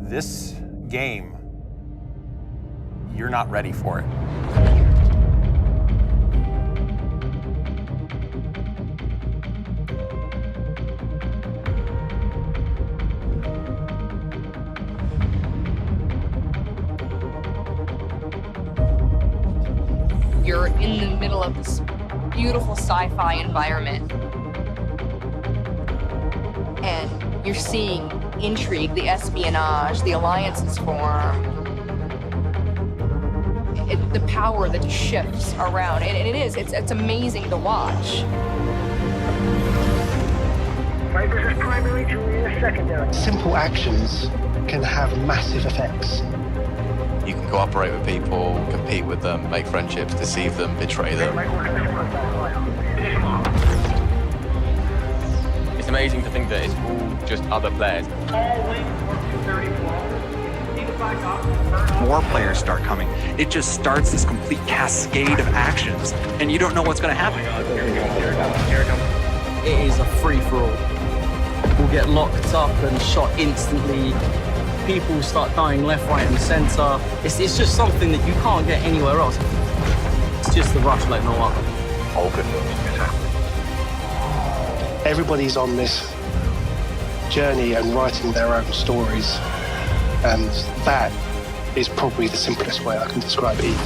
This game, you're not ready for it. You're in the middle of this beautiful sci-fi environment, and you're seeing intrigue, the espionage, the alliances form, the power that shifts around, and it's amazing to watch. Vipers is primary, Julia secondary. Simple actions can have massive effects. You can cooperate with people, compete with them, make friendships, deceive them, betray them. It's amazing to think that it's all just other players. More players start coming. It just starts this complete cascade of actions, and you don't know what's going to happen. It is a free-for-all. We'll get locked up and shot instantly. People start dying left, right, and center. It's just something that you can't get anywhere else. It's just the rush like no other. All good news is happening. Everybody's on this journey and writing their own stories, and that is probably the simplest way I can describe Eve.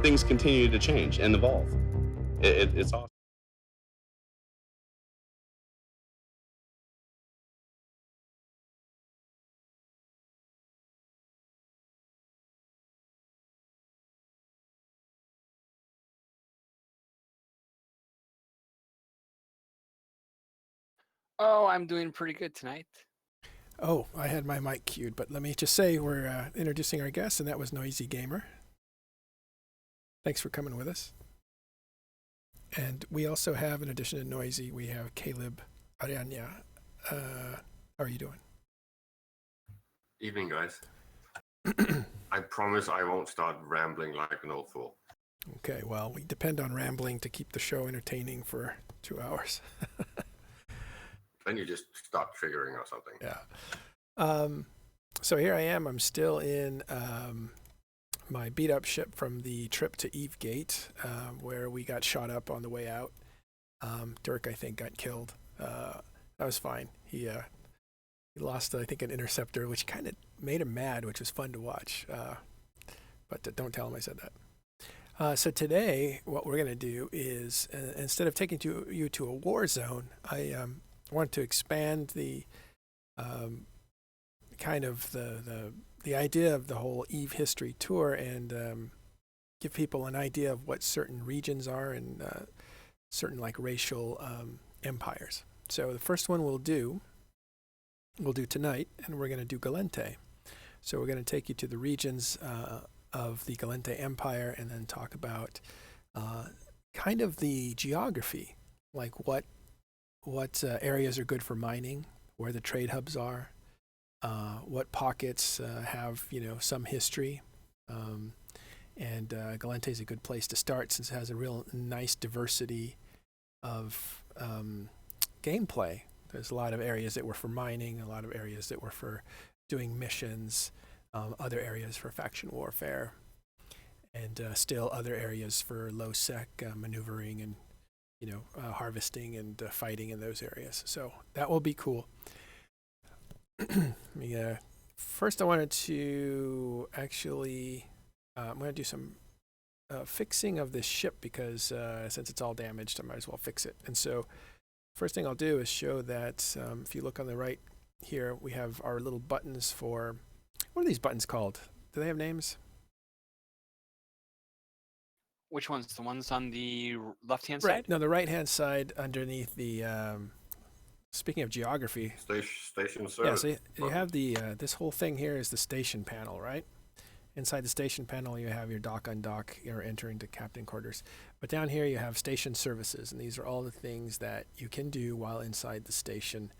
Things continue to change and evolve. It's awesome. Oh, I'm doing pretty good tonight. Oh, I had my mic queued, but let me just say we're introducing our guest, and that was Noisy Gamer. Thanks for coming with us. And we also have, in addition to Noisy, we have Caleb Arianya. How are you doing? Evening, guys. I promise I won't start rambling like an old fool. Okay, well, we depend on rambling to keep the show entertaining for 2 hours. Then you just start triggering or something. Yeah. So here I am. I'm still in my beat-up ship from the trip to Eve Gate, where we got shot up on the way out. Dirk, I think, got killed. That was fine. He lost, I think, an interceptor, which kind of made him mad, which was fun to watch. But don't tell him I said that. So today, what we're going to do is, instead of taking you to a war zone, I want to expand the kind of the idea of the whole Eve history tour and give people an idea of what certain regions are and certain like racial empires. So the first one we'll do tonight, and we're going to do Gallente. So we're going to take you to the regions of the Gallente Empire and then talk about kind of the geography, like what areas are good for mining, where the trade hubs are, what pockets have some history, and Gallente is a good place to start since it has a real nice diversity of gameplay. There's a lot of areas that were for mining, a lot of areas that were for doing missions, other areas for faction warfare, and still other areas for low-sec maneuvering and harvesting and fighting in those areas. So that will be cool. First I wanted to actually, I'm going to do some fixing of this ship because since it's all damaged, I might as well fix it. And so first thing I'll do is show that if you look on the right here, we have our little buttons for, what are these buttons called? Do they have names? Which ones? The ones on the left-hand Right. side? No, the right-hand side underneath the, speaking of geography. Station service. Yeah, so you have the, this whole thing here is the station panel, right? Inside the station panel, you have your dock, undock, or enter into captain quarters. But down here, you have station services, and these are all the things that you can do while inside the station.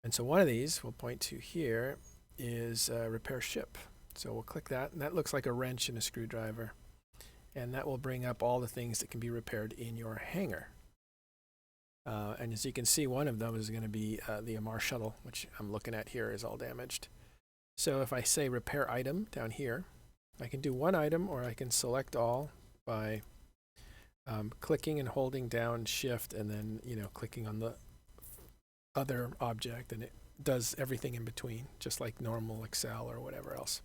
And so one of these, we'll point to here, is repair ship. So we'll click that, and that looks like a wrench and a screwdriver. And that will bring up all the things that can be repaired in your hangar. And as you can see, one of them is going to be the Amar shuttle, which I'm looking at here is all damaged. So if I say repair item down here, I can do one item, or I can select all by clicking and holding down shift and then, clicking on the other object, and it does everything in between, just like normal Excel or whatever else.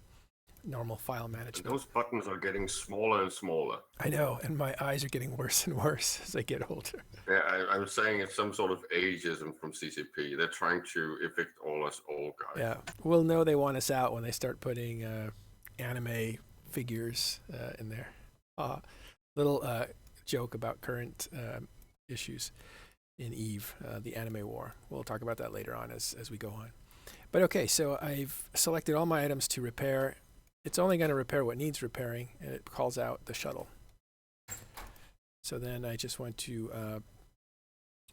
Normal file management. And those buttons are getting smaller and smaller. I know, and my eyes are getting worse and worse as I get older. Yeah, I'm saying it's some sort of ageism from CCP. They're trying to evict all us old guys. Yeah, we'll know they want us out when they start putting anime figures in there. Little joke about current issues in EVE, the anime war. We'll talk about that later on as we go on. But okay, so I've selected all my items to repair. It's only going to repair what needs repairing, and it calls out the shuttle. So then I just want to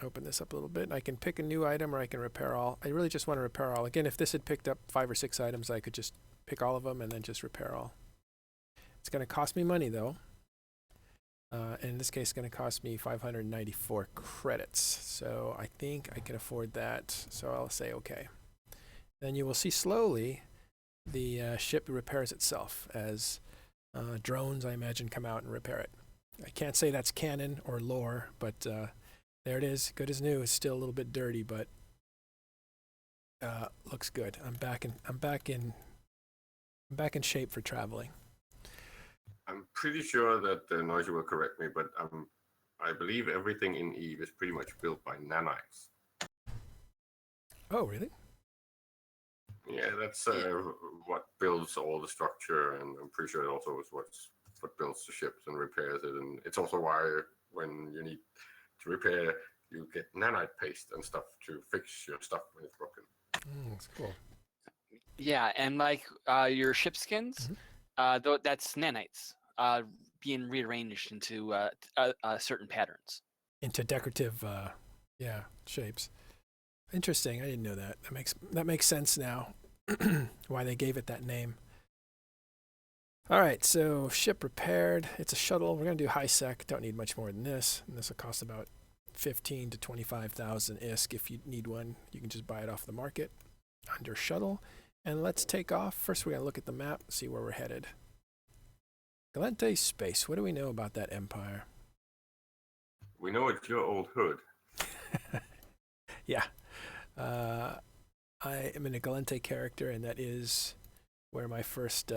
open this up a little bit, and I can pick a new item, or I can repair all. I really just want to repair all. Again, if this had picked up 5 or 6 items, I could just pick all of them and then just repair all. It's going to cost me money, though. And in this case, it's going to cost me 594 credits. So I think I can afford that, so I'll say okay. Then you will see slowly the ship repairs itself as drones, I imagine, come out and repair it. I can't say that's canon or lore, but there it is, good as new. It's still a little bit dirty, but looks good. I'm back in shape for traveling. I'm pretty sure that Noisy will correct me, but I believe everything in EVE is pretty much built by nanites. Oh, really? Yeah, that's what builds all the structure, and I'm pretty sure it also is what builds the ships and repairs it. And it's also why when you need to repair, you get nanite paste and stuff to fix your stuff when it's broken. That's cool. Yeah, and like your ship skins, that's nanites being rearranged into certain patterns. Into decorative, shapes. Interesting. I didn't know that. That makes sense now. Why they gave it that name. All right, so ship repaired. It's a shuttle. We're gonna do high sec. Don't need much more than this. And this will cost about 15 to 25,000 ISK. If you need one, you can just buy it off the market under shuttle. And let's take off. First, we're gonna look at the map, see where we're headed. Gallente Space. What do we know about that empire? We know it's your old hood. Yeah. I am in a Gallente character, and that is where my first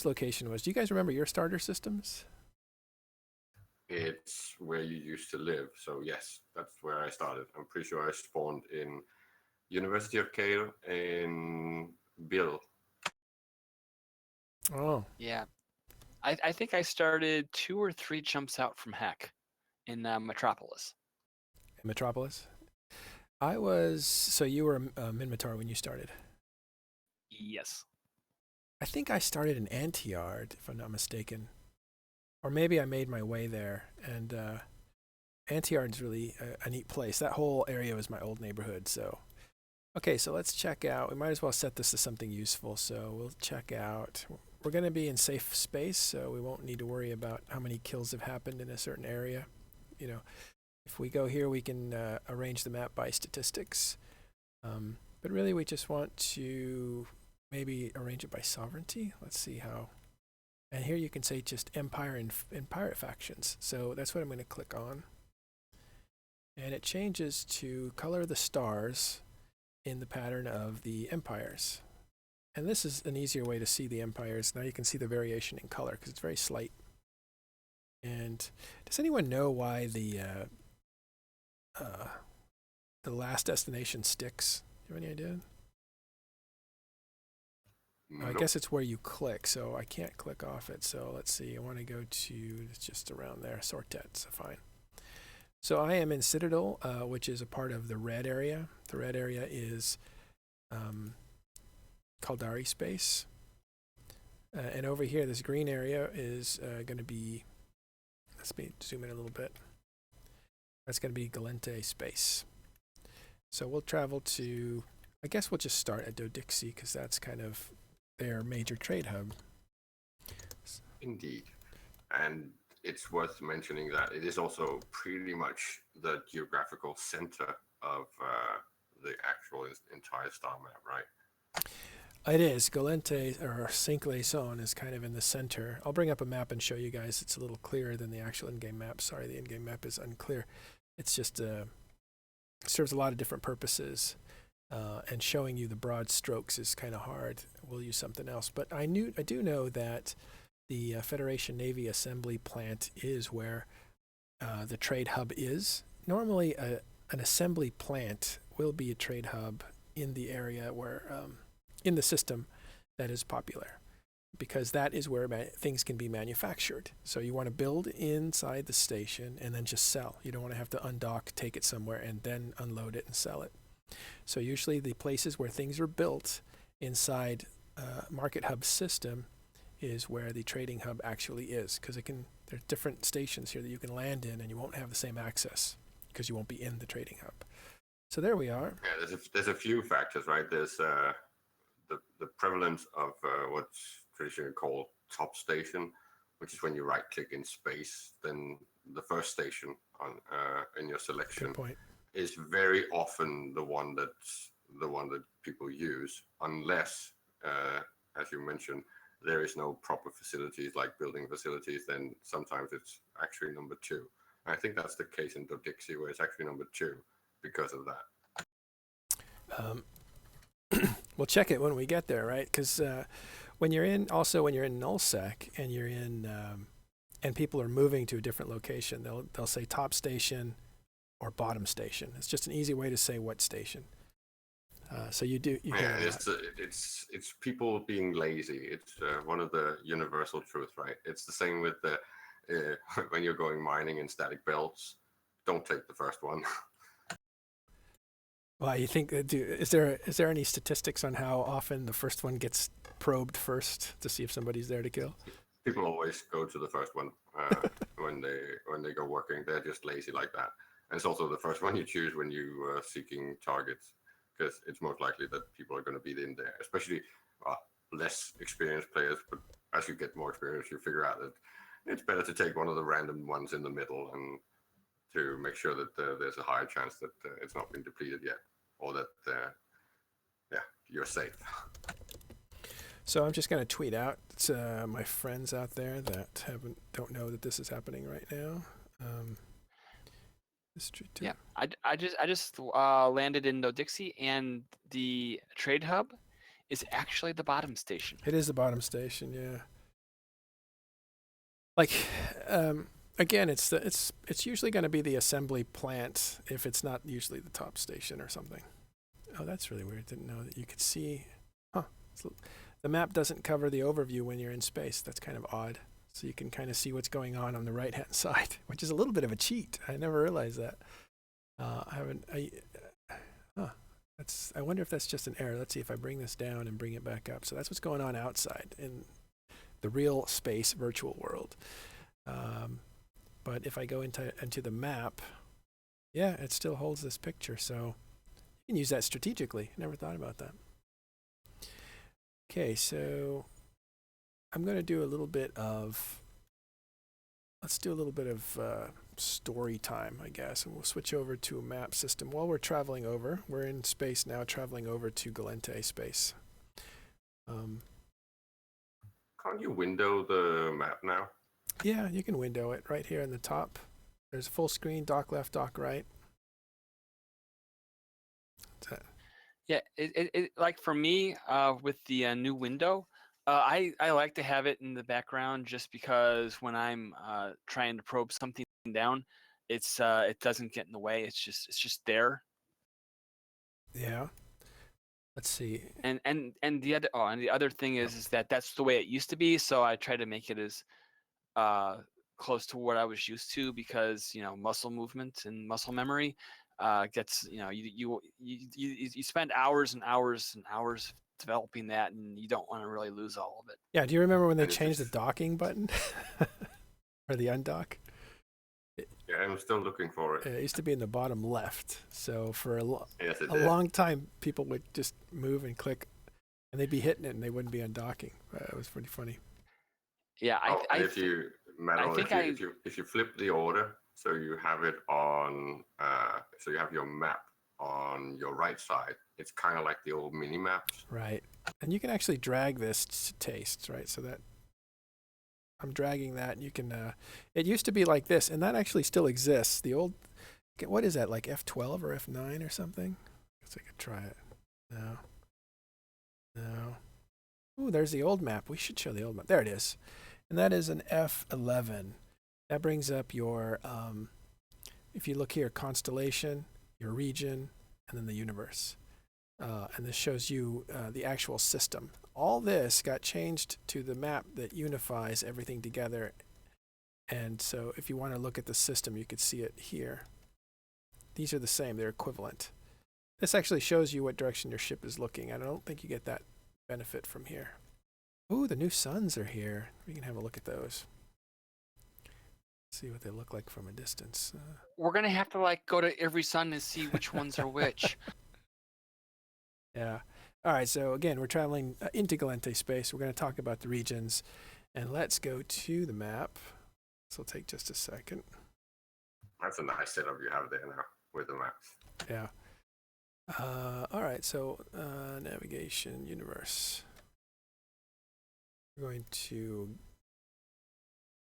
location was. Do you guys remember your starter systems? It's where you used to live, so yes, that's where I started. I'm pretty sure I spawned in University of Kale in Bill. Oh. Yeah. I think I started 2 or 3 jumps out from Hack in Metropolis. Metropolis? So you were Minmatar when you started? Yes. I think I started in Antiyard, if I'm not mistaken. Or maybe I made my way there. And Antiyard's really a neat place. That whole area was my old neighborhood, so. Okay, so let's check out. We might as well set this to something useful. So we'll check out. We're going to be in safe space, so we won't need to worry about how many kills have happened in a certain area. If we go here, we can arrange the map by statistics. But really, we just want to maybe arrange it by sovereignty. Let's see how. And here you can say just empire and pirate factions. So that's what I'm going to click on. And it changes to color the stars in the pattern of the empires. And this is an easier way to see the empires. Now you can see the variation in color because it's very slight. And does anyone know why the last destination sticks? Do you have any idea? Nope. I guess it's where you click, so I can't click off it. So let's see. I want to go to, it's just around there, Sortet, so fine. So I am in Citadel, which is a part of the red area. The red area is Gallente Space. And over here, this green area is going to be, let's zoom in a little bit. That's going to be Gallente Space. So we'll travel to, I guess we'll just start at Dixie because that's kind of their major trade hub. Indeed. And it's worth mentioning that it is also pretty much the geographical center of the actual entire star map, right? It is. Gallente, or Cinq-les-Cents, is kind of in the center. I'll bring up a map and show you guys. It's a little clearer than the actual in-game map. Sorry, the in-game map is unclear. It's just serves a lot of different purposes, and showing you the broad strokes is kind of hard. We'll use something else. But I do know that the Federation Navy Assembly Plant is where the trade hub is. Normally, an assembly plant will be a trade hub in the area where, in the system that is popular, because that is where things can be manufactured. So you want to build inside the station and then just sell. You don't want to have to undock, take it somewhere, and then unload it and sell it. So usually the places where things are built inside Market Hub system is where the trading hub actually is, because there's different stations here that you can land in, and you won't have the same access because you won't be in the trading hub. So there we are. Yeah, there's a few factors, right? There's the prevalence of what's traditionally called top station, which is when you right-click in space. Then the first station on in your selection is very often the one that people use, unless, as you mentioned, there is no proper facilities like building facilities. Then sometimes it's actually number 2. And I think that's the case in Dixie, where it's actually number 2 because of that. We'll check it when we get there, right? Because when you're in nullsec and you're in and people are moving to a different location, they'll say top station or bottom station. It's just an easy way to say what station. So you yeah, it's people being lazy. It's one of the universal truths, right? It's the same with the when you're going mining in static belts. Don't take the first one. Well, you think is there any statistics on how often the first one gets probed first to see if somebody's there to kill? People always go to the first one when they go working. They're just lazy like that. And it's also the first one you choose when you are seeking targets, because it's most likely that people are going to be in there, especially less experienced players. But as you get more experience, you figure out that it's better to take one of the random ones in the middle and to make sure that there's a higher chance that it's not been depleted yet, or that you're safe. So I'm just going to tweet out my friends out there that don't know that this is happening right now. Yeah, I just landed in Dixie, and the trade hub is actually the bottom station. It is the bottom station, yeah. Like, again, it's usually going to be the assembly plant if it's not usually the top station or something. Oh, that's really weird. Didn't know that you could see. The map doesn't cover the overview when you're in space. That's kind of odd. So you can kind of see what's going on the right-hand side, which is a little bit of a cheat. I never realized that. I wonder if that's just an error. Let's see if I bring this down and bring it back up. So that's what's going on outside in the real space virtual world. But if I go into the map, yeah, it still holds this picture. So you can use that strategically. I never thought about that. Okay, so I'm going to do a little bit of, let's do a little bit of story time, I guess, and we'll switch over to a map system. While we're traveling over, we're in space now, traveling over to Gallente Space. Can't you window the map now? Yeah, you can window it right here in the top. There's full screen, dock left, dock right. Yeah, it like for me, with the new window, I like to have it in the background just because when I'm trying to probe something down, it doesn't get in the way. It's just there. Yeah. Let's see. And the other thing is that that's the way it used to be. So I try to make it as close to what I was used to, because muscle movement and muscle memory gets you spend hours and hours and hours developing that, and you don't want to really lose all of it. Yeah, do you remember when they changed the docking button or the undock? Yeah, I'm still looking for it. It used to be in the bottom left. So for a Yes, long time, people would just move and click, and they'd be hitting it, and they wouldn't be undocking. It was pretty funny. Yeah, if you Matterall, think if you flip the order, so you have it on, so you have your map on your right side. It's kind of like the old mini maps. Right. And you can actually drag this to tastes, right? So that I'm dragging that, and you can. It used to be like this, and that actually still exists. The old, what is that, like F12 or F9 or something? I guess I could try it. No. No. Ooh, there's the old map. We should show the old map. There it is. And that is an F11. That brings up your, if you look here, constellation, your region, and then the universe. And this shows you the actual system. All this got changed to the map that unifies everything together. And so if you want to look at the system, you could see it here. These are the same. They're equivalent. This actually shows you what direction your ship is looking. I don't think you get that benefit from here. Ooh, the new suns are here. We can have a look at those. See what they look like from a distance. We're gonna have to like go to every sun and see which ones are which. Yeah. All right. So again, we're traveling into Gallente Space. We're going to talk about the regions, and let's go to the map. This will take just a second. That's a nice setup you have there now with the maps. Yeah. All right. So navigation, universe. We're going to,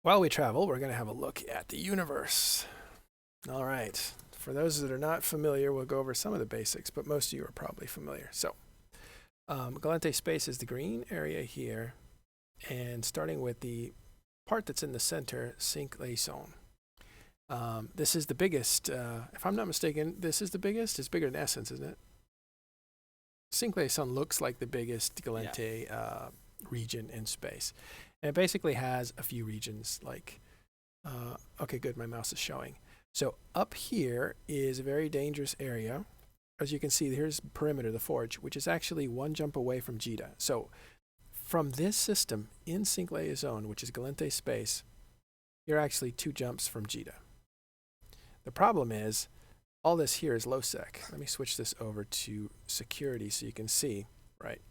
while we travel, we're going to have a look at the universe. All right. For those that are not familiar, we'll go over some of the basics, but most of you are probably familiar. So, Gallente Space is the green area here, and starting with the part that's in the center, Cinq Liaison. This is the biggest, if I'm not mistaken, this is the biggest. It's bigger than Essence, isn't it? Cinq Liaison looks like the biggest Gallente region in space. And it basically has a few regions like, okay, good, my mouse is showing. So up here is a very dangerous area. As you can see, here's perimeter, the forge, which is actually one jump away from Jita. So from this system in Cinq Liaison, which is Gallente Space, you're actually 2 jumps from Jita. The problem is all this here is low sec. Let me switch this over to security so you can see, right?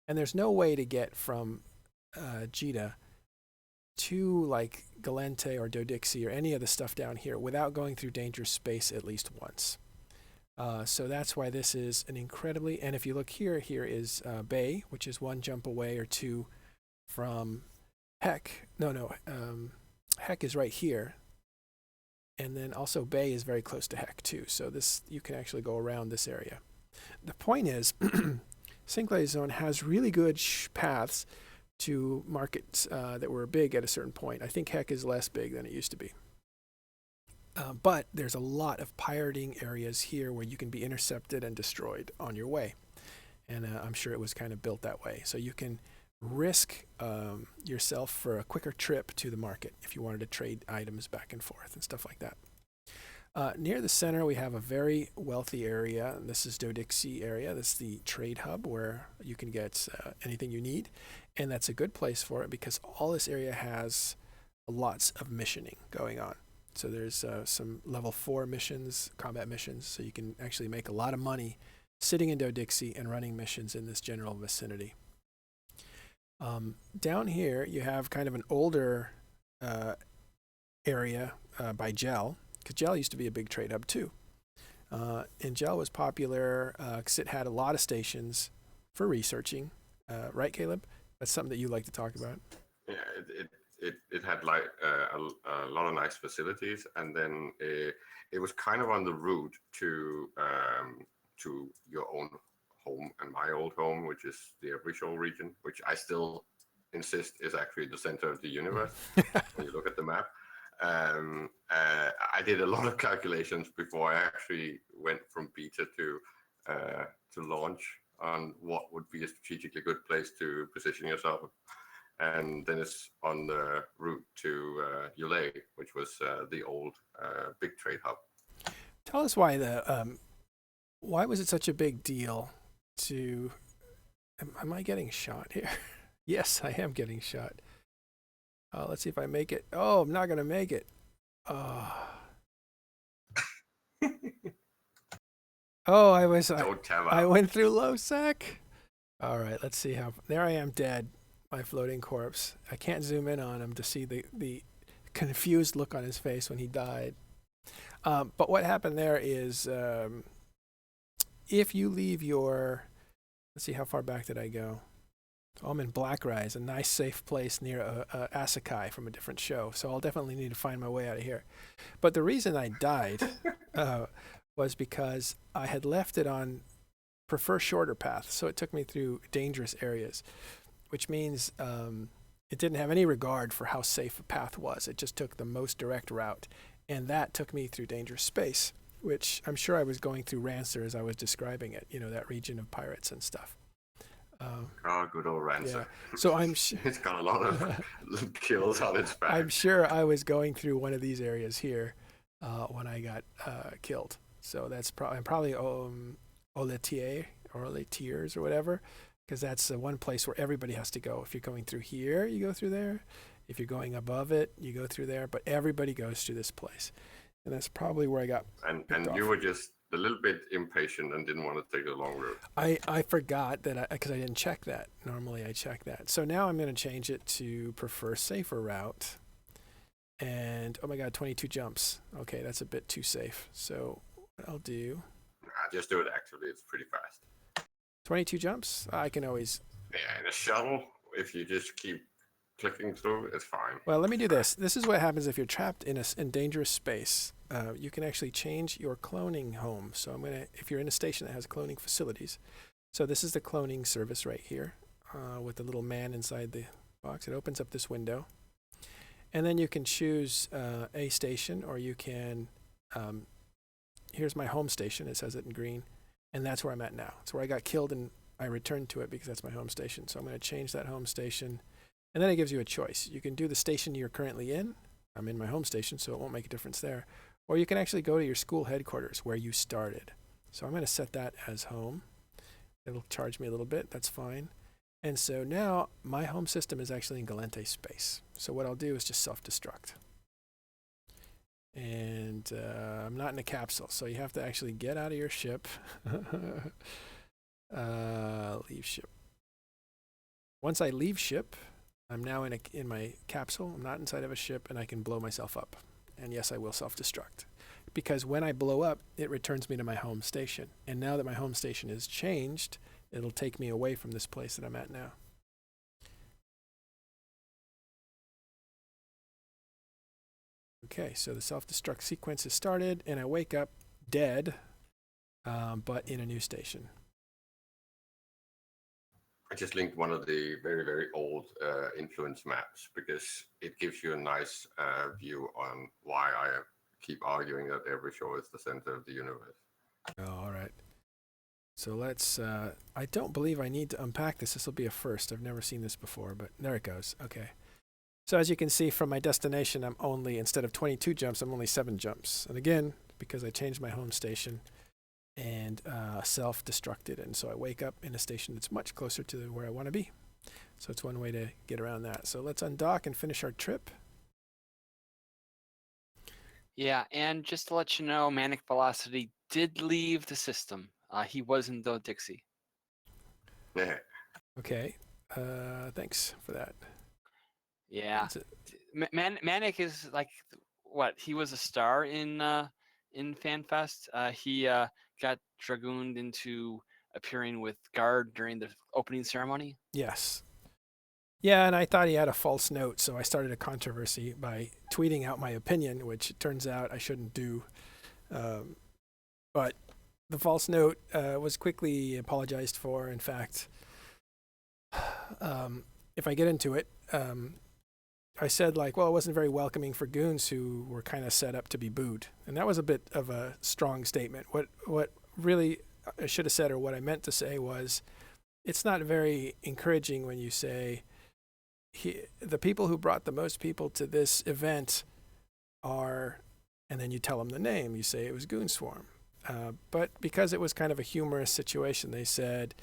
And there's no way to get from Jita to like Gallente or Dixie or any of the stuff down here without going through dangerous space at least once. So that's why this is an incredibly, and if you look here, here is Bay, which is 1 jump away or 2 from Heck. Heck is right here. And then also Bay is very close to Heck too. So this, you can actually go around this area. The point is, Cinq Liaison has really good paths to markets that were big at a certain point. I think Heck is less big than it used to be. But there's a lot of pirating areas here where you can be intercepted and destroyed on your way. And I'm sure it was kind of built that way. So you can risk yourself for a quicker trip to the market if you wanted to trade items back and forth and stuff like that. Near the center, we have a very wealthy area. This is Dixie area. This is the trade hub where you can get anything you need. And that's a good place for it because all this area has lots of missioning going on. So there's some level 4 missions, combat missions, so you can actually make a lot of money sitting in Dixie and running missions in this general vicinity. Down here, you have kind of an older area by Gel, because Gel used to be a big trade hub too. And Gel was popular because it had a lot of stations for researching. Right, Caleb? That's something that you like to talk about. Yeah, it had like a lot of nice facilities, and then it was kind of on the route to your own home and my old home, which is the official region, which I still insist is actually the center of the universe when you look at the map. I did a lot of calculations before I actually went from beta to launch on what would be a strategically good place to position yourself. And then it's on the route to Ulay, which was the old big trade hub. Tell us why why was it such a big deal to? Am I getting shot here? Yes, I am getting shot. Let's see if I make it. Oh, I'm not gonna make it. Oh, I was. I went through low sec. All right, let's see how. There I am, dead. My floating corpse. I can't zoom in on him to see the confused look on his face when he died. But what happened there is, if you leave your, let's see, how far back did I go? Oh, I'm in Blackrise, a nice safe place near Asakai from a different show. So I'll definitely need to find my way out of here. But the reason I died was because I had left it on prefer shorter path. So it took me through dangerous areas, which means it didn't have any regard for how safe a path was. It just took the most direct route. And that took me through dangerous space, which I'm sure I was going through Rancer as I was describing it, that region of pirates and stuff. Good old Rancer. Yeah. So it's got a lot of kills on its back. I'm sure I was going through one of these areas here when I got killed. So that's probably Oletiers or whatever, because that's the one place where everybody has to go. If you're going through here, you go through there. If you're going above it, you go through there. But everybody goes through this place. And that's probably where I got And you were just a little bit impatient and didn't want to take the long route. I forgot that because I didn't check that. Normally I check that. So now I'm going to change it to prefer safer route. And oh my God, 22 jumps. Okay, that's a bit too safe. So what I'll do. Just do it actively. It's pretty fast. 22 jumps? I can always. Yeah, in a shuttle, if you just keep clicking through, it's fine. Well, let me do this. This is what happens if you're trapped in dangerous space. You can actually change your cloning home. So if you're in a station that has cloning facilities. So this is the cloning service right here with the little man inside the box. It opens up this window. And then you can choose a station, or you can, here's my home station. It says it in green. And that's where I'm at now. It's where I got killed and I returned to it because that's my home station. So I'm going to change that home station. And then it gives you a choice. You can do the station you're currently in. I'm in my home station, so it won't make a difference there. Or you can actually go to your school headquarters where you started. So I'm going to set that as home. It'll charge me a little bit. That's fine. And so now my home system is actually in Gallente Space. So what I'll do is just self-destruct. And I'm not in a capsule, so you have to actually get out of your ship. Leave ship. Once I leave ship, I'm now in my capsule. I'm not inside of a ship, and I can blow myself up. And yes, I will self-destruct. Because when I blow up, it returns me to my home station. And now that my home station is changed, it'll take me away from this place that I'm at now. Okay, so the self-destruct sequence is started, and I wake up dead, but in a new station. I just linked one of the very, very old influence maps because it gives you a nice view on why I keep arguing that every show is the center of the universe. Oh, all right. So let's, I don't believe I need to unpack this. This will be a first. I've never seen this before, but there it goes. Okay. So as you can see from my destination, I'm only, instead of 22 jumps, I'm only 7 jumps. And again, because I changed my home station and self-destructed. And so I wake up in a station that's much closer to where I want to be. So it's one way to get around that. So let's undock and finish our trip. Yeah, and just to let you know, Manic Velocity did leave the system. He wasn't though Dixie. Yeah. Okay. Thanks for that. Yeah. Manic is like what? He was a star in FanFest. He got dragooned into appearing with Guard during the opening ceremony. Yes. Yeah, and I thought he had a false note, so I started a controversy by tweeting out my opinion, which it turns out I shouldn't do. But the false note was quickly apologized for. In fact, if I get into it, I said, like, well, it wasn't very welcoming for goons who were kind of set up to be booed. And that was a bit of a strong statement. What really I should have said, or what I meant to say, was it's not very encouraging when you say, the people who brought the most people to this event are, and then you tell them the name, you say it was Goon Swarm. But because it was kind of a humorous situation, they said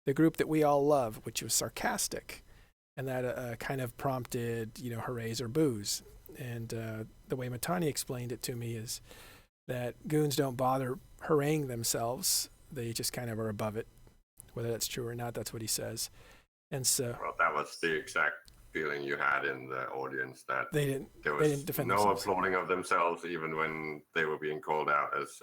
the group that we all love, which was sarcastic. And that kind of prompted, hoorays or boos. And the way Matani explained it to me is that goons don't bother hooraying themselves. They just kind of are above it. Whether that's true or not, that's what he says. And so... Well, that was the exact feeling you had in the audience that They didn't defend no themselves. applauding of themselves, even when they were being called out as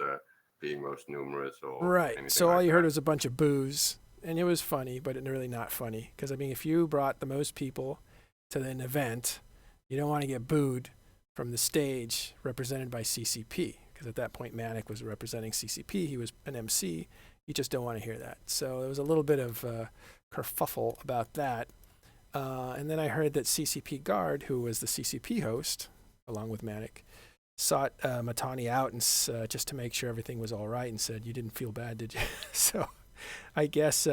being most numerous or Right. anything So like all you that. heard was a bunch of boos, and it was funny, but it really not funny. Because I mean, if you brought the most people to an event, you don't want to get booed from the stage represented by CCP. Because at that point, Manic was representing CCP. He was an MC. You just don't want to hear that. So there was a little bit of kerfuffle about that. And then I heard that CCP Guard, who was the CCP host, along with Manic, sought Matani out and just to make sure everything was all right, and said, "You didn't feel bad, did you?" So I guess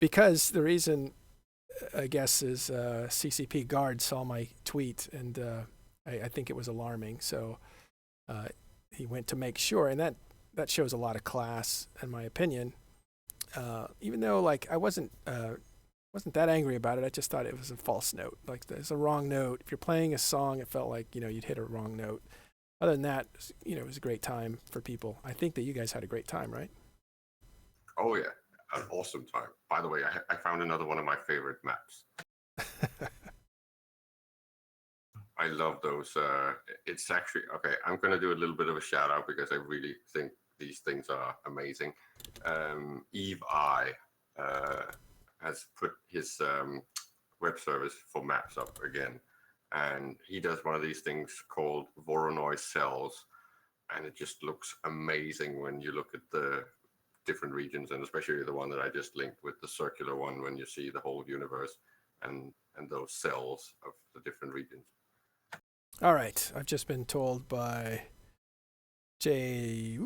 because the reason, I guess, is CCP Guard saw my tweet, and I think it was alarming. So he went to make sure, and that shows a lot of class, in my opinion. Even though, like, I wasn't that angry about it. I just thought it was a false note. Like, there's a wrong note. If you're playing a song, it felt like, you'd hit a wrong note. Other than that, it was a great time for people. I think that you guys had a great time, right? Oh yeah, an awesome time. By the way, I found another one of my favorite maps. I love those. It's actually, okay, I'm going to do a little bit of a shout out because I really think these things are amazing. Eve I has put his web service for maps up again. And he does one of these things called Voronoi cells. And it just looks amazing when you look at the different regions, and especially the one that I just linked with the circular one, when you see the whole universe and those cells of the different regions. All right. I've just been told by Jay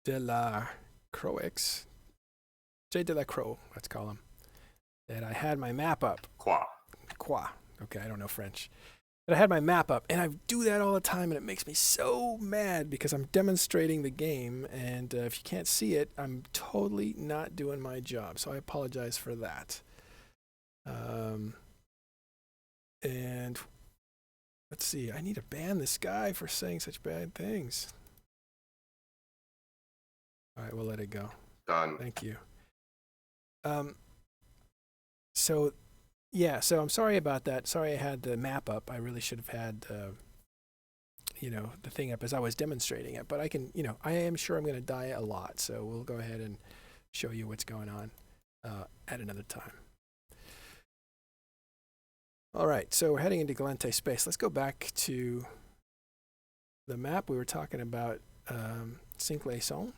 de la Croix, Jay de la Croix, let's call him, that I had my map up. Quoi. Okay, I don't know French. But I had my map up, and I do that all the time, and it makes me so mad because I'm demonstrating the game, and if you can't see it, I'm totally not doing my job. So I apologize for that. And let's see, I need to ban this guy for saying such bad things. All right, we'll let it go. Done. Thank you. So I'm sorry about that. Sorry I had the map up. I really should have had, the thing up as I was demonstrating it. But I can, I am sure I'm going to die a lot. So we'll go ahead and show you what's going on at another time. All right, so we're heading into Gallente Space. Let's go back to the map we were talking about, Cinq Leçons.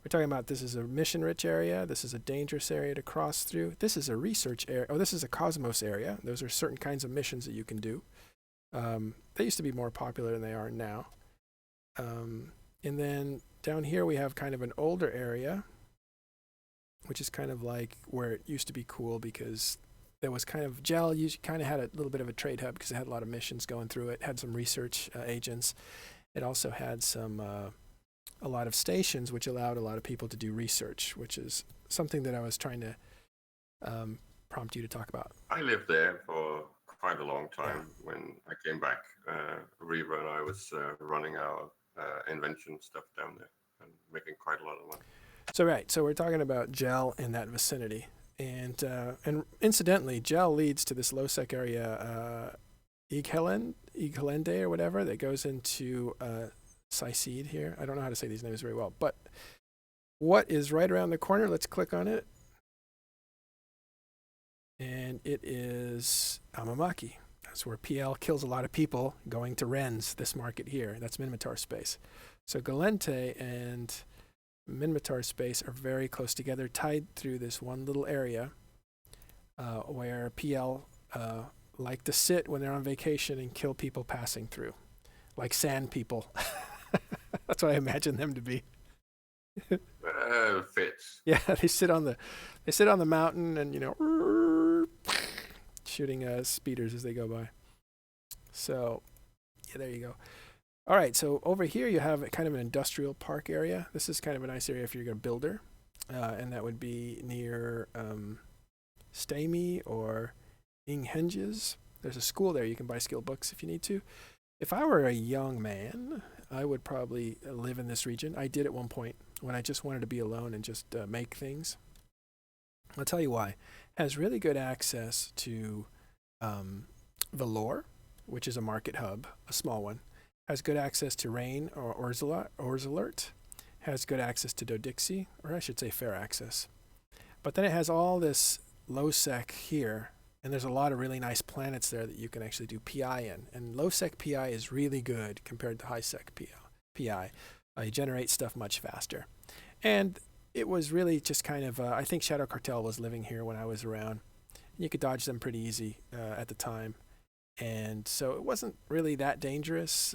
We're talking about this is a mission-rich area. This is a dangerous area to cross through. This is a research area. Oh, this is a cosmos area. Those are certain kinds of missions that you can do. They used to be more popular than they are now. And then down here we have kind of an older area, which is kind of like where it used to be cool because there was kind of Gel. You kind of had a little bit of a trade hub because it had a lot of missions going through it. It had some research agents. It also had some a lot of stations, which allowed a lot of people to do research, which is something that I was trying to prompt you to talk about. I lived there for quite a long time. When I came back, Reva and I was running our invention stuff down there and making quite a lot of money. So we're talking about Gel in that vicinity. And incidentally, Gel leads to this low-sec area, Ighelende or whatever, that goes into Sycede here. I don't know how to say these names very well, but what is right around the corner? Let's click on it. And it is Amamaki. That's where PL kills a lot of people going to Rennes, this market here. That's Minmatar Space. So Gallente and Minmatar Space are very close together, tied through this one little area where PL like to sit when they're on vacation and kill people passing through, like sand people. That's what I imagine them to be. Fits. Yeah, they sit on the mountain and shooting speeders as they go by. So, yeah, there you go. All right, so over here you have kind of an industrial park area. This is kind of a nice area if you're a builder, and that would be near Stamy or Inghenges. There's a school there. You can buy skill books if you need to. If I were a young man, I would probably live in this region. I did at one point when I just wanted to be alone and just make things. I'll tell you why. It has really good access to Valor, which is a market hub, a small one, has good access to Rain or Orzalert, has good access to Dixie, or I should say fair access. But then it has all this low-sec here, and there's a lot of really nice planets there that you can actually do PI in. And low-sec PI is really good compared to high-sec PI. You generate stuff much faster. And it was really just kind of, I think Shadow Cartel was living here when I was around. You could dodge them pretty easy at the time. And so it wasn't really that dangerous.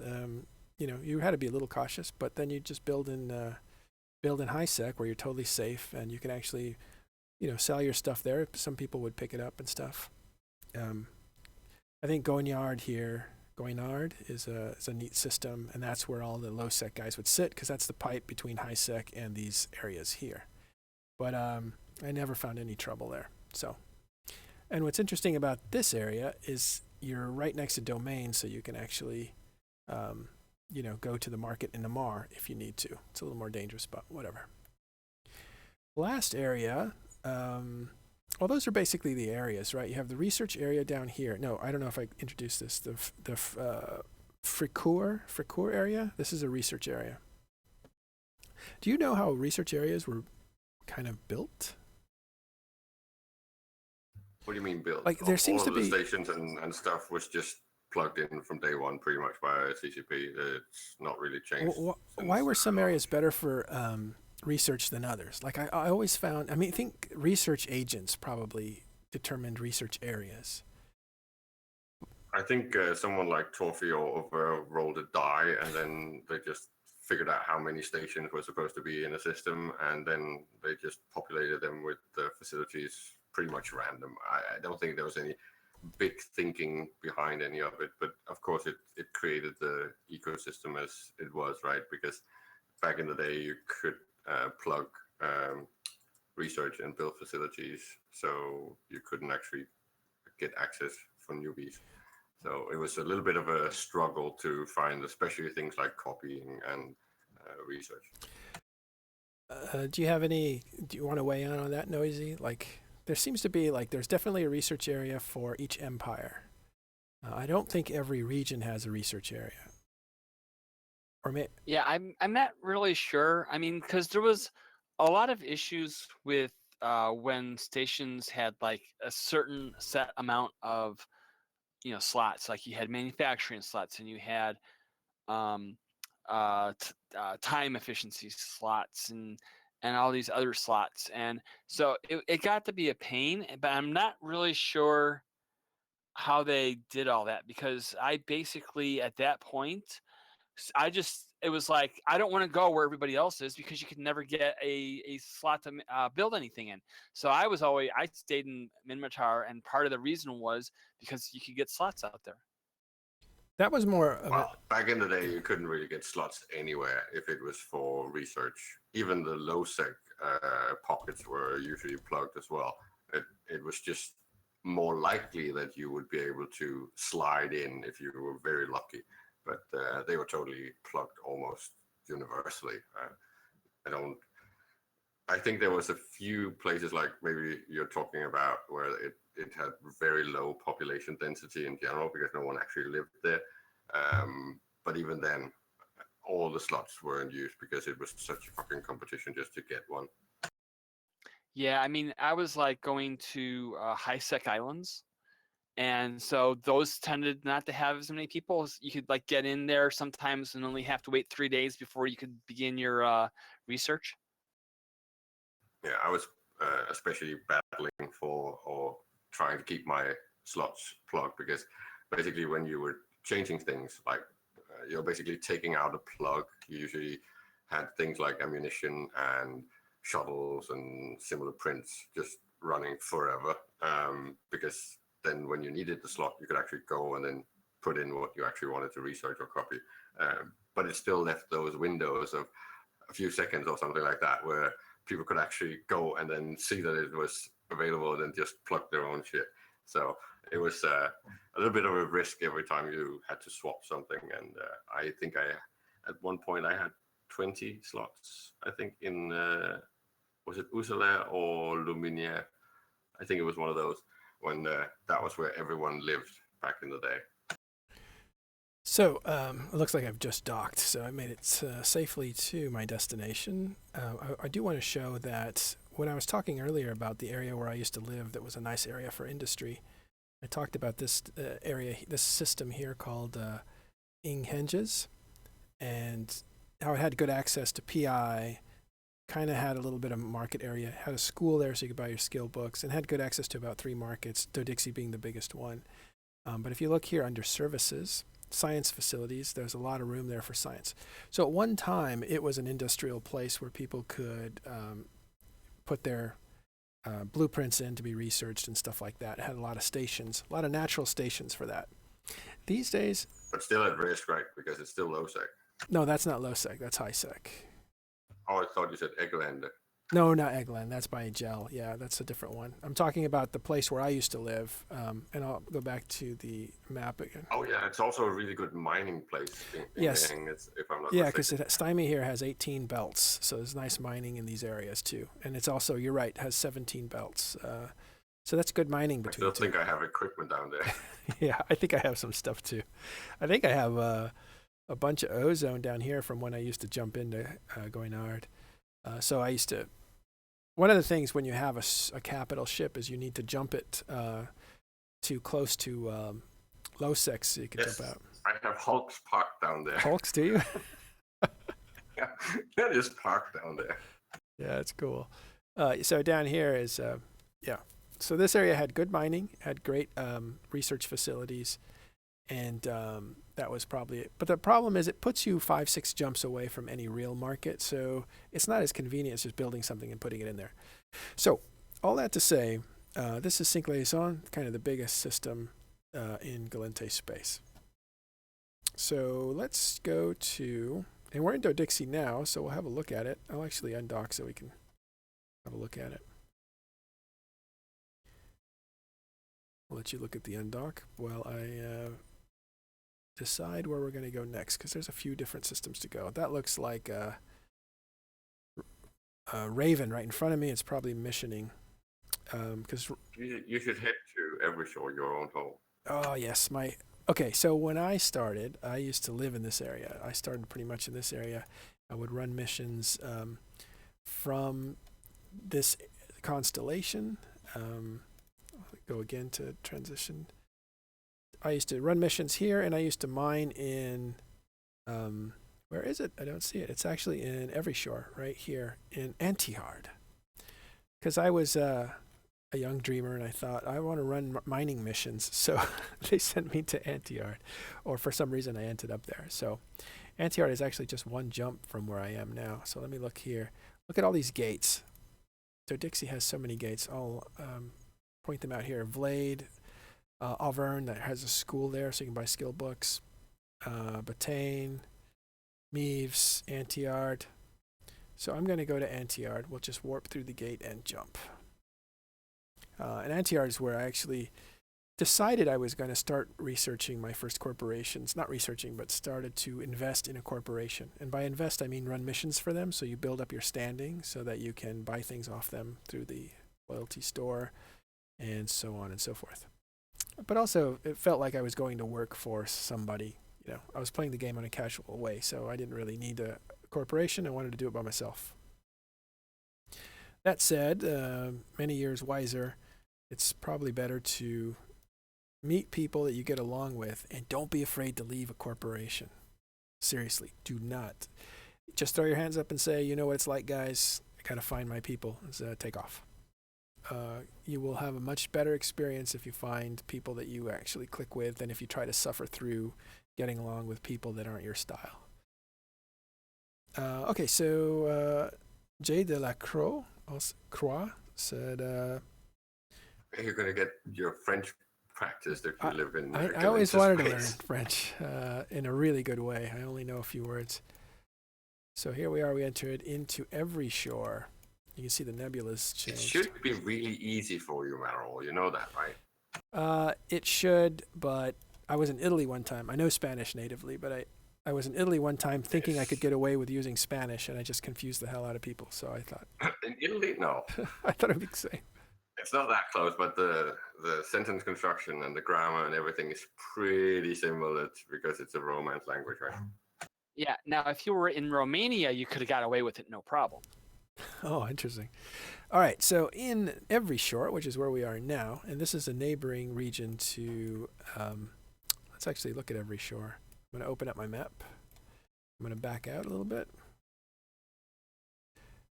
You had to be a little cautious, but then you just build in high-sec where you're totally safe, and you can actually, sell your stuff there. Some people would pick it up and stuff. I think Goignard is a neat system, and that's where all the low-sec guys would sit, because that's the pipe between high-sec and these areas here. But I never found any trouble there. So, and what's interesting about this area is you're right next to domain, so you can actually, go to the market in Namar if you need to. It's a little more dangerous, but whatever. Last area. Well, those are basically the areas, right? You have the research area down here. No, I don't know if I introduced this. The Fricour area. This is a research area. Do you know how research areas were kind of built? What do you mean built? Like there seems all to of be the stations and stuff was just plugged in from day one, pretty much by CCP. It's not really changed. Why were some areas better for research than others? Like I always found, I think research agents probably determined research areas. I think someone like Torfio rolled a die, and then they just figured out how many stations were supposed to be in a system, and then they just populated them with the facilities pretty much random. I don't think there was any big thinking behind any of it, but of course it created the ecosystem as it was, right? Because back in the day you could plug research and build facilities, so you couldn't actually get access for newbies. So it was a little bit of a struggle to find, especially things like copying and research. Do you want to weigh in on that, Noisy? Like, there seems to be, there's definitely a research area for each empire. I don't think every region has a research area. Yeah, I'm not really sure. I mean, because there was a lot of issues with when stations had a certain set amount of slots. Like you had manufacturing slots, and you had time efficiency slots, and all these other slots. And so it got to be a pain. But I'm not really sure how they did all that, because I basically at that point, it was like, I don't want to go where everybody else is, because you could never get a slot to build anything in. So I stayed in Minmatar, and part of the reason was because you could get slots out there. That was more back in the day, you couldn't really get slots anywhere if it was for research. Even the low-sec pockets were usually plugged as well. It was just more likely that you would be able to slide in if you were very lucky. But they were totally plugged almost universally. I think there was a few places, like maybe you're talking about, where it had very low population density in general because no one actually lived there. But even then, all the slots were in use because it was such a fucking competition just to get one. Yeah, I mean, I was going to high-sec islands. And so those tended not to have as many people. You could get in there sometimes and only have to wait 3 days before you could begin your research. Yeah, I was especially battling for or trying to keep my slots plugged, because basically when you were changing things, you're basically taking out a plug. You usually had things like ammunition and shuttles and similar prints just running forever, because then when you needed the slot, you could actually go and then put in what you actually wanted to research or copy. But it still left those windows of a few seconds or something like that where people could actually go and then see that it was available and then just plug their own shit. So it was a little bit of a risk every time you had to swap something. And I think at one point I had 20 slots, I think in, was it Usala or Luminia? I think it was one of those. when that was where everyone lived back in the day. So it looks like I've just docked, so I made it safely to my destination. I do want to show that when I was talking earlier about the area where I used to live that was a nice area for industry, I talked about this area, this system here called Inghenges, and how it had good access to PI, kind of had a little bit of market area, had a school there so you could buy your skill books, and had good access to about 3 markets, Dixie being the biggest one. But if you look here under services, science facilities, there's a lot of room there for science. So at one time, it was an industrial place where people could put their blueprints in to be researched and stuff like that. It had a lot of stations, a lot of natural stations for that. These days... But still at risk, right? Because it's still low sec. No, that's not low sec, that's high sec. Oh, I thought you said Eggland. No, not Eggland. That's by Gel. Yeah, that's a different one. I'm talking about the place where I used to live, and I'll go back to the map again. Oh, yeah, it's also a really good mining place. Yes. If I'm not yeah, mistaken. because Stymie here has 18 belts, so there's nice mining in these areas too. And it's also, you're right, has 17 belts. So that's good mining between I still think I have equipment down there. Yeah, I think I have some stuff too. I think I have a bunch of ozone down here from when I used to jump into Goinard. So I used to... One of the things when you have a capital ship is you need to jump it too close to low sec so you can jump out. I have Hulks parked down there. Hulks, do you? Yeah, that is parked down there. Yeah, it's cool. So down here is, yeah. So this area had good mining, had great research facilities, and that was probably it. But the problem is it puts you 5-6 jumps away from any real market, so it's not as convenient as just building something and putting it in there. So all that to say, this is Sync Liaison, kind of the biggest system in Gallente Space. So let's go to, and we're in Dixie now, so we'll have a look at it. I'll actually undock so we can have a look at it. I'll let you look at the undock while I decide where we're going to go next, because there's a few different systems to go. That looks like a Raven right in front of me. It's probably missioning. Because you should head to every shore your own hole. Oh yes, okay. So when I started, I used to live in this area. I started pretty much in this area. I would run missions from this constellation. Go again to transition. I used to run missions here, and I used to mine in, where is it? I don't see it. It's actually in Everyshore, right here in Antihard. Because I was a young dreamer, and I thought, I want to run mining missions. So they sent me to Antihard, or for some reason I ended up there. So Antihard is actually just one jump from where I am now. So let me look here. Look at all these gates. So Dixie has so many gates. I'll point them out here. Vlade, Auvergne, that has a school there, so you can buy skill books. Batagne, Meves, Antihard. So I'm going to go to Antihard. We'll just warp through the gate and jump. And Antihard is where I actually decided I was going to start researching my first corporations. Not researching, but started to invest in a corporation. And by invest, I mean run missions for them, so you build up your standing so that you can buy things off them through the loyalty store, and so on and so forth. But also, it felt like I was going to work for somebody. You know, I was playing the game in a casual way, so I didn't really need a corporation. I wanted to do it by myself. That said, many years wiser, it's probably better to meet people that you get along with, and don't be afraid to leave a corporation. Seriously, do not. Just throw your hands up and say, you know what it's like, guys. I gotta find my people. Take off. You will have a much better experience if you find people that you actually click with than if you try to suffer through getting along with people that aren't your style. Okay, so Jay de la Croix said... You're going to get your French practice if you live in... I always wanted to learn French in a really good way. I only know a few words. So here we are. We entered into Everyshore. You can see the nebulas changed. It should be really easy for you, Matterall. You know that, right? It should, but I was in Italy one time. I know Spanish natively, but I was in Italy one time thinking I could get away with using Spanish, and I just confused the hell out of people. So I thought... In Italy? No. I thought it'd be the same. It's not that close, but the sentence construction and the grammar and everything is pretty similar because it's a Romance language, right? Yeah. Now, if you were in Romania, you could have got away with it, no problem. Oh, interesting. All right, so in Every Shore, which is where we are now, and this is a neighboring region to, let's actually look at Every Shore. I'm going to open up my map. I'm going to back out a little bit.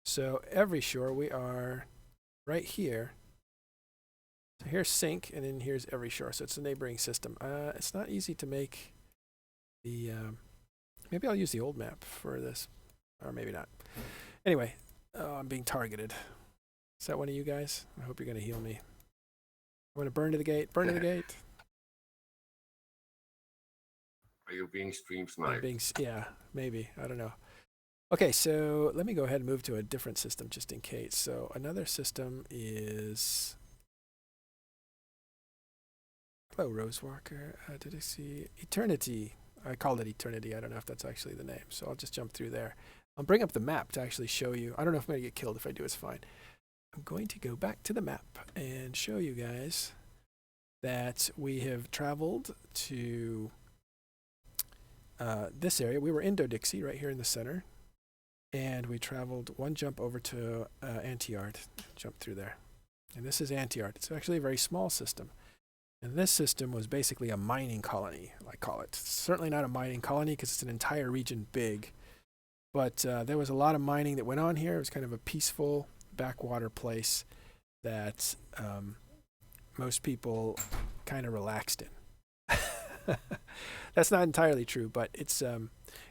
So Every Shore, we are right here. So here's Sync, and then here's Every Shore. So it's a neighboring system. It's not easy to make the, maybe I'll use the old map for this, or maybe not. Anyway, I'm being targeted. Is that one of you guys? I hope you're going to heal me. I'm going to burn to the gate. Burn to the gate. Are you being stream sniped? Yeah, maybe. I don't know. Okay, so let me go ahead and move to a different system just in case. So another system is... Hello, Rosewalker. Did I see Eternity? I called it Eternity. I don't know if that's actually the name. So I'll just jump through there. I'll bring up the map to actually show you. I don't know if I'm going to get killed. If I do, it's fine. I'm going to go back to the map and show you guys that we have traveled to this area. We were in Dixie, right here in the center. And we traveled one jump over to Antiyard. Jump through there. And this is Antiyard. It's actually a very small system. And this system was basically a mining colony, I call it. It's certainly not a mining colony because it's an entire region big. But there was a lot of mining that went on here. It was kind of a peaceful backwater place that most people kind of relaxed in. That's not entirely true, but it's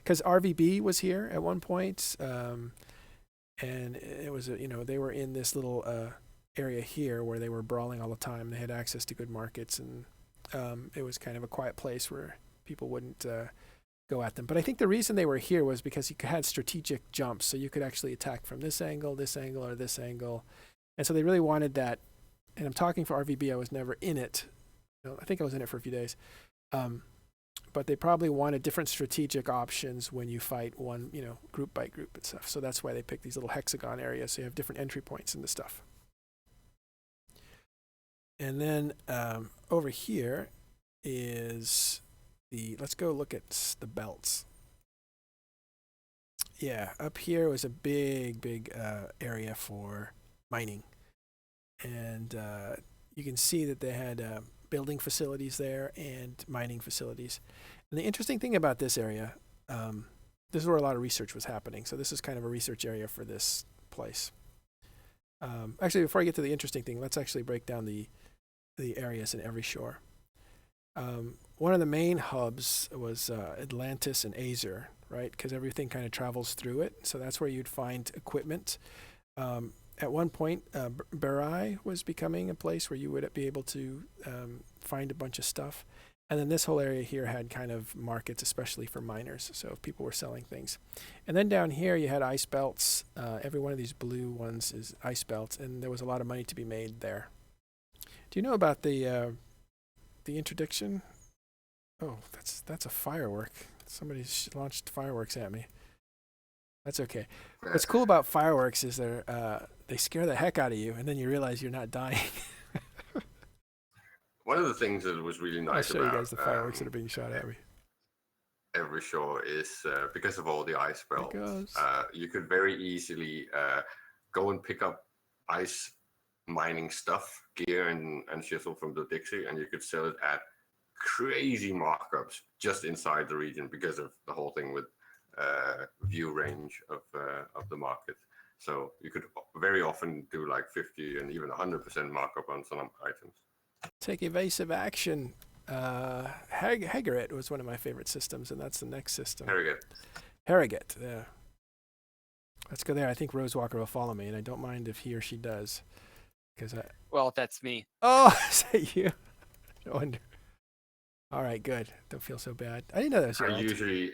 because RVB was here at one point, and it was they were in this little area here where they were brawling all the time. They had access to good markets, and it was kind of a quiet place where people wouldn't go at them. But I think the reason they were here was because you had strategic jumps, so you could actually attack from this angle, or this angle. And so they really wanted that. And I'm talking for RVB, I was never in it. I think I was in it for a few days. But they probably wanted different strategic options when you fight one, group by group and stuff. So that's why they picked these little hexagon areas, so you have different entry points into stuff. And then over here is let's go look at the belts. Yeah, up here was a big area for mining. And you can see that they had building facilities there and mining facilities. And the interesting thing about this area, this is where a lot of research was happening. So this is kind of a research area for this place. Actually, before I get to the interesting thing, let's actually break down the areas in Every Shore. One of the main hubs was Atlantis and Azer, right? Because everything kind of travels through it. So that's where you'd find equipment. At one point, Barai was becoming a place where you would be able to find a bunch of stuff. And then this whole area here had kind of markets, especially for miners. So if people were selling things. And then down here, you had ice belts. Every one of these blue ones is ice belts. And there was a lot of money to be made there. Do you know about the interdiction? Oh, that's a firework. Somebody launched fireworks at me. That's okay. What's cool about fireworks is they scare the heck out of you, and then you realize you're not dying. One of the things that was really nice I'll show you guys the fireworks that are being shot at me. Every Shore is because of all the ice belts. You could very easily go and pick up ice mining stuff, gear and chisel from the Dixie, and you could sell it at crazy markups just inside the region because of the whole thing with view range of the market. So you could very often do like 50 and even 100% markup on some items. Take evasive action. Hagrid was one of my favorite systems, and that's the next system. Harrogate, yeah. Let's go there. I think Rosewalker will follow me, and I don't mind if he or she does. Well, that's me. Oh, is that you? No wonder. All right, good. Don't feel so bad. I didn't know that was your I usually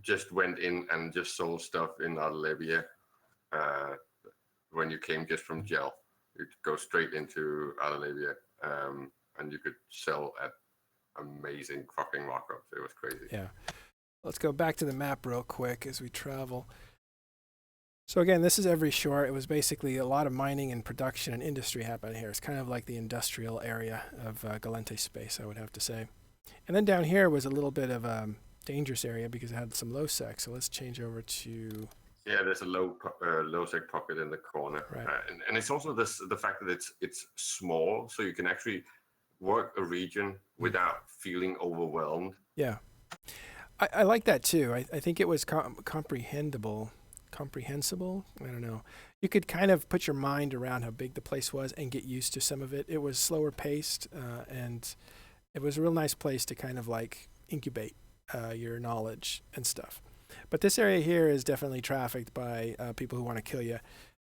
just went in and just sold stuff in Adelaide. When you came just from Gel, you'd go straight into Adelaide, and you could sell at amazing fucking markups. It was crazy. Yeah. Let's go back to the map real quick as we travel. So again, this is every shore. It was basically a lot of mining and production and industry happening here. It's kind of like the industrial area of Gallente Space, I would have to say. And then down here was a little bit of a dangerous area because it had some low sec. So let's change over to... Yeah, there's a low sec pocket in the corner, Right. and it's also the fact that it's small, so you can actually work a region without feeling overwhelmed. Yeah, I like that too. I think it was comprehensible. I don't know. You could kind of put your mind around how big the place was and get used to some of it. It was slower paced, and it was a real nice place to kind of like incubate your knowledge and stuff. But this area here is definitely trafficked by people who want to kill you,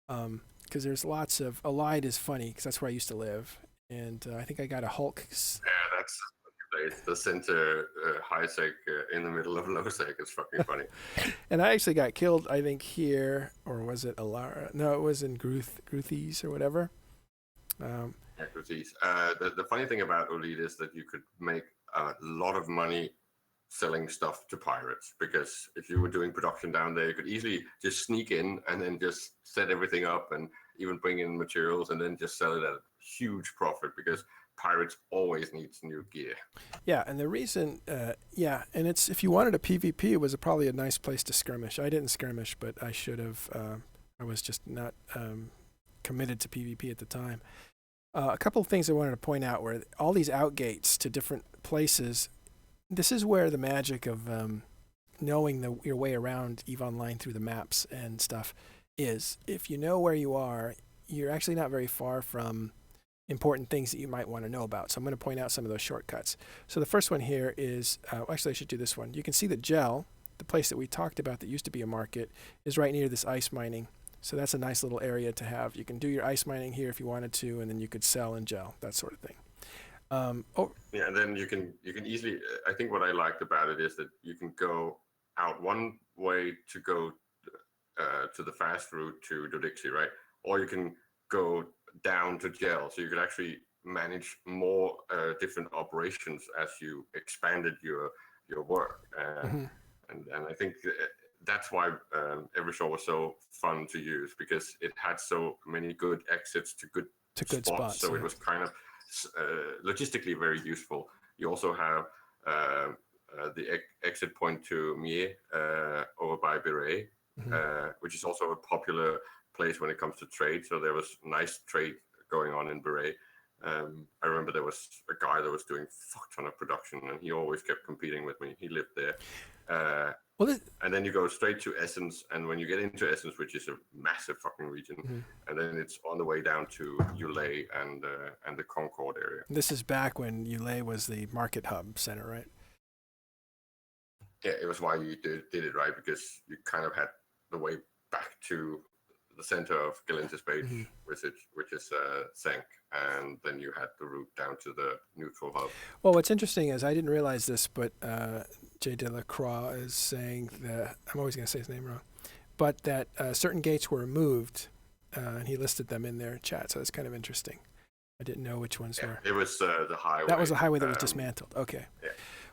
because there's lots of... Allied is funny because that's where I used to live, and I think I got a Hulk. Yeah, that's the center high sec in the middle of low sec. It's fucking funny. And I actually got killed, I think, here, or was it Alara? No, it was in Gruthies or whatever. Yeah, Gruthies. The funny thing about Olid is that you could make a lot of money selling stuff to pirates, because if you were doing production down there, you could easily just sneak in and then just set everything up and even bring in materials and then just sell it at a huge profit, because pirates always needs new gear. Yeah, and the reason, and it's, if you wanted a PvP, it was probably a nice place to skirmish. I didn't skirmish, but I should have. I was just not committed to PvP at the time. A couple of things I wanted to point out were all these outgates to different places. This is where the magic of knowing your way around EVE Online through the maps and stuff is. If you know where you are, you're actually not very far from important things that you might want to know about. So I'm going to point out some of those shortcuts. So the first one here is, actually I should do this one. You can see that Gel, the place that we talked about that used to be a market, is right near this ice mining. So that's a nice little area to have. You can do your ice mining here if you wanted to, and then you could sell in Gel, that sort of thing. Yeah, and then you can easily, I think what I liked about it is that you can go out one way to go to the fast route to Dixie, right? Or you can go down to Gel, so you could actually manage more different operations as you expanded your work. And I think that's why Evershore was so fun to use, because it had so many good exits to good spots. So it was kind of logistically very useful. You also have the exit point to Mie over by Beret, which is also a popular place when it comes to trade. So there was nice trade going on in Beret. I remember there was a guy that was doing a fuck ton of production, and he always kept competing with me. He lived there. And then you go straight to Essence, and when you get into Essence, which is a massive fucking region, and then it's on the way down to Ulay and the Concord area. This is back when Ulay was the market hub center, right? Yeah, it was why you did it, right? Because you kind of had the way back to the center of Gallente Space, which is Sank, and then you had the route down to the neutral hub. Well, what's interesting is I didn't realize this, but Jay Delacroix is saying that, I'm always going to say his name wrong, but that certain gates were removed, and he listed them in their chat, so that's kind of interesting. I didn't know which ones were. It was the highway. That was the highway that was dismantled. Okay. Yeah.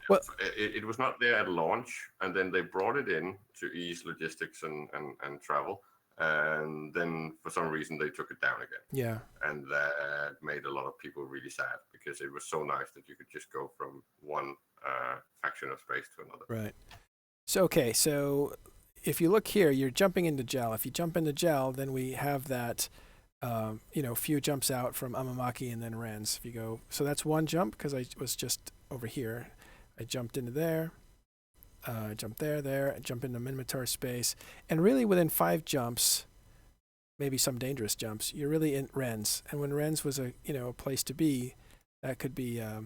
Well, it was not there at launch, and then they brought it in to ease logistics and travel. And then for some reason they took it down again. Yeah. And that made a lot of people really sad, because it was so nice that you could just go from one faction of space to another. Right. So, okay, so if you look here, you're jumping into Gel. If you jump into Gel, then we have that, few jumps out from Amamaki and then Renz. If you go, so that's one jump, because I was just over here. I jumped into there. Jump there, jump into Minotaur space, and really within 5 jumps, maybe some dangerous jumps, you're really in Renz. And when Renz was a place to be, that could be a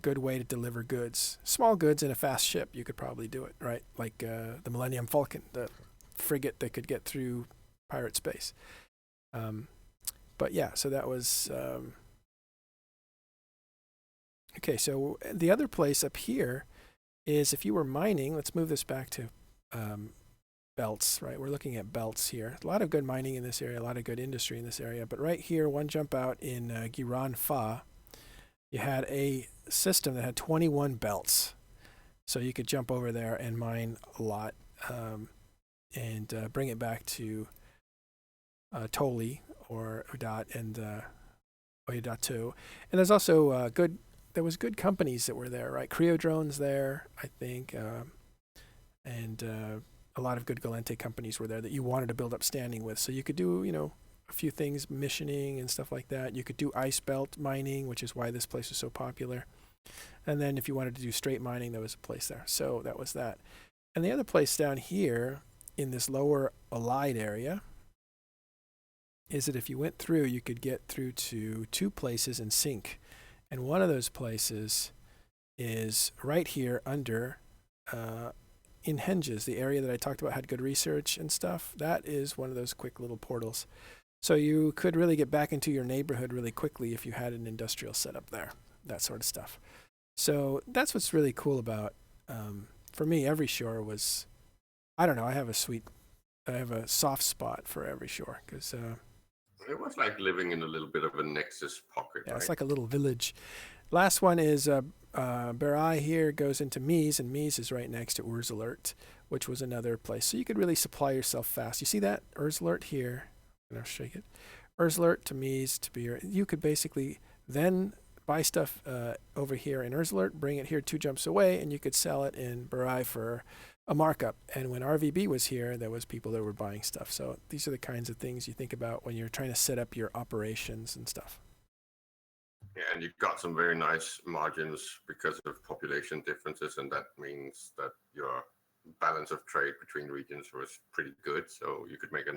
good way to deliver goods, small goods in a fast ship. You could probably do it, right? Like the Millennium Falcon, the frigate that could get through pirate space. But yeah, so that was okay. So the other place up here is if you were mining, let's move this back to belts, right? We're looking at belts here. A lot of good mining in this area, a lot of good industry in this area. But right here, one jump out in Giran Fa, you had a system that had 21 belts. So you could jump over there and mine a lot and bring it back to Toli or Udat and Oyedatu. And there's also there was good companies that were there, right? Creodrone's there, I think, and a lot of good Gallente companies were there that you wanted to build up standing with. So you could do, a few things, missioning and stuff like that. You could do ice belt mining, which is why this place was so popular. And then if you wanted to do straight mining, there was a place there. So that was that. And the other place down here in this lower Allied area is that if you went through, you could get through to 2 places in sync. And one of those places is right here under in Henges, the area that I talked about had good research and stuff. That is one of those quick little portals. So you could really get back into your neighborhood really quickly if you had an industrial setup there, that sort of stuff. So that's what's really cool about, for me, Every Shore was, I don't know, I have a soft spot for Every Shore because it was like living in a little bit of a Nexus pocket. yeah, right? It's like a little village. Last one is Berai here goes into Mies, and Mies is right next to Urzalert, which was another place. So you could really supply yourself fast. You see that? Urzalert here. I'm going to shake it. Urzalert to Mies to Beer. You could basically then buy stuff over here in Urzalert, bring it here 2 jumps away, and you could sell it in Berai for a markup. And when RVB was here, there was people that were buying stuff. So these are the kinds of things you think about when you're trying to set up your operations and stuff. Yeah, and you've got some very nice margins because of population differences, and that means that your balance of trade between regions was pretty good. So you could make a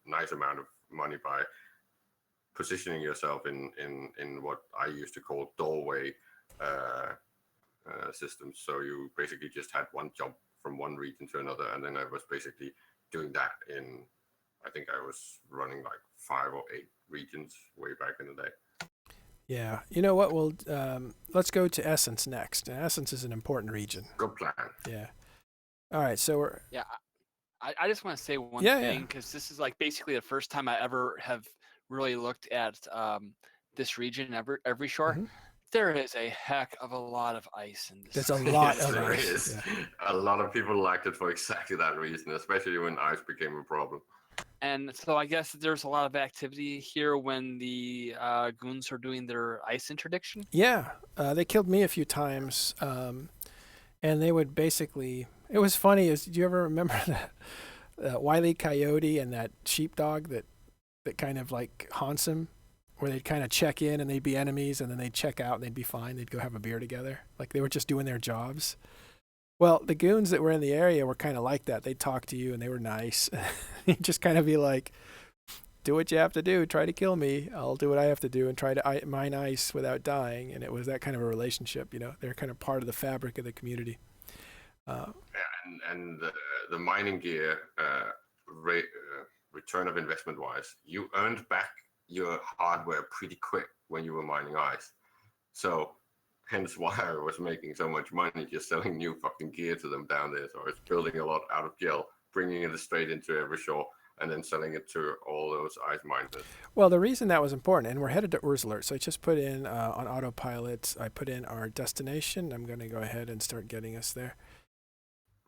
nice amount of money by positioning yourself in what I used to call doorway systems. So you basically just had one jump from one region to another, and then I was basically doing that in, I think I was running like 5 or 8 regions way back in the day. Yeah, you know what? We'll let's go to Essence next. And Essence is an important region. Good plan. Yeah. All right, so we're I just want to say one thing, because this is like basically the first time I ever have really looked at this region, every shore. Mm-hmm. There is a heck of a lot of ice in this. There's a lot of There ice. is. Yeah. A lot of people liked it for exactly that reason, especially when ice became a problem. And so I guess there's a lot of activity here when the goons are doing their ice interdiction. Yeah, they killed me a few times, and they would basically. It was funny. Do you ever remember that Wile E. Coyote and that sheepdog that kind of like haunts him, where they'd kind of check in and they'd be enemies, and then they'd check out and they'd be fine. They'd go have a beer together, like they were just doing their jobs. Well, the goons that were in the area were kind of like that. They'd talk to you and they were nice. You'd just kind of be like, do what you have to do. Try to kill me. I'll do what I have to do and try to mine ice without dying. And it was that kind of a relationship, They're kind of part of the fabric of the community. And the mining gear return of investment wise, you earned back your hardware pretty quick when you were mining ice. So hence why I was making so much money just selling new fucking gear to them down there. So I was building a lot out of gel, bringing it straight into Every Shore, and then selling it to all those ice miners. Well, the reason that was important, and we're headed to Urzalert, so I just put in on autopilot, I put in our destination. I'm going to go ahead and start getting us there.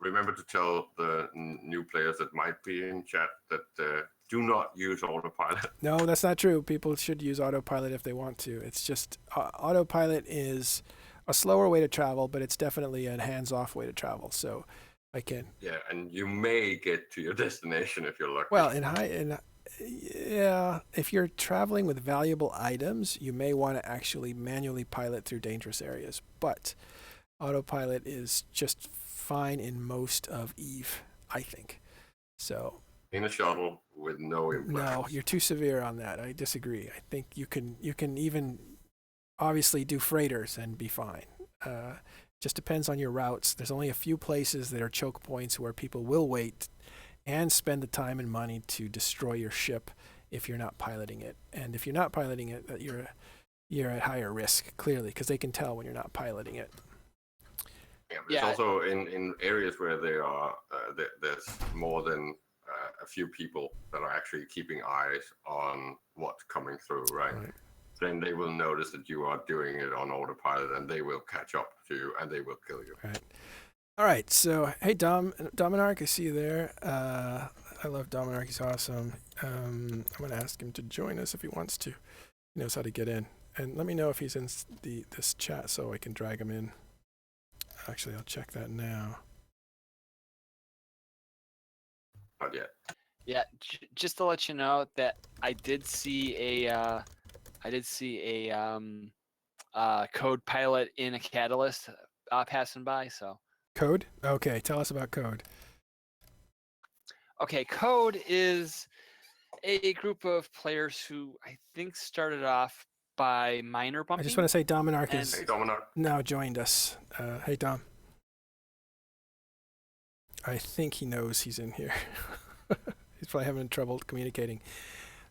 Remember to tell the new players that might be in chat that do not use autopilot. No, that's not true. People should use autopilot if they want to. It's just autopilot is a slower way to travel, but it's definitely a hands-off way to travel. So I can. Yeah, and you may get to your destination if you're lucky. Well, if you're traveling with valuable items, you may want to actually manually pilot through dangerous areas. But autopilot is just fine in most of Eve, I think. So. In a shuttle with no implants. No, you're too severe on that. I disagree. I think you can even obviously do freighters and be fine. Just depends on your routes. There's only a few places that are choke points where people will wait and spend the time and money to destroy your ship if you're not piloting it. And if you're not piloting it, you're at higher risk, clearly, because they can tell when you're not piloting it. Yeah, but it's also in areas where there are there's more than a few people that are actually keeping eyes on what's coming through, right? Then they will notice that you are doing it on autopilot, and they will catch up to you, and they will kill you. Right. All right. So, hey, Dominarch, I see you there. I love Dominic. He's awesome. I'm going to ask him to join us if he wants to. He knows how to get in. And let me know if he's in this chat so I can drag him in. Actually, I'll check that now. Not yet. Yeah, just to let you know that I did see a code pilot in a catalyst passing by. So Code? Okay, tell us about Code. okay, Code is a group of players who I think started off by minor bumping. I just want to say Dominark and- has Hey, Dominark. now joined us. Hey, Dom. I think he knows he's in here. He's probably having trouble communicating.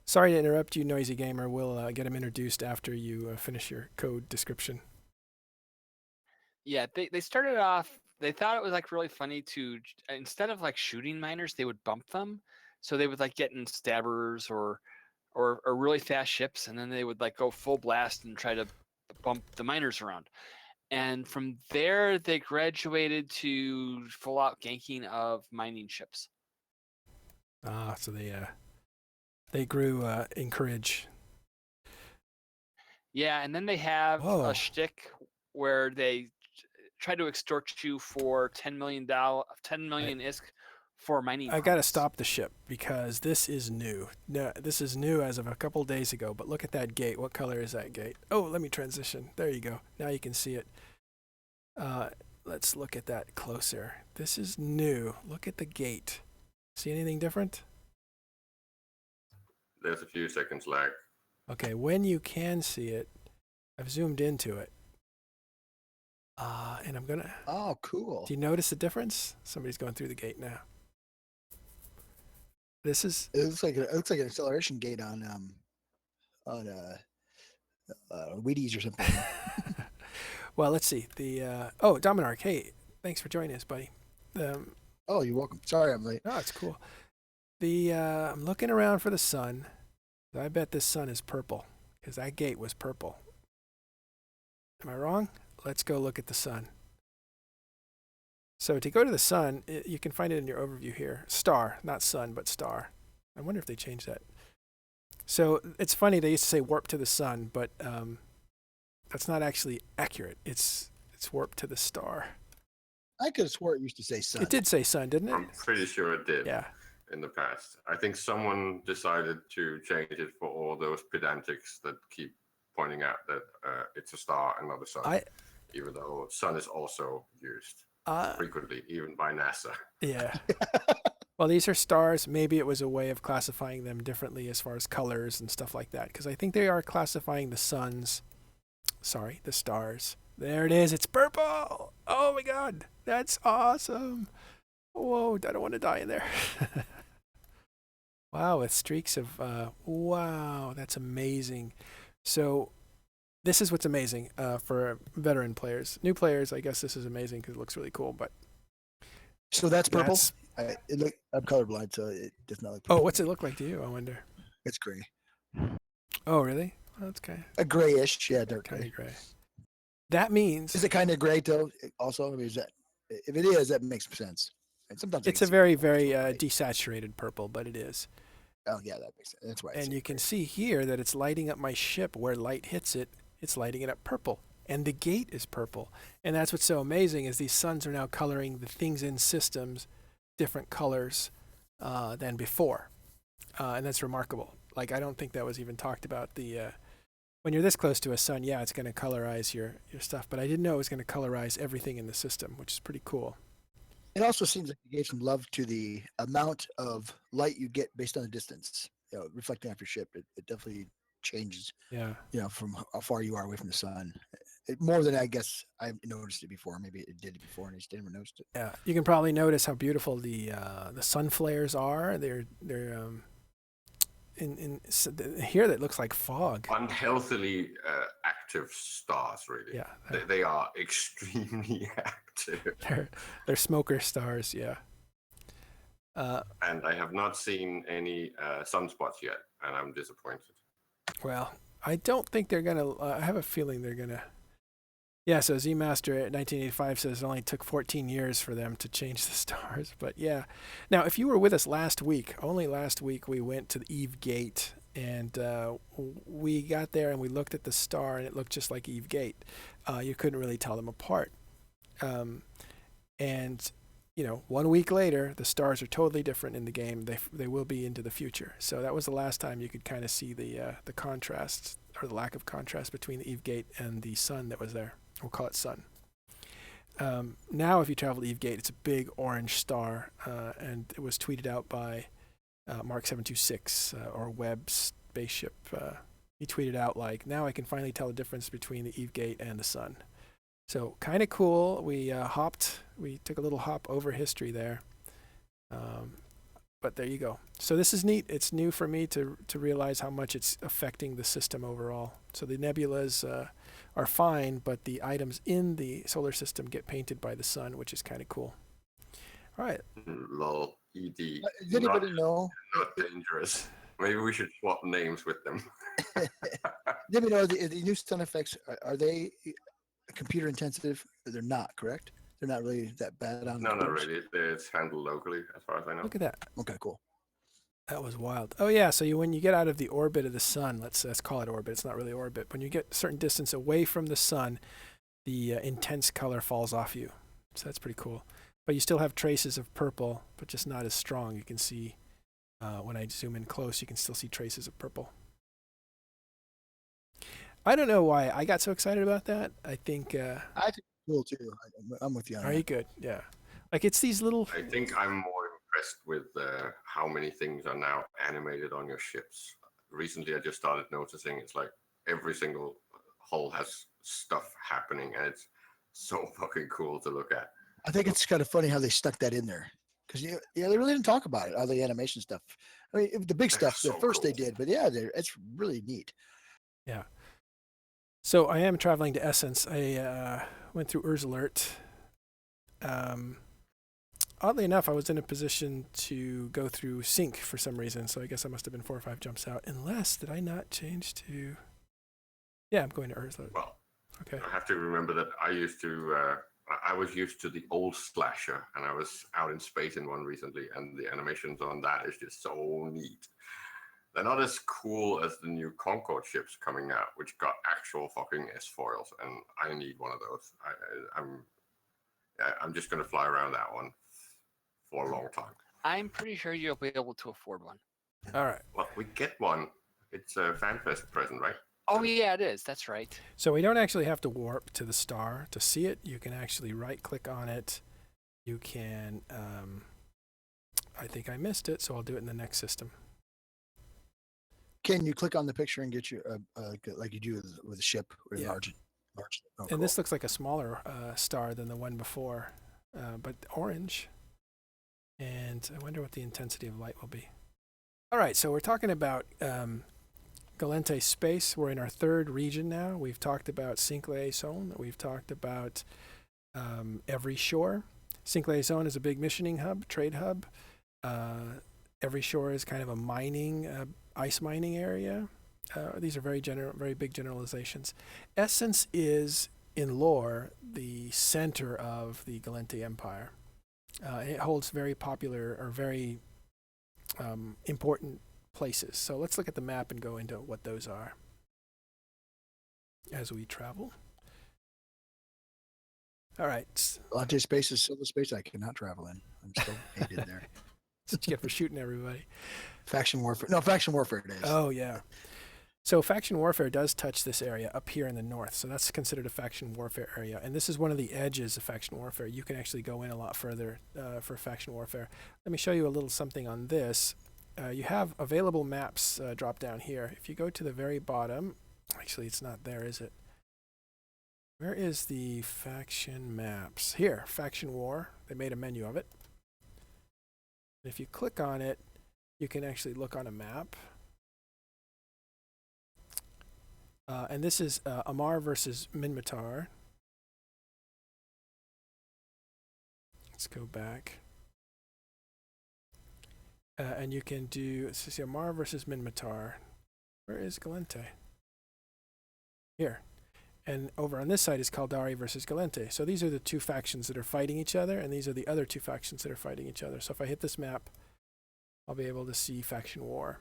Sorry to interrupt you, Noisy Gamer. We'll get him introduced after you finish your code description. Yeah, they started off. They thought it was like really funny to instead of like shooting miners, they would bump them. So they would like get in stabbers or really fast ships, and then they would like go full blast and try to bump the miners around. And from there, they graduated to full out ganking of mining ships. Ah, so they grew in courage. Yeah, and then they have Whoa. a shtick where they try to extort you for $10 million ISK for mining. I got to stop the ship because this is new. No, this is new as of a couple days ago, but look at that gate. What color is that gate? Oh, let me transition. There you go. Now you can see it. Let's look at that closer. This is new. Look at the gate. See anything different? There's a few seconds lag. Okay, when you can see it, I've zoomed into it. And I'm gonna. Oh, cool. Do you notice the difference? Somebody's going through the gate now. This is. It looks like an acceleration gate on Wheaties or something. Well, let's see. Oh, Dominark, hey, thanks for joining us, buddy. Oh, you're welcome. Sorry, I'm late. No, it's cool. I'm looking around for the sun. I bet this sun is purple because that gate was purple. Am I wrong? Let's go look at the sun. So to go to the sun, you can find it in your overview here. Star, not sun, but star. I wonder if they changed that. So it's funny, they used to say warp to the sun, but that's not actually accurate. It's warp to the star. I could have swore it used to say sun. It did say sun, didn't it? I'm pretty sure it did. Yeah. In the past, I think someone decided to change it for all those pedantics that keep pointing out that it's a star and not a sun. Even though sun is also used frequently, even by NASA. Yeah. Well, these are stars. Maybe it was a way of classifying them differently as far as colors and stuff like that. Because I think they are classifying the the stars. There it is. It's purple. Oh my God. That's awesome. Whoa, I don't want to die in there. Wow, with streaks of, wow, that's amazing. So this is what's amazing for veteran players. New players, I guess this is amazing because it looks really cool. But so that's purple? I'm colorblind, so it does not look purple. Oh, what's it look like to you, I wonder? It's gray. Oh, really? Well, that's kind of a grayish, yeah, dark gray. That means... Is it kind of gray, though, also? I mean, if it is, that makes sense. And sometimes it's a very, very desaturated purple, but it is. Oh, yeah, that makes sense. That's why. And you can see here that it's lighting up my ship where light hits it. It's lighting it up purple. And the gate is purple. And that's what's so amazing is these suns are now coloring the things in systems different colors than before. And that's remarkable. Like, I don't think that was even talked about. When you're this close to a sun, yeah, it's going to colorize your stuff. But I didn't know it was going to colorize everything in the system, which is pretty cool. It also seems like you gave some love to the amount of light you get based on the distance, reflecting off your ship. It definitely changes, from how far you are away from the sun. More than I guess I noticed it before. Maybe it did it before and I just didn't notice it. Yeah, you can probably notice how beautiful the sun flares are. They're in here that looks like fog. Unhealthily active stars, really. Yeah, they are extremely active. They're smoker stars, yeah. And I have not seen any sunspots yet, and I'm disappointed. Well, I don't think they're gonna. I have a feeling they're gonna Yeah, so Z-Master at 1985 says it only took 14 years for them to change the stars. But yeah. Now, if you were with us last week, only last week we went to the Eve Gate, and we got there and we looked at the star, and it looked just like Eve Gate. You couldn't really tell them apart. And, 1 week later, the stars are totally different in the game. They will be into the future. So that was the last time you could kind of see the contrast, or the lack of contrast between the Eve Gate and the sun that was there. We'll call it sun. Now, if you travel to Eve Gate, it's a big orange star, and it was tweeted out by Mark 726, or Webb Spaceship. He tweeted out now I can finally tell the difference between the Eve Gate and the sun. So kind of cool. We took a little hop over history there. But there you go. So this is neat. It's new for me to realize how much it's affecting the system overall. So the nebulas are fine, but the items in the solar system get painted by the sun, which is kind of cool. All right. Lol. ED. Does anybody know? Not dangerous. Maybe we should swap names with them. Does anybody know the new sun effects, are they computer intensive? They're not, correct? They're not really that bad on. No, not really. It's handled locally, as far as I know. Look at that. Okay, cool. That was wild. Oh yeah, so when you get out of the orbit of the sun, let's call it orbit. It's not really orbit. When you get a certain distance away from the sun, the intense color falls off you. So that's pretty cool. But you still have traces of purple, but just not as strong. You can see when I zoom in close, you can still see traces of purple. I don't know why I got so excited about that. I think I think it's cool too. I'm with you on Are that. you good? Yeah. It's these little. I think I'm more impressed with how many things are now animated on your ships. Recently, I just started noticing it's like every single hull has stuff happening, and it's so fucking cool to look at. I think it's kind of funny how they stuck that in there, because they really didn't talk about it, all the animation stuff. I mean, the big stuff, so the first cool. they did, but yeah, it's really neat. Yeah. So I am traveling to Essence. I went through Alert. Oddly enough, I was in a position to go through Sync for some reason, so I guess I must have been 4 or 5 jumps out. Unless, did I not change to... Yeah, I'm going to Alert. Well, okay. I have to remember that I was used to the old slasher, and I was out in space in one recently, and the animations on that is just so neat. They're not as cool as the new Concorde ships coming out, which got actual fucking S-foils, and I need one of those. I'm just going to fly around that one for a long time. I'm pretty sure you'll be able to afford one. All right. Well, we get one. It's a FanFest present, right? Oh, yeah, it is. That's right. So we don't actually have to warp to the star to see it. You can actually right-click on it. You can... I think I missed it, so I'll do it in the next system. Can you click on the picture and get you like you do with a ship or large? Oh, and cool. this looks like a smaller star than the one before, but orange. And I wonder what the intensity of light will be. All right, so we're talking about Gallente Space. We're in our 3rd region now. We've talked about Cinque Zone. We've talked about Every Shore. Cinque Zone is a big missioning hub, trade hub. Every Shore is kind of a mining, ice mining area. These are very big generalizations. Essence is, in lore, the center of the Gallente Empire. It holds very popular or very important places. So let's look at the map and go into what those are as we travel. All right. Gallente Space is still the space I cannot travel in. I'm still hated there. That's what you get for shooting everybody. Faction warfare. No, faction warfare it is. Oh, yeah. So faction warfare does touch this area up here in the north. So that's considered a faction warfare area. And this is one of the edges of faction warfare. You can actually go in a lot further for faction warfare. Let me show you a little something on this. You have available maps drop down here. If you go to the very bottom, actually it's not there, is it? Where is the faction maps? Here, faction war. They made a menu of it. If you click on it, you can actually look on a map. And this is Amar versus Minmatar. Let's go back. And you can do, this is Amar versus Minmatar. Where is Gallente? Here. And over on this side is Caldari versus Gallente. So these are the two factions that are fighting each other, and these are the other two factions that are fighting each other. So if I hit this map, I'll be able to see faction war.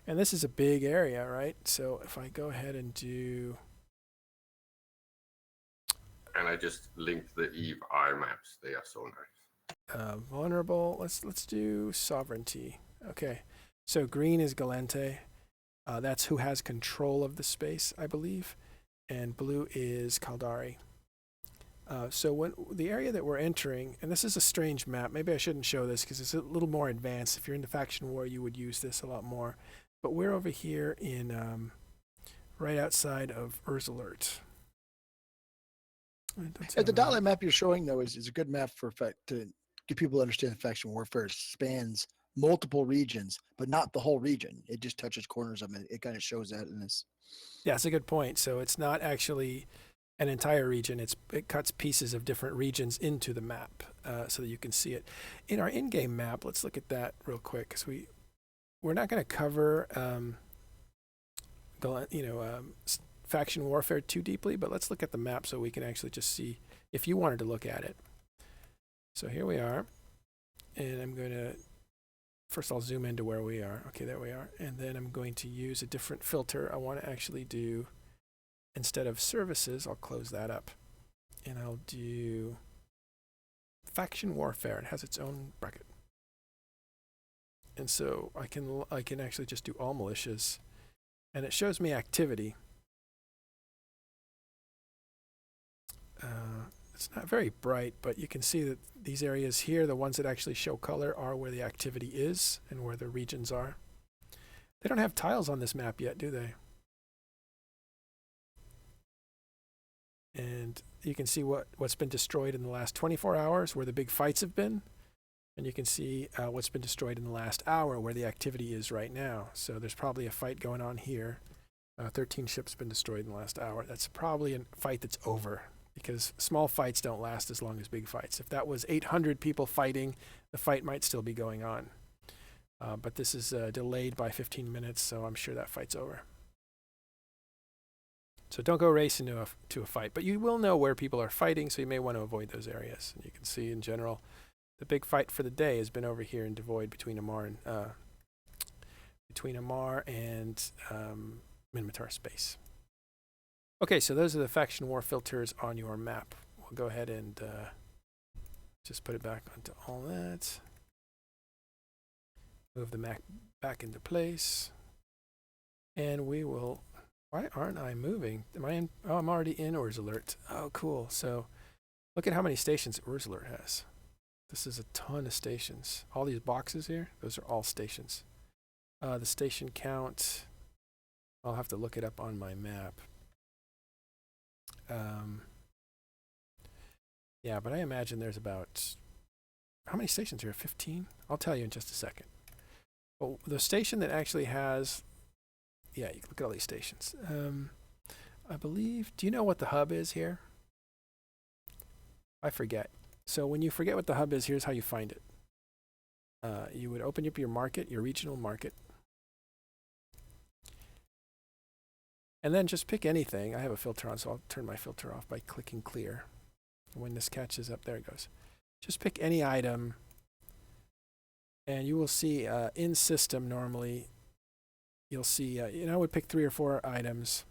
And this is a big area, right? So if I go ahead and do... And I just linked the Eve Eye maps. They are so nice. Vulnerable. Let's do sovereignty. Okay. So green is Gallente. That's who has control of the space, I believe. And blue is Caldari. So when the area that we're entering, and this is a strange map. Maybe I shouldn't show this because it's a little more advanced. If you're into faction war, you would use this a lot more. But we're over here in right outside of Urzalert. The dotlet map you're showing, though, is a good map for to get people to understand that faction warfare spans multiple regions, but not the whole region. It just touches corners of it. It kind of shows that in this. Yeah, it's a good point. So it's not actually an entire region. It cuts pieces of different regions into the map so that you can see it. In our in-game map, let's look at that real quick because we're not going to cover faction warfare too deeply, but let's look at the map so we can actually just see if you wanted to look at it. So here we are, and I'm going to first I'll zoom into where we are. Okay, there we are. And then I'm going to use a different filter. I want to actually do, instead of services, I'll close that up. And I'll do faction warfare. It has its own bracket. And so I can actually just do all militias. And it shows me activity. It's not very bright, but you can see that these areas here, the ones that actually show color, are where the activity is and where the regions are. They don't have tiles on this map yet, do they? And you can see what's been destroyed in the last 24 hours, where the big fights have been. And you can see what's been destroyed in the last hour, where the activity is right now. So there's probably a fight going on here. 13 ships been destroyed in the last hour. That's probably a fight that's over, because small fights don't last as long as big fights. If that was 800 people fighting, the fight might still be going on. But this is delayed by 15 minutes, so I'm sure that fight's over. So don't go racing to a fight. But you will know where people are fighting, so you may want to avoid those areas. And you can see, in general, the big fight for the day has been over here in Devoid between Amar and Minotaur Space. Okay, so those are the faction war filters on your map. We'll go ahead and just put it back onto all that. Move the map back into place. And we will... Why aren't I moving? Am I in? Oh, I'm already in Urzalert. Oh, cool. So look at how many stations Urzalert has. This is a ton of stations. All these boxes here, those are all stations. The station count, I'll have to look it up on my map. Yeah, but I imagine there's about, how many stations here? 15? I'll tell you in just a second. Well, the station that actually has, yeah, you can look at all these stations. I believe, do you know what the hub is here? I forget. So when you forget what the hub is, here's how you find it. You would open up your market, your regional market. And then just pick anything. I have a filter on, so I'll turn my filter off by clicking clear. When this catches up, there it goes. Just pick any item, and you will see in system normally, you'll see, I would pick 3 or 4 items.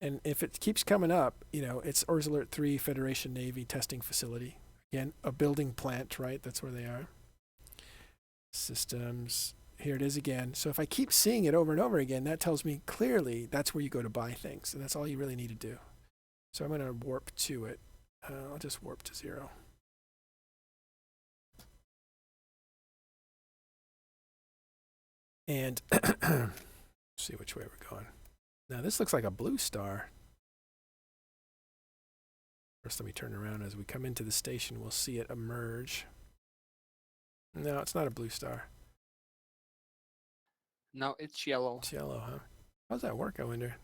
And if it keeps coming up, it's Urzalert 3 Federation Navy Testing Facility. Again, a building plant, right? That's where they are. Systems. Here it is again. So if I keep seeing it over and over again, that tells me clearly that's where you go to buy things. And that's all you really need to do. So I'm going to warp to it. I'll just warp to 0. And see which way we're going. Now this looks like a blue star. First, let me turn around. As we come into the station, we'll see it emerge. No, it's not a blue star. No, it's yellow. It's yellow, huh? How does that work, I wonder?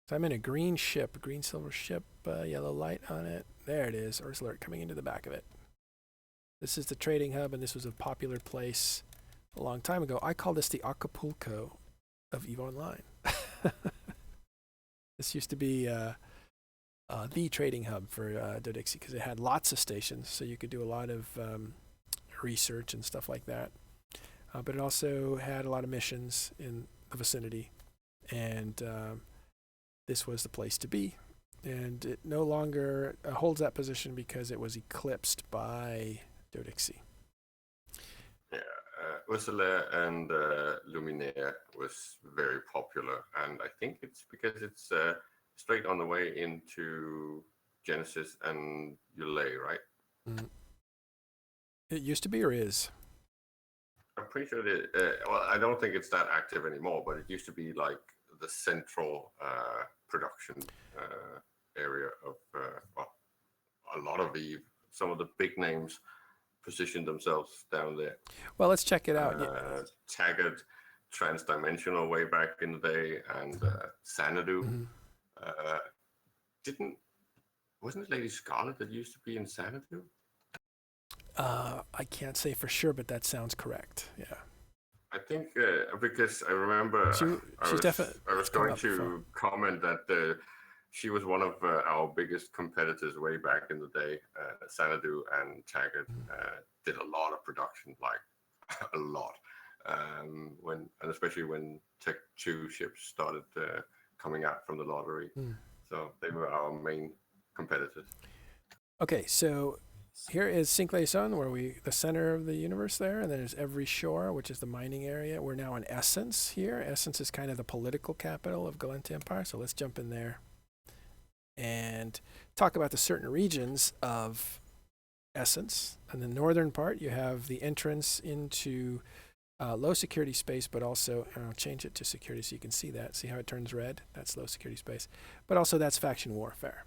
So I'm in a green ship, a green silver ship, yellow light on it. There it is, Urzalert coming into the back of it. This is the trading hub, and this was a popular place a long time ago. I call this the Acapulco of EVE Online. This used to be the trading hub for Dixie because it had lots of stations, so you could do a lot of research and stuff like that. But it also had a lot of missions in the vicinity, and this was the place to be. And it no longer holds that position because it was eclipsed by Dixie. Yeah, Ursula and Luminaire was very popular, and I think it's because it's straight on the way into Genesis and Ulay, right? Mm. It used to be or is? I'm pretty sure that, well, I don't think it's that active anymore, but it used to be like the central production area of, well, a lot of some of the big names positioned themselves down there. Well, let's check it out. Taggart, Transdimensional way back in the day, and Xanadu. Mm-hmm. Wasn't it Lady Scarlet that used to be in Xanadu? I can't say for sure, but that sounds correct. Yeah. I think because I remember I was going to comment that she was one of our biggest competitors way back in the day. Xanadu and Taggart did a lot of production, like a lot. And especially when Tech 2 ships started coming out from the lottery. So they were our main competitors. Okay, so here is Cinque-Son, where the center of the universe there, and then there's Every Shore, which is the mining area. We're now in Essence here. Essence is kind of the political capital of Gallente Empire, so let's jump in there and talk about the certain regions of Essence. In the northern part, you have the entrance into low security space, but also, and I'll change it to security so you can see that. See how it turns red? That's low security space. But also that's faction warfare.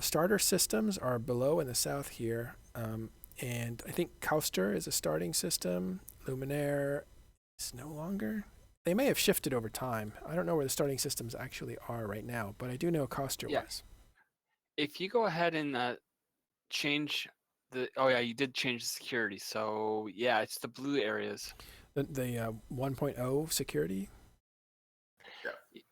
Starter systems are below in the south here, and I think Kauster is a starting system. Luminaire is no longer. They may have shifted over time. I don't know where the starting systems actually are right now, but I do know Kauster was. If you go ahead and change you did change the security. So yeah, it's the blue areas. The 1.0 security.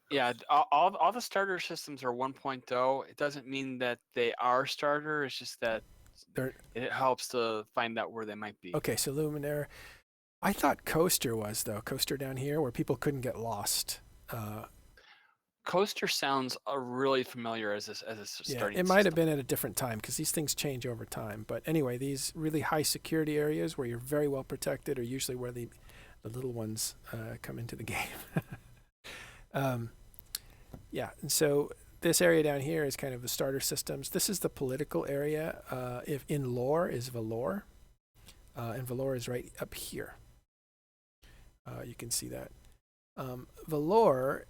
Yeah, all the starter systems are 1.0. It doesn't mean that they are starter. It's just that it helps to find out where they might be. Okay, so Luminaire. I thought Coaster was, though. Coaster down here where people couldn't get lost. Coaster sounds really familiar as a starting it might have been at a different time because these things change over time. But anyway, these really high security areas where you're very well protected are usually where the little ones come into the game. And so this area down here is kind of the starter systems. This is the political area. If in lore is Valor, and Valor is right up here. You can see that. Valor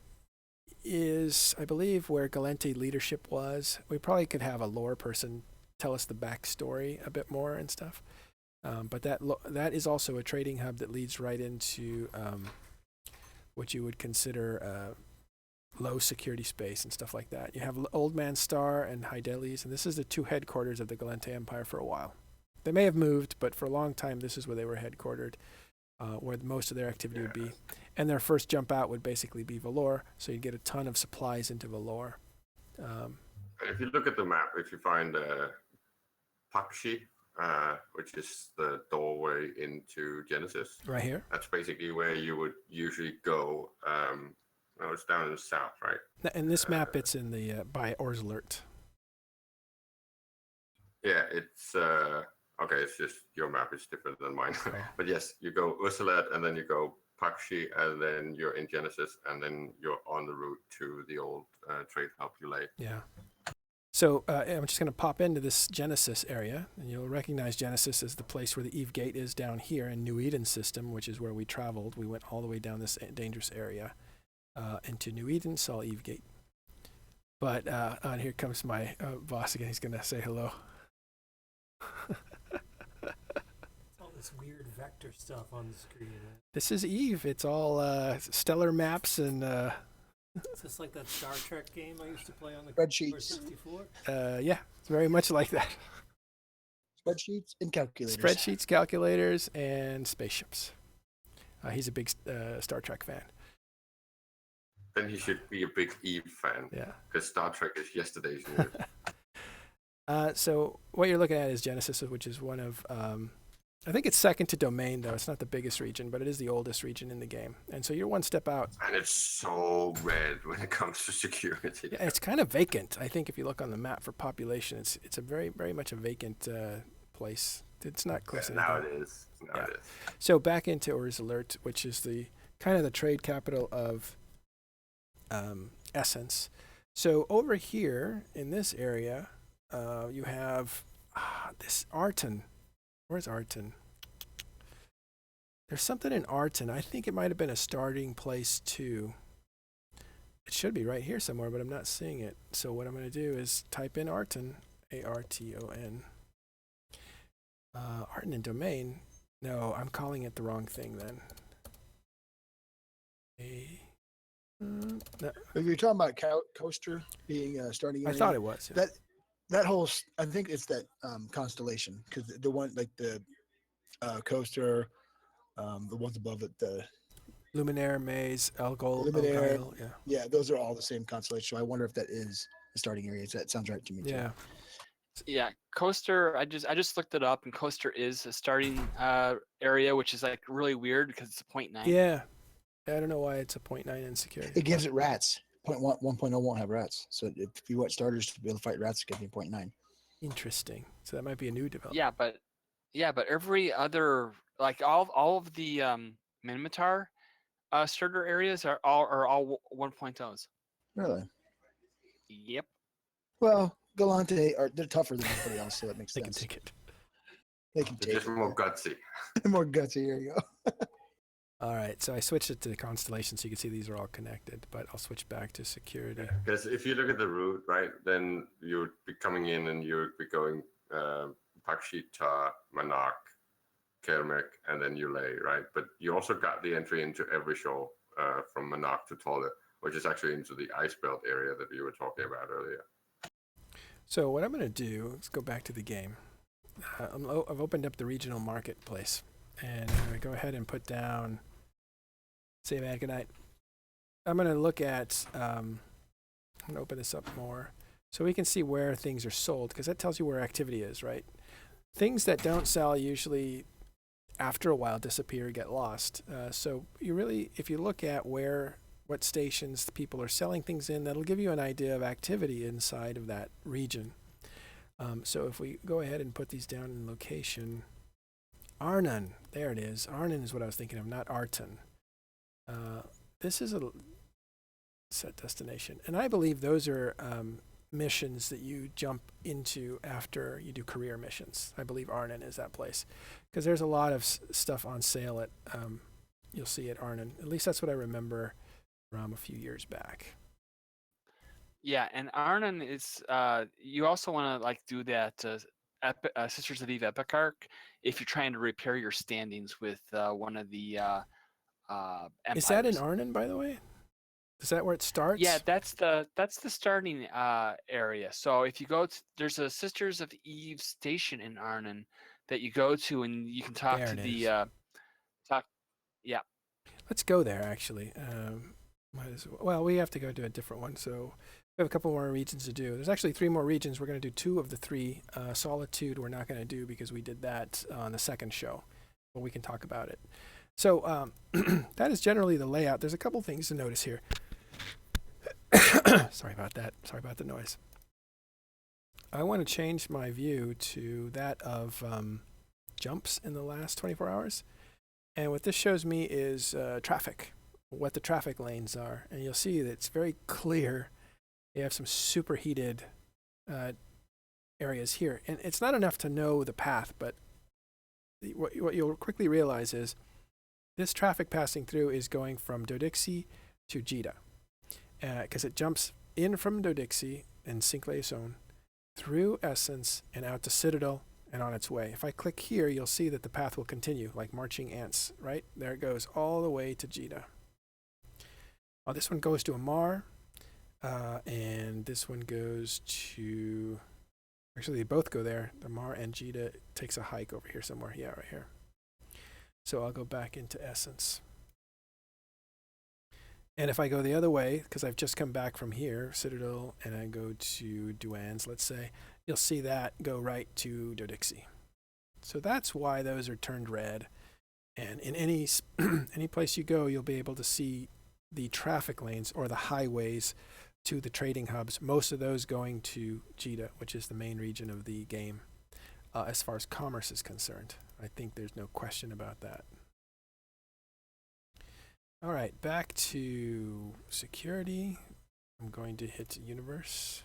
is, I believe, where Gallente leadership was. We probably could have a lore person tell us the backstory a bit more and stuff. But that is also a trading hub that leads right into what you would consider low security space and stuff like that. You have Old Man Star and Hydeles, and this is the two headquarters of the Gallente Empire for a while. They may have moved, but for a long time, this is where they were headquartered, where most of their activity would be. And their first jump out would basically be Valor, so you'd get a ton of supplies into Valor. If you look at the map, if you find Pakshi, which is the doorway into Genesis. Right here? That's basically where you would usually go. No, it's down in the south, right? In this map, it's in the by Orslert. Yeah, it's okay. It's just your map is different than mine. But yes, you go Ursulat, and then you go Pakshi, and then you're in Genesis, and then you're on the route to the old trade hub Ulay. Yeah. So I'm just going to pop into this Genesis area, and you'll recognize Genesis as the place where the Eve Gate is down here in New Eden system, which is where we traveled. We went all the way down this dangerous area into New Eden, saw Eve Gate. But here comes my boss again. He's going to say hello. All this weird vector stuff on the screen. This is Eve. It's all stellar maps and... Is this like that Star Trek game I used to play on the Spreadsheets? 64? Yeah, it's very much like that. Spreadsheets and calculators. Spreadsheets, calculators, and spaceships. He's a big Star Trek fan. Then he should be a big Eve fan. Yeah. Because Star Trek is yesterday's news. So what you're looking at is Genesis, which is one of, I think it's second to Domain, though. It's not the biggest region, but it is the oldest region in the game. And so you're one step out. And it's so red when it comes to security. Yeah, it's kind of vacant. I think if you look on the map for population, it's a very, very much a vacant place. It's not close enough. Now it is. Now it is. So back into Urs Alert, which is the kind of the trade capital of Essence. So over here in this area, you have this Arton. Where's Arton? There's something in Arton. I think it might have been a starting place too. It should be right here somewhere, but I'm not seeing it. So what I'm going to do is type in Arton, A-R-T-O-N. Arton and Domain. No, I'm calling it the wrong thing then. No. If you're talking about Coaster being starting area, I thought it was. Yeah. That whole, I think it's that constellation, because the one like the Coaster, the ones above it, the Luminaire, Maze, Algol, Luminaire, yeah, those are all the same constellation. So I wonder if that is the starting area. That sounds right to me. Yeah. Too. Yeah, Coaster. I just looked it up, and Coaster is a starting area, which is like really weird because it's a 0.9. Yeah, I don't know why it's a 0.9 in security. It gives it rats. 1.0 won't have rats. So if you want starters to be able to fight rats, it's going to be 0.9. Interesting. So that might be a new development. Yeah, but every other, like all of the Minmatar starter areas are all 1.0s. Really? Yep. Well, Gallente they're tougher than everybody else, so that makes sense. They can take it. They can take just it. more gutsy. More gutsy. Here you go. All right, so I switched it to the constellation so you can see these are all connected, but I'll switch back to security. Because if you look at the route, right, then you would be coming in and you would be going Pakshita, Manak, Kermek, and then Yulay, right? But you also got the entry into every show from Manak to Tolle, which is actually into the ice belt area that we were talking about earlier. So what I'm going to do, let's go back to the game. I've opened up the regional marketplace, and I'm going to go ahead and put down Save Aconite. I'm going to look at, I'm going to open this up more so we can see where things are sold, because that tells you where activity is, right? Things that don't sell usually after a while disappear, get lost. So you really, if you look at what stations the people are selling things in, that'll give you an idea of activity inside of that region. So if we go ahead and put these down in location, Arnon, there it is. Arnon is what I was thinking of, not Arton. This is a set destination. And I believe those are missions that you jump into after you do career missions. I believe Arnon is that place. Because there's a lot of stuff on sale at, you'll see at Arnon. At least that's what I remember from a few years back. Yeah, and Arnon is, you also want to like do that Sisters of Eve Epic Arc if you're trying to repair your standings with one of the empires. Is that in Arnon, by the way? Is that where it starts? Yeah, that's the starting area. So if you go to, there's a Sisters of Eve station in Arnon that you go to, and you can talk there to the Yeah. Let's go there actually. Well, we have to go to a different one, so we have a couple more regions to do. There's actually 3 more regions. We're going to do 2 of the 3. Solitude we're not going to do because we did that on the second show, but we can talk about it. So that is generally the layout. There's a couple things to notice here. Sorry about that. Sorry about the noise. I want to change my view to that of jumps in the last 24 hours. And what this shows me is traffic, what the traffic lanes are. And you'll see that it's very clear. You have some superheated areas here. And it's not enough to know the path, but what you'll quickly realize is this traffic passing through is going from Dodixie to Jita. Because it jumps in from Dodixie and Cinq-Liaison through Essence and out to Citadel and on its way. If I click here, you'll see that the path will continue like marching ants, right? There it goes all the way to Jita. Oh, this one goes to Amar, and this one goes to, actually they both go there. Amar and Jita takes a hike over here somewhere. Yeah, right here. So I'll go back into Essence. And if I go the other way, because I've just come back from here, Citadel, and I go to Douane's, let's say, you'll see that go right to Dixie. So that's why those are turned red. And in any any place you go, you'll be able to see the traffic lanes or the highways to the trading hubs, most of those going to Jeddah, which is the main region of the game, as far as commerce is concerned. I think there's no question about that. All right, back to security. I'm going to hit universe,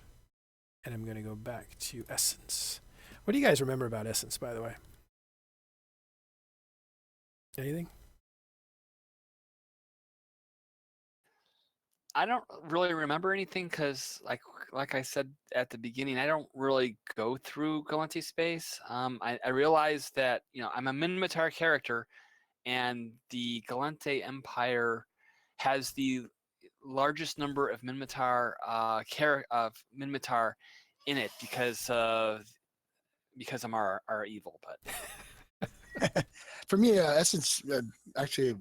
and I'm going to go back to essence. What do you guys remember about essence, by the way? Anything? I don't really remember anything because, like I said at the beginning, I don't really go through Gallente Space. I realized that I'm a Minmatar character, and the Gallente Empire has the largest number of Minmatar Minmatar in it because I'm our evil. But for me, Essence actually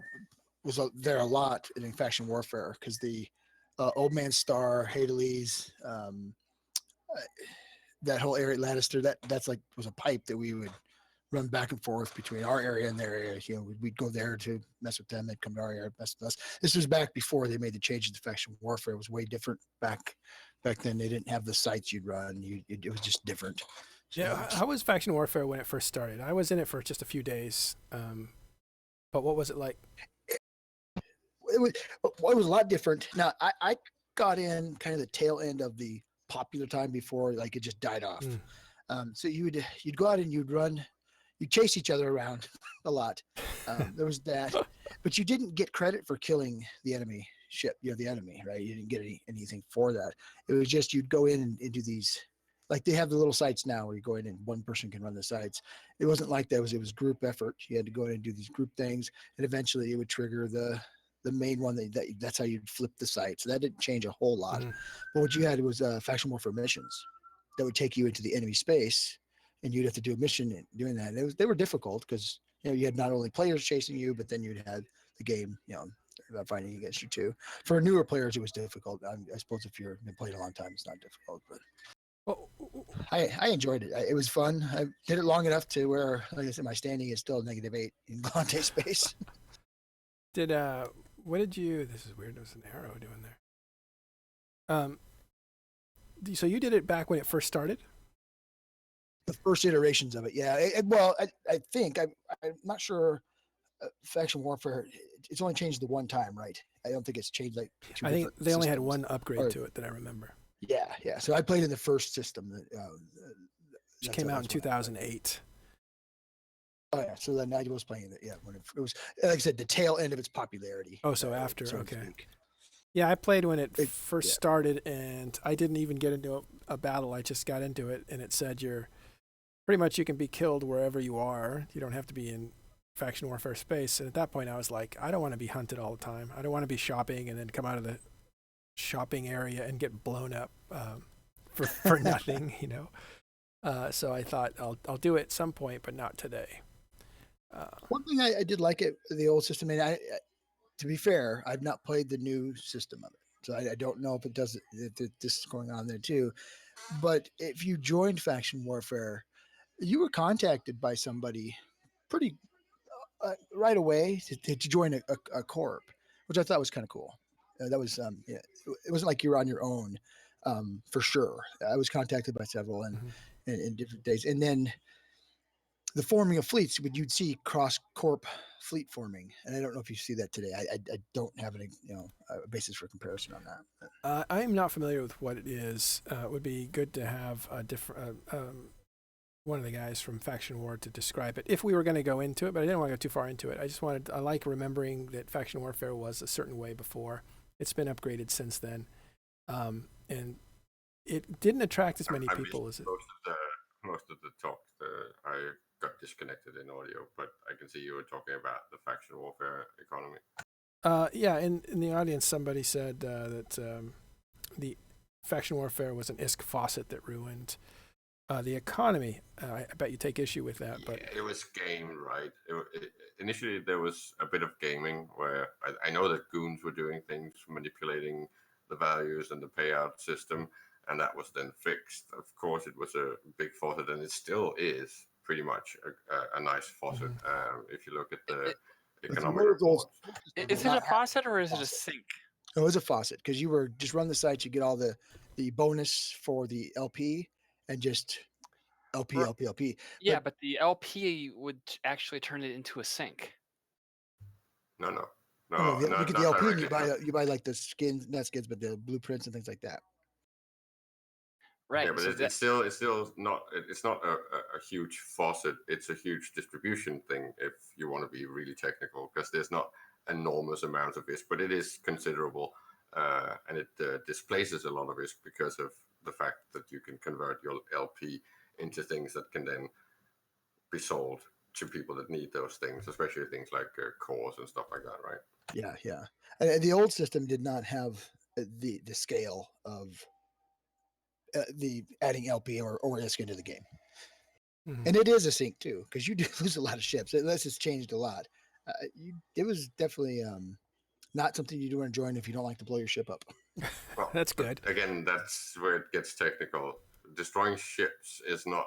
was there a lot in faction warfare because the Old Man Star, Hadalese, that whole area, Lannister, that's like was a pipe that we would run back and forth between our area and their area. We'd go there to mess with them. They'd come to our area, mess with us. This was back before they made the changes to faction warfare. It was way different back then. They didn't have the sites you'd run. It was just different. So yeah, how was faction warfare when it first started? I was in it for just a few days, but what was it like? It was a lot different. Now, I got in kind of the tail end of the popular time before like it just died off. So you'd go out and you'd run, you'd chase each other around a lot. There was that, but you didn't get credit for killing the enemy ship, the enemy, right? You didn't get anything for that. It was just you'd go in and do these, like they have the little sites now where you go in and one person can run the sites. It wasn't like that. It was group effort. You had to go in and do these group things, and eventually it would trigger the main one that's how you'd flip the site. So that didn't change a whole lot. But what you had was faction warfare missions that would take you into the enemy space, and you'd have to do a mission doing that. And they were difficult because you had not only players chasing you, but then you'd have the game fighting against you too. For newer players, it was difficult. I suppose if you've been playing a long time, it's not difficult. But I enjoyed it. It was fun. I did it long enough to where, like I said, my standing is still -8 in Gallente Space. What did you? This is weird. There's an arrow doing there. So you did it back when it first started? The first iterations of it, yeah. I think I'm not sure. Faction warfare, it's only changed the one time, right? I don't think it's changed like. I think they only had one upgrade to it that I remember. Yeah. So I played in the first system which came out in 2008. Oh yeah, so then I was playing it. Yeah, when it was, like I said, the tail end of its popularity. Oh, so after, okay. Yeah, I played when it first started, and I didn't even get into a battle. I just got into it, and it said you can be killed wherever you are. You don't have to be in faction warfare space. And at that point, I was like, I don't want to be hunted all the time. I don't want to be shopping and then come out of the shopping area and get blown up for nothing, So I thought I'll do it at some point, but not today. One thing I did like it, the old system, and to be fair, I've not played the new system of it, so I don't know if it does if this is going on there too. But if you joined faction warfare, you were contacted by somebody pretty right away to join a corp, which I thought was kind of cool. That was it wasn't like you were on your own, for sure. I was contacted by several and in different days, and then the forming of fleets, you'd see cross-corp fleet forming, and I don't know if you see that today. I don't have any, a basis for comparison on that. I'm not familiar with what it is. It would be good to have a different one of the guys from Faction War to describe it if we were going to go into it, but I didn't want to go too far into it. I like remembering that Faction Warfare was a certain way before. It's been upgraded since then, and it didn't attract as many people as it. Most of the talk, I got disconnected in audio, but I can see you were talking about the faction warfare economy. Yeah, in the audience, somebody said that the faction warfare was an ISK faucet that ruined The economy, I bet you take issue with that, but it was game, right? Initially, there was a bit of gaming where I know that goons were doing things, manipulating the values and the payout system, and that was then fixed. Of course, it was a big faucet, and it still is pretty much a nice faucet. If you look at the economic reports. Is it a faucet or is it a sink? No, it was a faucet because you were just run the site, you get all the bonus for the LP and just LP. Yeah, but the LP would actually turn it into a sink. No. You get the LP and you buy like the skins, not skins, but the blueprints and things like that. Right. Yeah, but so it's still not. It's not a huge faucet. It's a huge distribution thing. If you want to be really technical, because there's not enormous amounts of ISK, but it is considerable, and it displaces a lot of ISK because of the fact that you can convert your LP into things that can then be sold to people that need those things, especially things like cores and stuff like that, right? Yeah. And the old system did not have the scale of the adding LP or ISK into the game. Mm-hmm. And it is a sink too, because you do lose a lot of ships. This has changed a lot. It was definitely not something you do enjoy if you don't like to blow your ship up. Well, that's good. Again, that's where it gets technical. Destroying ships is not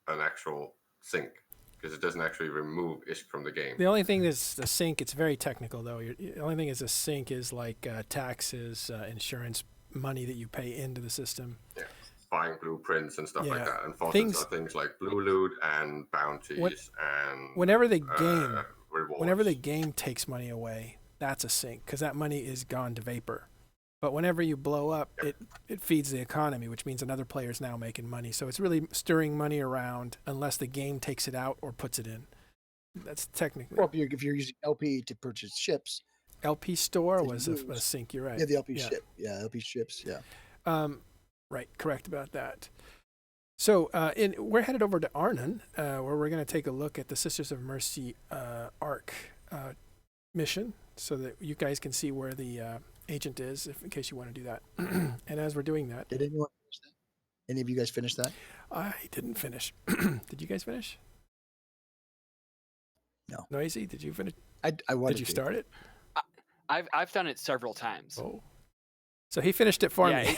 an actual sink because it doesn't actually remove ISK from the game. The only thing is the sink. It's very technical though. The only thing is a sink is like taxes, insurance, money that you pay into the system. Yeah. Buying blueprints and stuff like that, and faucets are things like blue loot and bounties and whenever the rewards. game takes money away, that's a sink because that money is gone to vapor. But whenever you blow up, it feeds the economy, which means another player is now making money. So it's really stirring money around unless the game takes it out or puts it in. That's technically. Well, if you're using LP to purchase ships, LP store was a sink. You're right. Yeah, the LP ship. Yeah, LP ships. Yeah. Right, correct about that. So we're headed over to Arnon, where we're going to take a look at the Sisters of Mercy ARC mission so that you guys can see where the agent is, in case you want to do that. And as we're doing that... Did anyone finish that? Any of you guys finish that? I didn't finish. Did you guys finish? No. Noisy, did you finish? I wanted Did you start it? I've done it several times. Oh. So he finished it for me.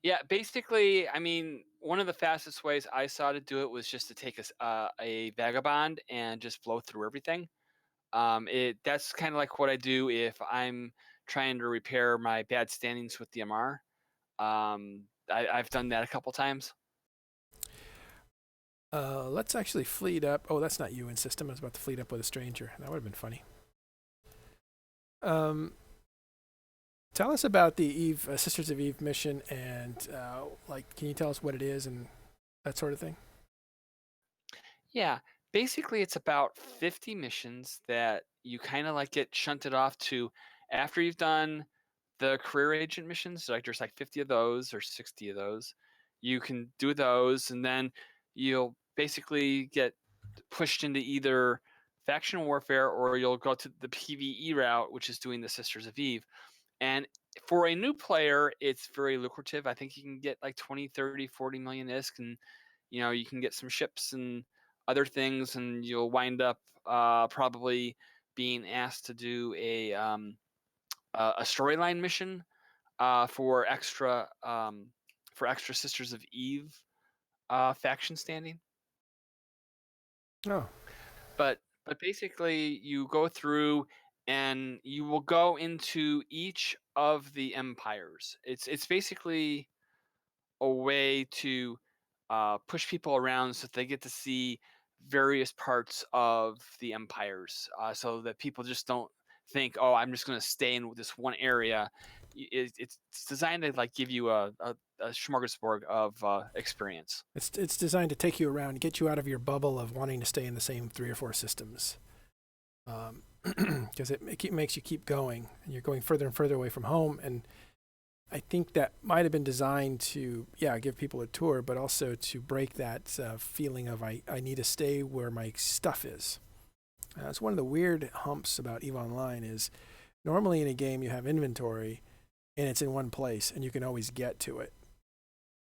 Yeah, basically, I mean, one of the fastest ways I saw to do it was just to take a vagabond and just blow through everything. That's kind of like what I do if I'm trying to repair my bad standings with the MR. I've done that a couple times. Let's actually fleet up. Oh, that's not you in system. I was about to fleet up with a stranger. That would have been funny. Tell us about the Eve Sisters of Eve mission, and can you tell us what it is and that sort of thing? Yeah, basically it's about 50 missions that you kind of like get shunted off to after you've done the career agent missions. Like there's like 50 of those or 60 of those. You can do those, and then you'll basically get pushed into either faction warfare or you'll go to the PvE route, which is doing the Sisters of Eve. And for a new player, it's very lucrative. I think you can get like 20, 30, 40 million ISK, and you can get some ships and other things, and you'll wind up probably being asked to do a storyline mission for extra Sisters of Eve faction standing. Oh. But basically, you go through and you will go into each of the empires. It's basically a way to push people around so that they get to see various parts of the empires, so that people just don't think, oh, I'm just going to stay in this one area. It's designed to like give you a smorgasbord of experience. It's designed to take you around, get you out of your bubble of wanting to stay in the same 3 or 4 systems. Because it makes you keep going, and you're going further and further away from home. And I think that might have been designed to, give people a tour, but also to break that feeling of I need to stay where my stuff is. It's one of the weird humps about EVE Online is normally in a game you have inventory, and it's in one place, and you can always get to it.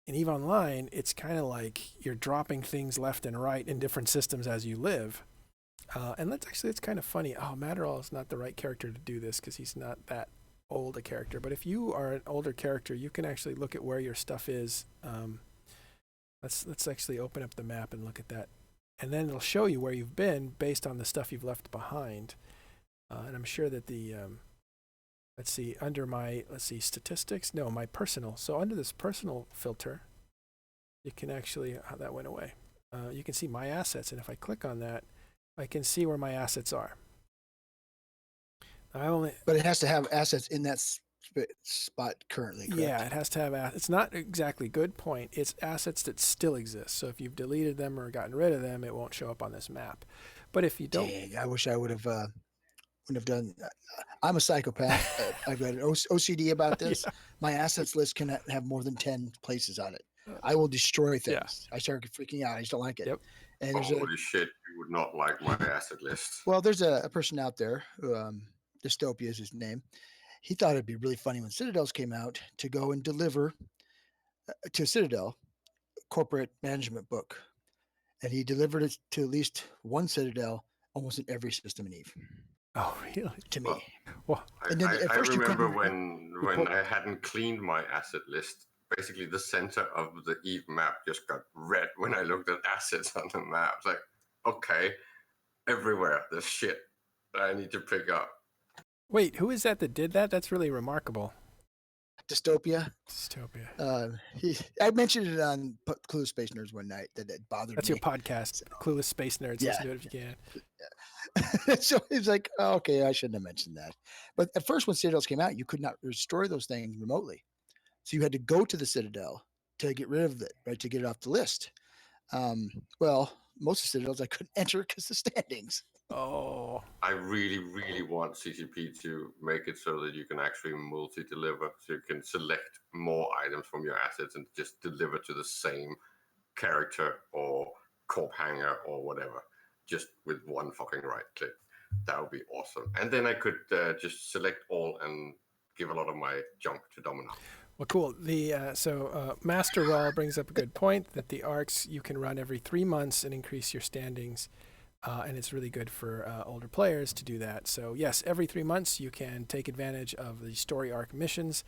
in EVE Online, it's kind of like you're dropping things left and right in different systems as you live. And it's kind of funny. Oh, Matterall is not the right character to do this because he's not that old a character. But if you are an older character, you can actually look at where your stuff is. Let's actually open up the map and look at that. And then it'll show you where you've been based on the stuff you've left behind. And I'm sure that the, under my, statistics. No, my personal. So under this personal filter, you can actually, that went away. You can see my assets. And if I click on that, I can see where my assets are. But it has to have assets in that spot currently, correct? Yeah, it has to have it's not exactly good point. It's assets that still exist. So if you've deleted them or gotten rid of them, it won't show up on this map. But if you don't... Dang, I wish I would have done... I'm a psychopath. I've got an OCD about this. Yeah. My assets list cannot have more than 10 places on it. I will destroy things. Yeah. I start freaking out. I just don't like it. Yep. And holy shit, you would not like my asset list. Well, there's a person out there who, Dystopia is his name. He thought it'd be really funny when Citadels came out to go and deliver to Citadel corporate management book. And he delivered it to at least one Citadel almost in every system in EVE. Oh, really? To me. Well, and then I remember when I hadn't cleaned my asset list, basically the center of the EVE map just got red when I looked at assets on the map. It's like, okay, everywhere there's shit that I need to pick up. Wait, who is that did that? That's really remarkable. Dystopia. I mentioned it on Clueless Space Nerds one night that it bothered me. That's your podcast, Clueless Space Nerds. Yeah. Listen to it if you can. So it's like, oh, okay, I shouldn't have mentioned that. But at first when Citadels came out, you could not destroy those things remotely. So you had to go to the Citadel to get rid of it, right, to get it off the list. Well, most of the Citadels I couldn't enter because of standings. Oh. I really, really want CCP to make it so that you can actually multi-deliver. So you can select more items from your assets and just deliver to the same character or corp hanger or whatever, just with one fucking right click. That would be awesome. And then I could just select all and give a lot of my junk to Domino. Well, cool. Matterall brings up a good point that the arcs you can run every 3 months and increase your standings. And it's really good for older players to do that. So yes, every 3 months you can take advantage of the story arc missions.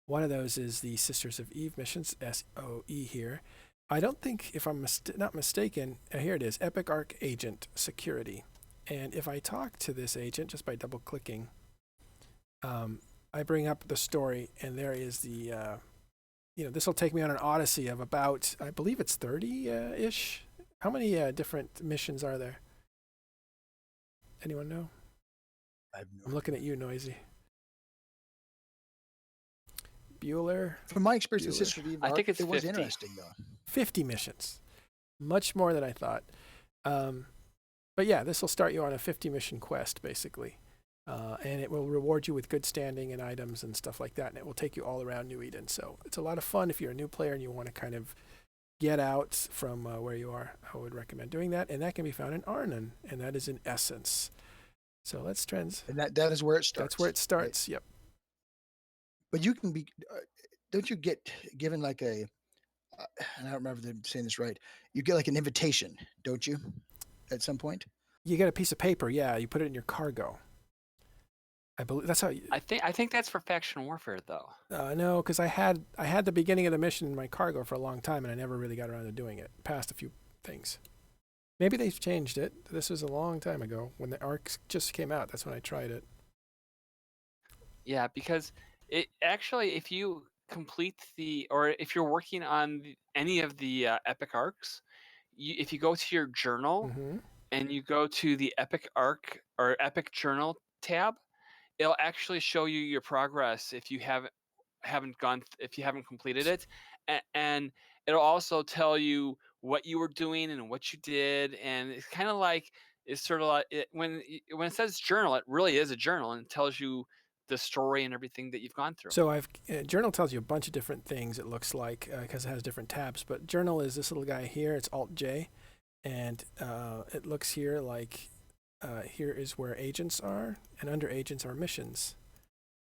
One of those is the Sisters of Eve missions, SOE here. I don't think, if I'm not mistaken, here it is, Epic Arc Agent Security. And if I talk to this agent just by double clicking, I bring up the story, and there is the, this will take me on an odyssey of about, I believe it's 30-ish. How many different missions are there? Anyone know? I'm looking at you, Noisy. Bueller. From my experience with Sister Eve, I think it was interesting though. 50 missions, much more than I thought. But yeah, this will start you on a 50 mission quest basically, and it will reward you with good standing and items and stuff like that, and it will take you all around New Eden. So it's a lot of fun if you're a new player and you want to kind of get out from where you are. I would recommend doing that, and that can be found in Arnon, and that is in Essence. So let's trends. And that is where it starts. That's where it starts. Right. Yep. But you can be. Don't you get given like a? And I don't remember them saying this right. You get like an invitation, don't you? At some point. You get a piece of paper. Yeah, you put it in your cargo. I believe that's how. I think that's for faction warfare, though. No, because I had the beginning of the mission in my cargo for a long time, and I never really got around to doing it. Past a few things. Maybe they've changed it. This was a long time ago when the ARC just came out. That's when I tried it. Yeah, because it actually, if you complete if you're working on any of the epic arcs, if you go to your journal and you go to the epic arc or epic journal tab, it'll actually show you your progress if you haven't completed it, and it'll also tell you what you were doing and what you did, and it's kind of like when it says journal, it really is a journal, and it tells you the story and everything that you've gone through. So journal tells you a bunch of different things. It looks like because it has different tabs, but journal is this little guy here. It's Alt J, and it looks here like. Here is where agents are, and under agents are missions,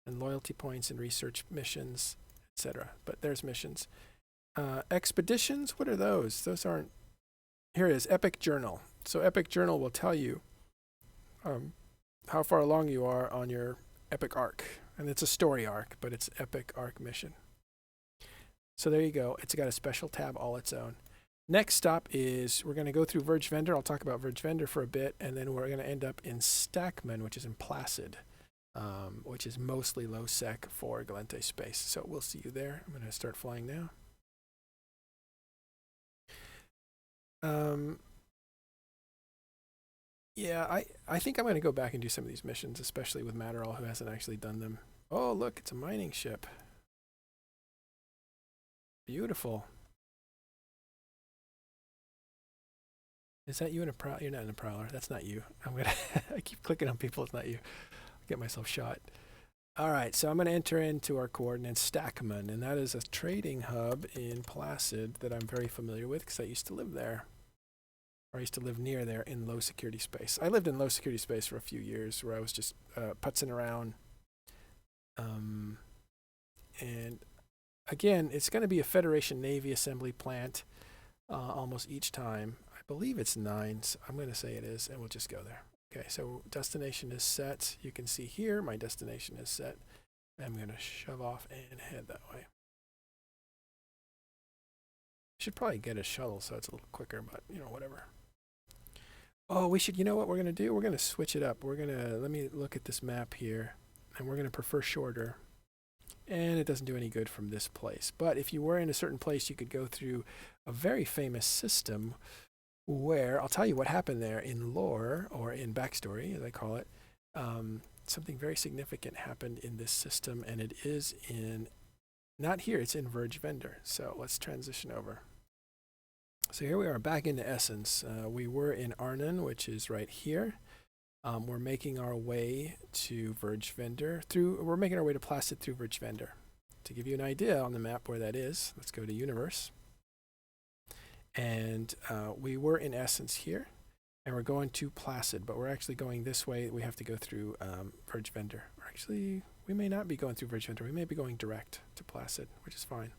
and loyalty points and research missions, etc. But there's missions. Expeditions, what are those? Those aren't... Here it is, Epic Journal. So Epic Journal will tell you how far along you are on your Epic arc. And it's a story arc, but it's Epic arc mission. So there you go. It's got a special tab all its own. Next stop is we're going to go through Verge Vendor. I'll talk about Verge Vendor for a bit, and then we're going to end up in Stackman, which is in Placid, which is mostly low sec for Gallente Space. So we'll see you there. I'm going to start flying now. Yeah, I think I'm going to go back and do some of these missions, especially with Matterall, who hasn't actually done them. Oh, look, it's a mining ship. Beautiful. Is that you in a prowler? You're not in a prowler. That's not you. I keep clicking on people. It's not you. I'll get myself shot. All right, so I'm going to enter into our coordinates Stackman, and that is a trading hub in Placid that I'm very familiar with because I used to live there. Or I used to live near there in low security space. I lived in low security space for a few years where I was just putzing around. And again, it's going to be a Federation Navy assembly plant almost each time. I believe it's 9, so I'm going to say it is, and we'll just go there. Okay, so destination is set. You can see here my destination is set. I'm going to shove off and head that way. Should probably get a shuttle so it's a little quicker, but you know, whatever. Oh, we should, you know what we're going to do? We're going to switch it up. We're going to, let me look at this map here, and we're going to prefer shorter. And it doesn't do any good from this place. But if you were in a certain place, you could go through a very famous system where, I'll tell you what happened there in lore, or in backstory, as I call it. Something very significant happened in this system, and it is in, not here, it's in Verge Vendor. So let's transition over. So here we are back into Essence. We were in Arnon, which is right here. We're making our way to Verge Vendor we're making our way to Placid through Verge Vendor. To give you an idea on the map where that is, let's go to Universe. And we were in Essence here, and we're going to Placid, but we're actually going this way. We have to go through Verge Vendor. Or actually, we may not be going through Verge Vendor. We may be going direct to Placid, which is fine.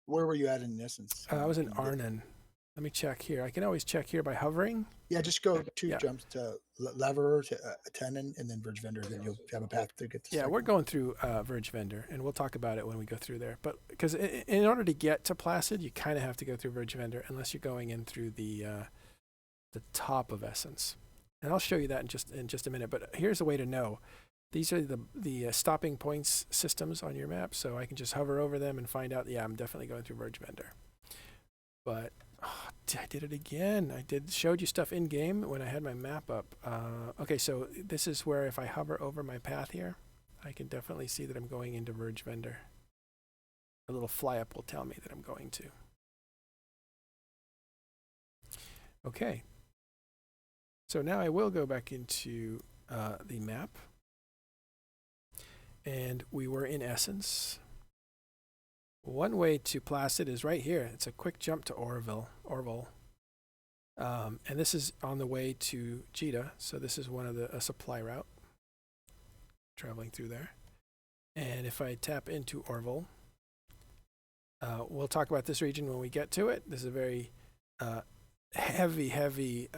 Where were you at in Essence? I was in Arnon. Let me check here. I can always check here by hovering. Yeah, just go 2 jumps to Lever, to Tenon, and then Verge Vendor. Then you'll have a path to get to we're going through Verge Vendor, and we'll talk about it when we go through there. But because in order to get to Placid, you kind of have to go through Verge Vendor, unless you're going in through the top of Essence. And I'll show you that in just a minute. But here's a way to know. These are the stopping points systems on your map, so I can just hover over them and find out, yeah, I'm definitely going through Verge Vendor. But I did it again. Showed you stuff in game when I had my map up. Okay, so this is where if I hover over my path here, I can definitely see that I'm going into Verge Vendor. A little fly up will tell me that I'm going to. Okay. So now I will go back into the map. And we were in Essence. One way to Placid is right here. It's a quick jump to Orville. And this is on the way to Jita. So this is one of a supply route traveling through there. And if I tap into Orville, we'll talk about this region when we get to it. This is a very heavy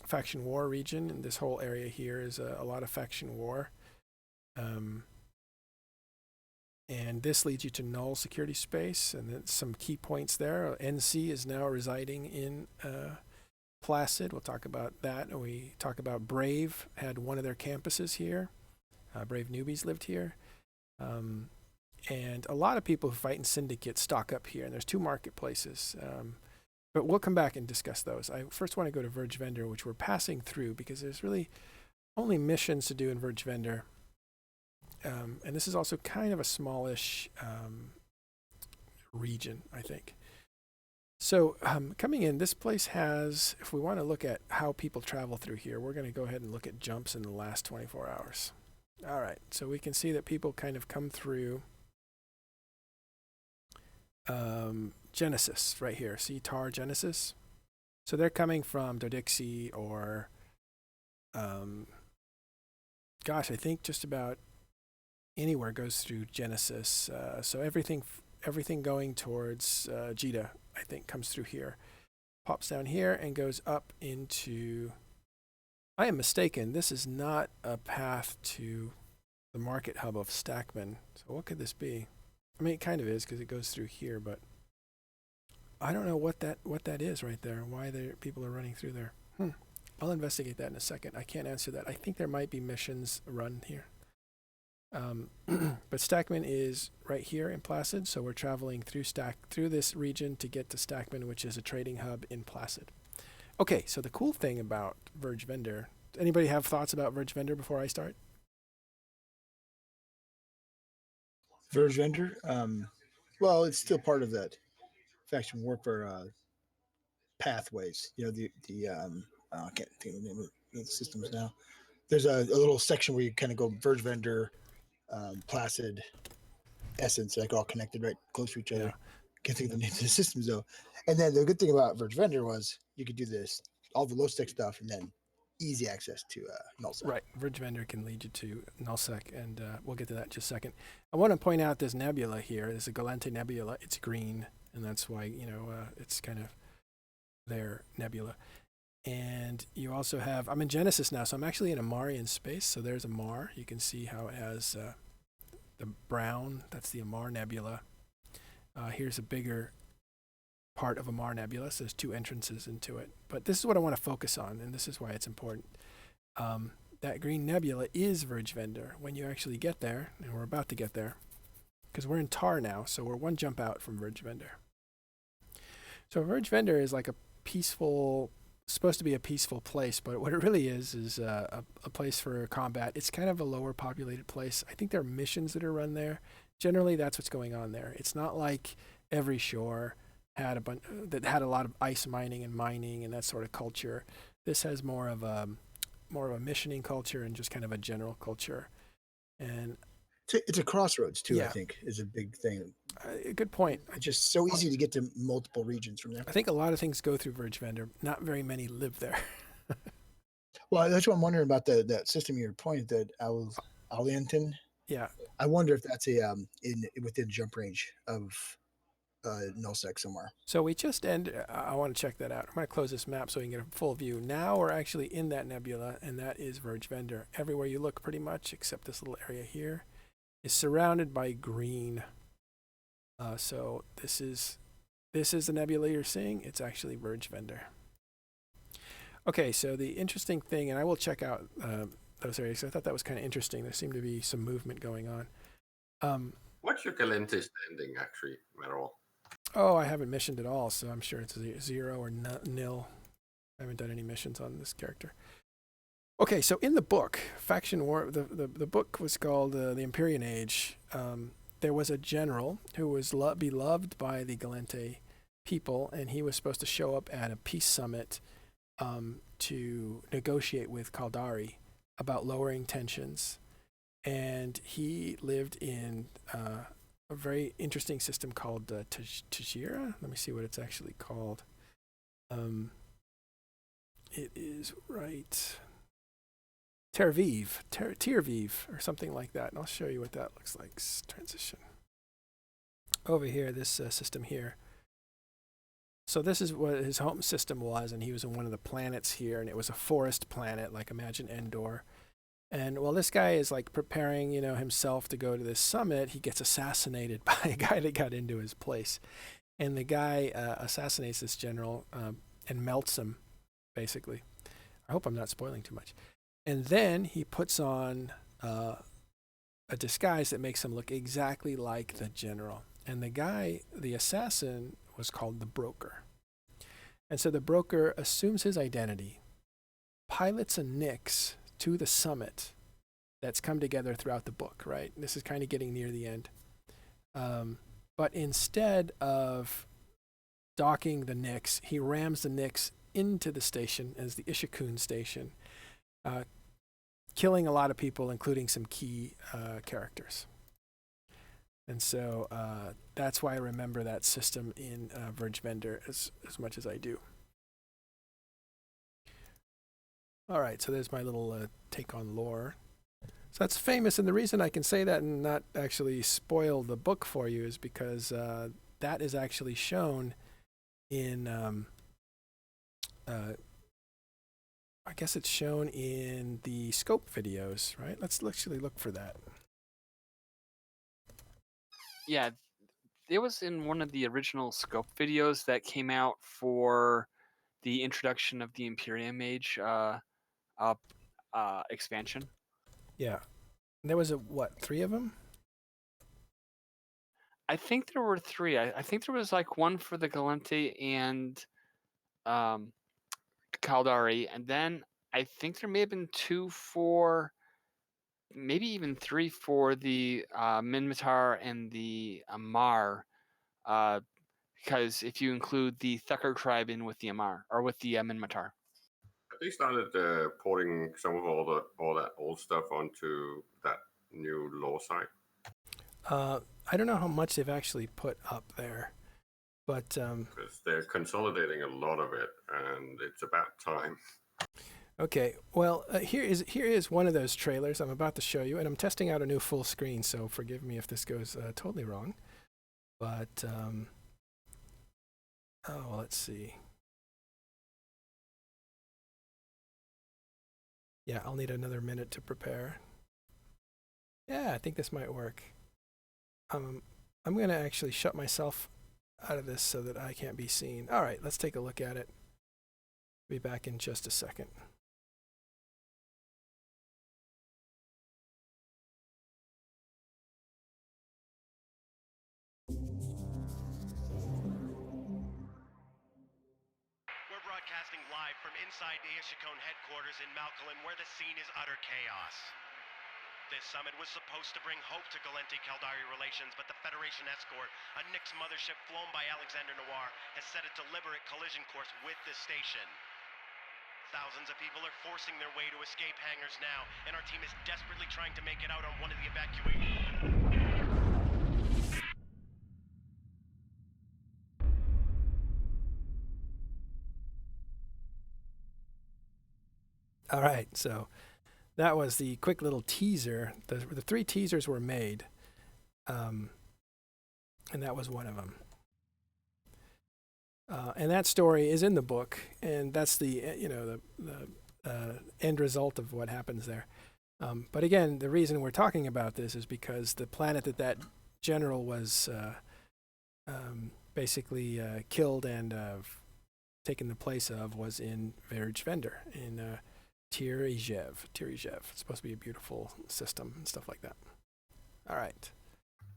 faction war region. And this whole area here is a lot of faction war. And this leads you to null security space, and then some key points there. NC is now residing in Placid. We'll talk about that. And we talk about Brave had one of their campuses here. Brave newbies lived here. And a lot of people who fight in Syndicate stock up here, and there's 2 marketplaces. But we'll come back and discuss those. I first want to go to Verge Vendor, which we're passing through because there's really only missions to do in Verge Vendor. And this is also kind of a smallish region, I think. So coming in, this place has, if we want to look at how people travel through here, we're going to go ahead and look at jumps in the last 24 hours. All right, so we can see that people kind of come through Genesis right here. See Tar Genesis? So they're coming from Dixie or, gosh, I think just about anywhere goes through Genesis. So everything going towards Jita, I think, comes through here, pops down here, and goes up into. I am mistaken. This is not a path to the market hub of Stackman. So what could this be? I mean, it kind of is because it goes through here, but I don't know what that is right there. Why people are running through there. I'll investigate that in a second. I can't answer that. I think there might be missions run here. But Stackman is right here in Placid, so we're traveling through this region to get to Stackman, which is a trading hub in Placid. Okay, so the cool thing about Verge Vendor. Anybody have thoughts about Verge Vendor before I start? Verge Vendor? Well, it's still part of that faction warfare pathways. You know, I can't think of the name of the systems now. There's a little section where you kind of go Verge Vendor, Placid, Essence, like all connected right close to each other. Can't think of the names of the systems though. And then the good thing about Verge Vendor was you could do this, all the low tech stuff, and then easy access to nullsec. Right, Verge Vendor can lead you to nullsec, and we'll get to that in just a second. I want to point out this nebula here. There's a Gallente nebula. It's green, and that's why it's kind of their nebula. And you also have, I'm in Genesis now, so I'm actually in a Marian space. So there's a Mar. You can see how it has the brown. That's the Amar Nebula. Here's a bigger part of Amar Nebula. So there's two entrances into it. But this is what I want to focus on, and this is why it's important. That green nebula is Verge Vendor when you actually get there, and we're about to get there, because we're in Tar now, so we're one jump out from Verge Vendor. So Verge Vendor is like a supposed to be a peaceful place, but what it really is a place for combat. It's kind of a lower populated place. I think there are missions that are run there. Generally, that's what's going on there. It's not like every shore had a lot of ice mining and that sort of culture. This has more of a missioning culture and just kind of a general culture. And it's a crossroads too. I think is a big thing. Good point. It's just so easy to get to multiple regions from there. I think a lot of things go through Verge Vendor. Not very many live there. Well, that's what I'm wondering about that system you pointed, that Alienton. Yeah. I wonder if that's within jump range of nullsec somewhere. So we just I want to check that out. I'm going to close this map so we can get a full view. Now we're actually in that nebula, and that is Verge Vendor. Everywhere you look, pretty much, except this little area here, is surrounded by green. So this is the nebula you're seeing. It's actually Verge Vendor. Okay, so the interesting thing, and I will check out those areas. I thought that was kind of interesting. There seemed to be some movement going on. What's your Gallente standing, actually, Matterall? Oh, I haven't missioned at all, so I'm sure it's 0 or nil. I haven't done any missions on this character. Okay, so in the book, Faction War, the book was called The Empyrean Age. There was a general who was beloved by the Gallente people, and he was supposed to show up at a peace summit to negotiate with Caldari about lowering tensions. And he lived in a very interesting system called Tajira. Let me see what it's actually called. It is right. Tirviv, or something like that. And I'll show you what that looks like. Transition. Over here, this system here. So this is what his home system was, and he was in one of the planets here, and it was a forest planet, like imagine Endor. And while this guy is like preparing, himself to go to this summit, he gets assassinated by a guy that got into his place. And the guy assassinates this general and melts him, basically. I hope I'm not spoiling too much. And then he puts on a disguise that makes him look exactly like the general. And the assassin, was called the Broker. And so the Broker assumes his identity, pilots a Nyx to the summit that's come together throughout the book, right? This is kind of getting near the end. But instead of docking the Nyx, he rams the Nyx into the station as the Ishikun station, killing a lot of people, including some key characters. And so that's why I remember that system in Verge Vendor as much as I do. All right, so there's my little take on lore. So that's famous, and the reason I can say that and not actually spoil the book for you is because that is actually shown in, I guess it's shown in the scope videos, right? Let's actually look for that. Yeah, it was in one of the original scope videos that came out for the introduction of the Imperium Age expansion. Yeah. And there was, what, 3 of them? I think there were 3. I think there was like one for the Gallente and Caldari, and then I think there may have been 2 for, maybe even 3 for the Minmatar and the Amar, because if you include the Thucker tribe in with the Amar, or with the Minmatar. They started porting some of all that old stuff onto that new lore site. I don't know how much they've actually put up there, but because they're consolidating a lot of it, and it's about time. Okay, well, here is one of those trailers I'm about to show you, and I'm testing out a new full screen, so forgive me if this goes totally wrong. But oh, let's see. Yeah, I'll need another minute to prepare. Yeah, I think this might work. I'm going to actually shut myself out of this so that I can't be seen. All right, let's take a look at it. Be back in just a second. We're broadcasting live from inside the Ishikone headquarters in Malcolm, where the scene is utter chaos. This summit was supposed to bring hope to Gallente-Caldari relations, but the Federation escort, a Nyx mothership flown by Alexander Noir, has set a deliberate collision course with the station. Thousands of people are forcing their way to escape hangars now, and our team is desperately trying to make it out on one of the evacuation. All right, so that was the quick little teaser. The 3 teasers were made, and that was one of them. And that story is in the book, and that's the end result of what happens there. But again, the reason we're talking about this is because the planet that general was basically killed and taken the place of was in Verge Vendor in Tirijev. It's supposed to be a beautiful system and stuff like that. All right.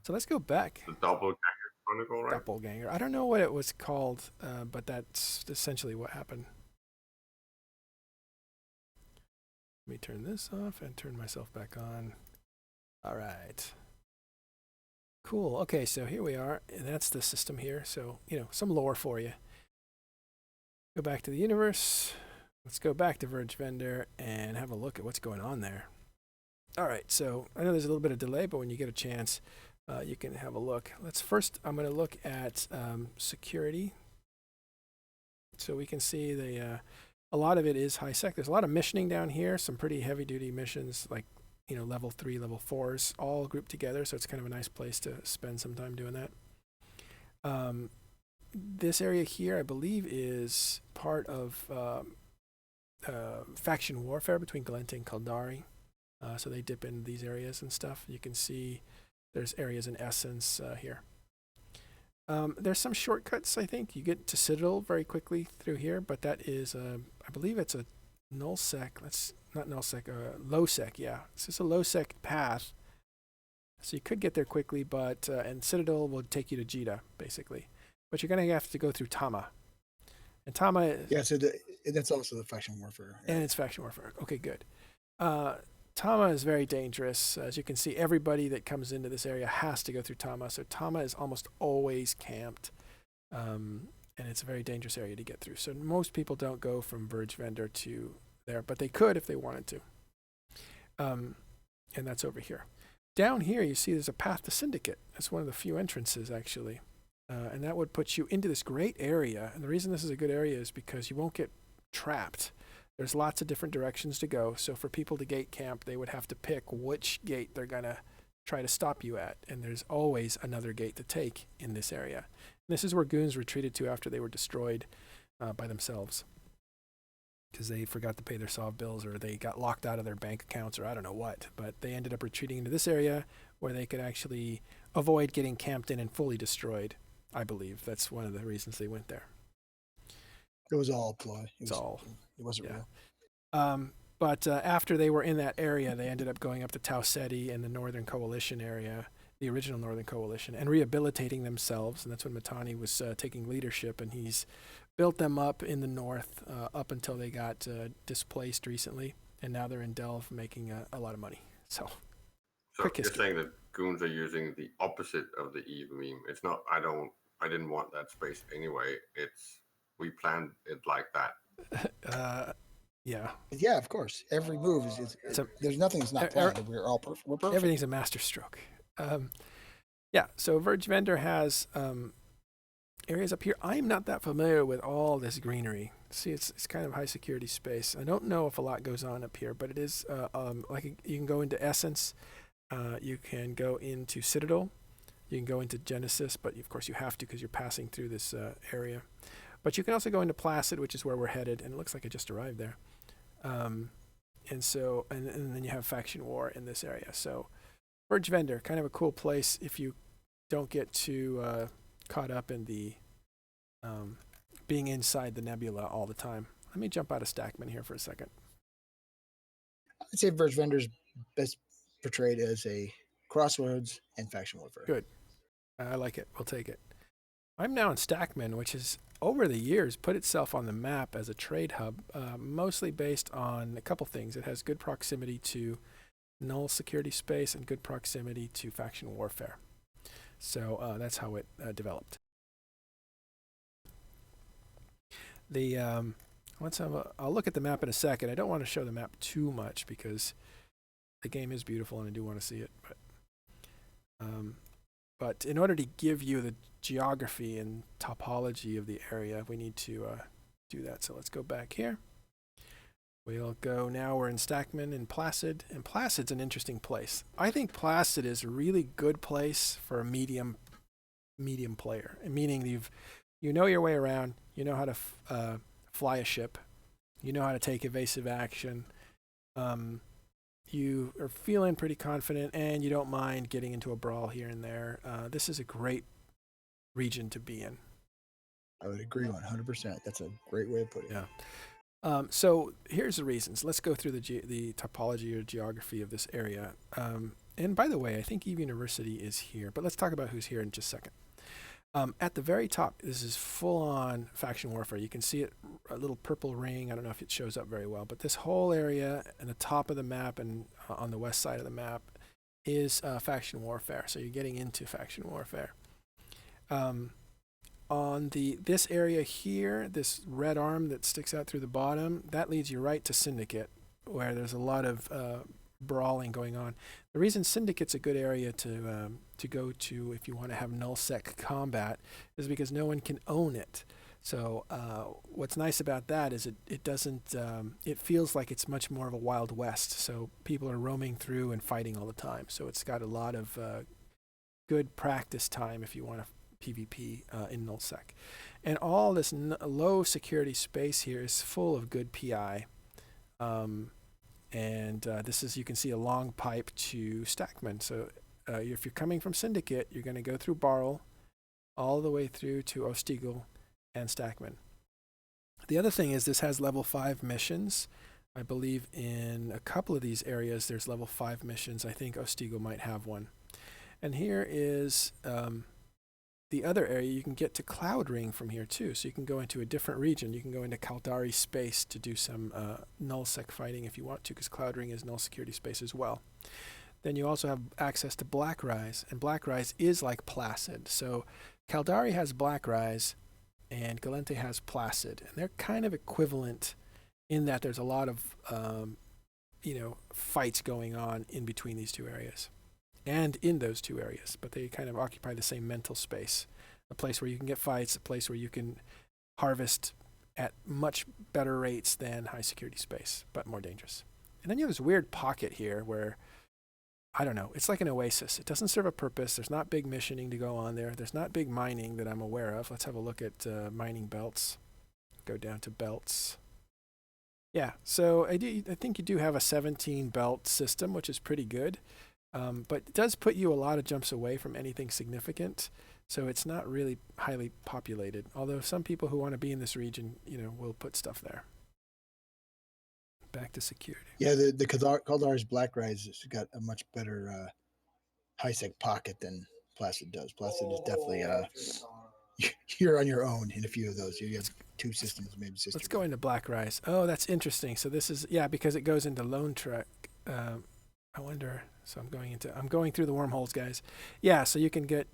So let's go back. The Doppelganger Chronicle, right? Doppelganger. I don't know what it was called, but that's essentially what happened. Let me turn this off and turn myself back on. All right. Cool. Okay, so here we are, and that's the system here. So, some lore for you. Go back to the universe. Let's go back to Verge Vendor and have a look at what's going on there. All right, so I know there's a little bit of delay, but when you get a chance, you can have a look. I'm going to look at security. So we can see a lot of it is high sec. There's a lot of missioning down here, some pretty heavy duty missions like, level 3, level 4s, all grouped together. So it's kind of a nice place to spend some time doing that. This area here, I believe, is part of faction warfare between Gallente and Caldari. So they dip into these areas and stuff. You can see there's areas in Essence here. There's some shortcuts, I think. You get to Citadel very quickly through here, but that is, I believe it's a nullsec. Not nullsec, low-sec, yeah. It's just a low-sec path. So you could get there quickly, but, and Citadel will take you to Jita, basically. But you're going to have to go through Tama. And Tama is... Yeah, so that's also the faction warfare. And it's faction warfare. Okay, good. Tama is very dangerous. As you can see, everybody that comes into this area has to go through Tama. So Tama is almost always camped. And it's a very dangerous area to get through. So most people don't go from Verge Vendor to there, but they could if they wanted to. And that's over here. Down here, you see there's a path to Syndicate. That's one of the few entrances, actually. And that would put you into this great area. And the reason this is a good area is because you won't get trapped. There's lots of different directions to go. So for people to gate camp, they would have to pick which gate they're going to try to stop you at. And there's always another gate to take in this area. And this is where goons retreated to after they were destroyed by themselves, because they forgot to pay their SOV bills, or they got locked out of their bank accounts, or I don't know what. But they ended up retreating into this area where they could actually avoid getting camped in and fully destroyed, I believe. That's one of the reasons they went there. It was all a ploy. It wasn't real. But after they were in that area, they ended up going up to Tau Ceti and the Northern Coalition area, the original Northern Coalition, and rehabilitating themselves. And that's when Mittani was taking leadership, and he's built them up in the north up until they got displaced recently. And now they're in Delve making a lot of money. So you're saying that goons are using the opposite of the Eve meme. It's not, I didn't want that space anyway. It's, we planned it like that. Yeah. Yeah, of course. Every move is there's nothing that's not planned. We're perfect. Everything's a masterstroke. Yeah. So Verge Vendor has areas up here. I'm not that familiar with all this greenery. See, it's kind of high security space. I don't know if a lot goes on up here, but it is like you can go into Essence, you can go into Citadel, you can go into Genesis, but of course you have to because you're passing through this area. But you can also go into Placid, which is where we're headed, and it looks like I just arrived there. And then you have Faction War in this area. So Verge Vendor, kind of a cool place if you don't get too caught up in the being inside the nebula all the time. Let me jump out of Stackman here for a second. I'd say Verge Vendor's best portrayed as a crossroads and faction warfare. Good. I like it. We'll take it. I'm now in Stackman, which is over the years put itself on the map as a trade hub, mostly based on a couple things. It has good proximity to null security space and good proximity to faction warfare. So that's how it developed. I'll look at the map in a second. I don't want to show the map too much because the game is beautiful and I do want to see it. But in order to give you the geography and topology of the area, we need to do that. So let's go back here. We'll go now, we're in Stackman and Placid. And Placid's an interesting place. I think Placid is a really good place for a medium player, meaning you know your way around, you know how to fly a ship, you know how to take evasive action, you are feeling pretty confident, and you don't mind getting into a brawl here and there. This is a great region to be in. I would agree 100%. That's a great way to put it. Yeah. So here's the reasons. Let's go through the topology or geography of this area. And by the way, I think Eve University is here, but let's talk about who's here in just a second. At the very top, this is full-on faction warfare. You can see it, a little purple ring. I don't know if it shows up very well, but this whole area and the top of the map and on the west side of the map is faction warfare. So you're getting into faction warfare. On this area here, this red arm that sticks out through the bottom, that leads you right to Syndicate, where there's a lot of brawling going on. The reason Syndicate's a good area to go to if you want to have nullsec combat is because no one can own it. So what's nice about that is it doesn't, it feels like it's much more of a Wild West. So people are roaming through and fighting all the time. So it's got a lot of good practice time if you want to PvP in nullsec. And all this low security space here is full of good PI. And this is, you can see a long pipe to Stackman. So if you're coming from Syndicate, you're going to go through Barrel all the way through to Ostegel and Stackman. The other thing is this has level 5 missions. I believe in a couple of these areas there's level 5 missions. I think Ostegel might have one. And here is the other area. You can get to Cloud Ring from here too. So you can go into a different region. You can go into Caldari Space to do some nullsec fighting if you want to, because Cloud Ring is null security space as well. Then you also have access to Blackrise, and Blackrise is like Placid. So Caldari has Blackrise and Gallente has Placid, and they're kind of equivalent in that there's a lot of fights going on in between these two areas and in those two areas, but they kind of occupy the same mental space, a place where you can get fights, a place where you can harvest at much better rates than high security space, but more dangerous. And then you have this weird pocket here where, I don't know, it's like an oasis. It doesn't serve a purpose. There's not big missioning to go on there. There's not big mining that I'm aware of. Let's have a look at mining belts. Go down to belts. Yeah, so I think you do have a 17 belt system, which is pretty good. But it does put you a lot of jumps away from anything significant. So it's not really highly populated. Although some people who want to be in this region, will put stuff there. Back to security. Yeah, the Kaldar's Blackrise has got a much better high-sec pocket than Placid does. Placid is definitely you're on your own in a few of those. You have two systems, maybe sister. Let's go into Blackrise. Oh, that's interesting. So this is because it goes into Lone Trek. I wonder. So I'm going through the wormholes, guys. Yeah, so you can get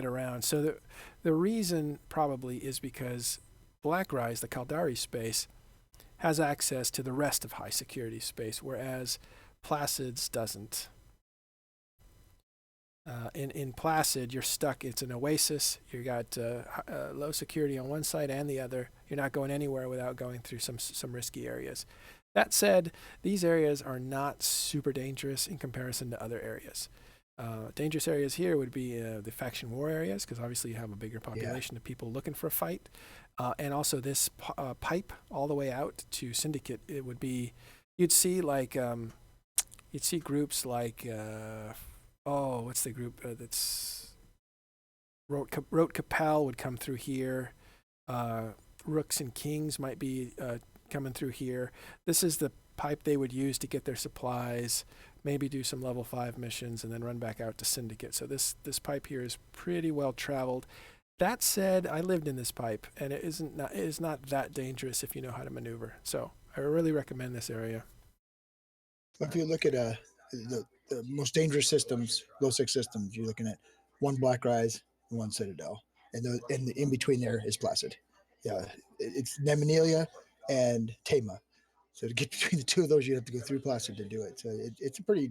around. So the reason probably is because Blackrise, the Caldari space, has access to the rest of high security space, whereas Placid's doesn't. In Placid, you're stuck. It's an oasis. You got low security on one side and the other. You're not going anywhere without going through some risky areas. That said, these areas are not super dangerous in comparison to other areas. Dangerous areas here would be the faction war areas, because obviously you have a bigger population of people looking for a fight. And also this pipe all the way out to Syndicate, it would be, you'd see groups like, what's the group that's, Rote Capel would come through here. Rooks and Kings might be coming through here. This is the pipe they would use to get their supplies, maybe do some level 5 missions, and then run back out to Syndicate. So this pipe here is pretty well traveled. That said, I lived in this pipe, and it is not that dangerous if you know how to maneuver. So I really recommend this area. If you look at the most dangerous systems, low-sec systems, you're looking at one Blackrise and one Citadel, and in between there is Placid. Yeah, it's Nemenelia and Tama. So to get between the two of those, you have to go through Placid to do it. So it's a pretty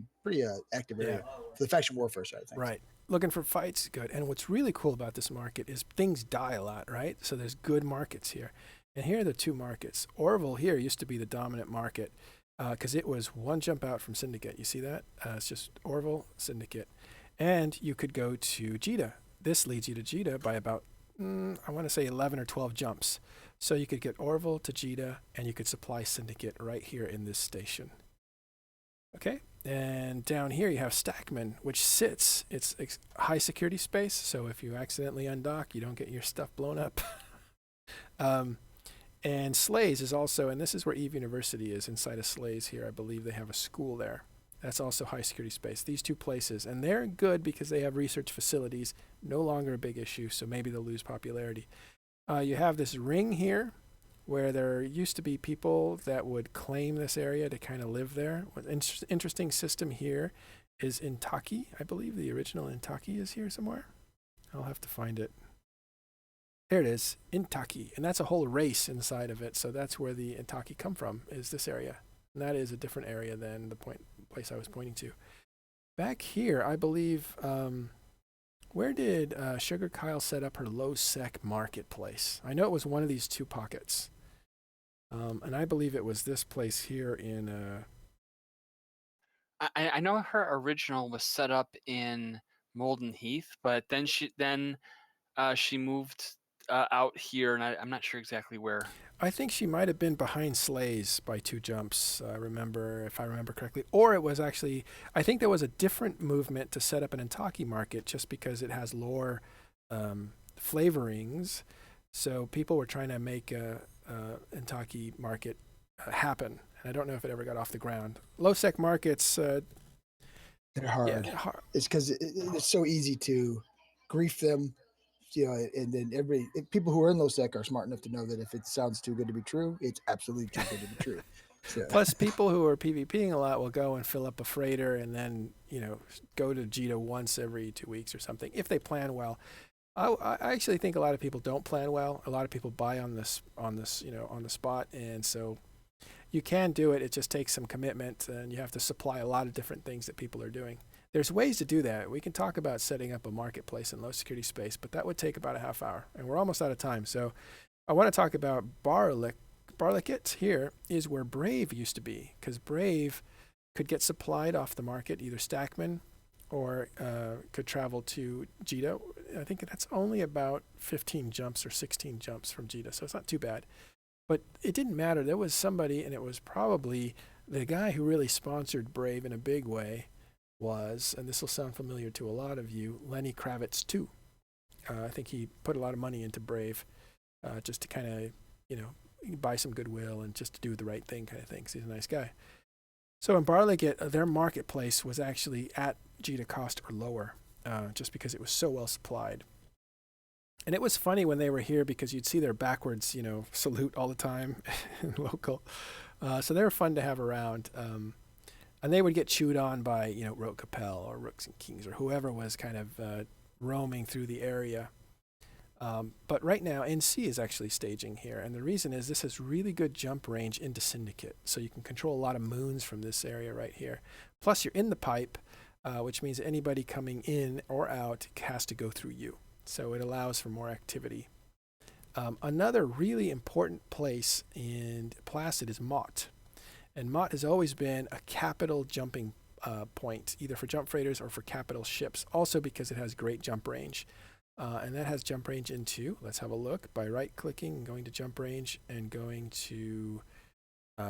active area for the faction warfare side of things. Right. Looking for fights, good. And what's really cool about this market is things die a lot, right? So there's good markets here. And here are the two markets. Orville here used to be the dominant market because it was one jump out from Syndicate. You see that? It's just Orville, Syndicate. And you could go to Jita. This leads you to Jita by about, I want to say 11 or 12 jumps. So you could get Orville to Jita, and you could supply Syndicate right here in this station. Okay, and down here you have Stackman, which sits, it's high security space, so if you accidentally undock, you don't get your stuff blown up. And Slays is also, and this is where Eve University is, inside of Slays here. I believe they have a school there. That's also high security space. These two places, and they're good because they have research facilities, no longer a big issue, so maybe they'll lose popularity. You have this ring here where there used to be people that would claim this area to kind of live there. An interesting system here is Intaki. I believe the original Intaki is here somewhere. I'll have to find it. There it is, Intaki. And that's a whole race inside of it. So that's where the Intaki come from, is this area. And that is a different area than the place I was pointing to. Back here, I believe... where did Sugar Kyle set up her low-sec marketplace? I know it was one of these two pockets. And I believe it was this place here in... I know her original was set up in Molden Heath, but then she moved out here, and I'm not sure exactly where. I think she might have been behind Slays by 2 jumps, if I remember correctly. Or it was actually, I think there was a different movement to set up an Intaki market just because it has lore flavorings. So people were trying to make a Intaki market happen. And I don't know if it ever got off the ground. Low-sec markets... they're hard. Yeah, hard. It's because it's so easy to grief them. And then people who are in low-sec are smart enough to know that if it sounds too good to be true, it's absolutely too good to be true. So. Plus, people who are PvPing a lot will go and fill up a freighter and then, go to Jita once every 2 weeks or something, if they plan well. I actually think a lot of people don't plan well. A lot of people buy on the spot, and so you can do it. It just takes some commitment, and you have to supply a lot of different things that people are doing. There's ways to do that. We can talk about setting up a marketplace in low security space, but that would take about a half hour, and we're almost out of time. So I want to talk about Barlicket. Here is where Brave used to be, because Brave could get supplied off the market, either Stackman or could travel to Jita. I think that's only about 15 jumps or 16 jumps from Jita, so it's not too bad. But it didn't matter. There was somebody, and it was probably the guy who really sponsored Brave in a big way was, and this will sound familiar to a lot of you, Lenny Kravitz too. I think he put a lot of money into Brave just to kind of, buy some goodwill and just to do the right thing kind of thing, 'cause he's a nice guy. So in Barlicket, their marketplace was actually at Jita cost or lower, just because it was so well supplied. And it was funny when they were here because you'd see their backwards, salute all the time in local. So they were fun to have around. And they would get chewed on by, Rote Capel or Rooks and Kings or whoever was kind of roaming through the area. But right now, NC is actually staging here. And the reason is this has really good jump range into Syndicate. So you can control a lot of moons from this area right here. Plus, you're in the pipe, which means anybody coming in or out has to go through you. So it allows for more activity. Another really important place in Placid is Mott. And Mott has always been a capital jumping point, either for jump freighters or for capital ships, also because it has great jump range. And that has jump range into, let's have a look, by right-clicking and going to jump range and going to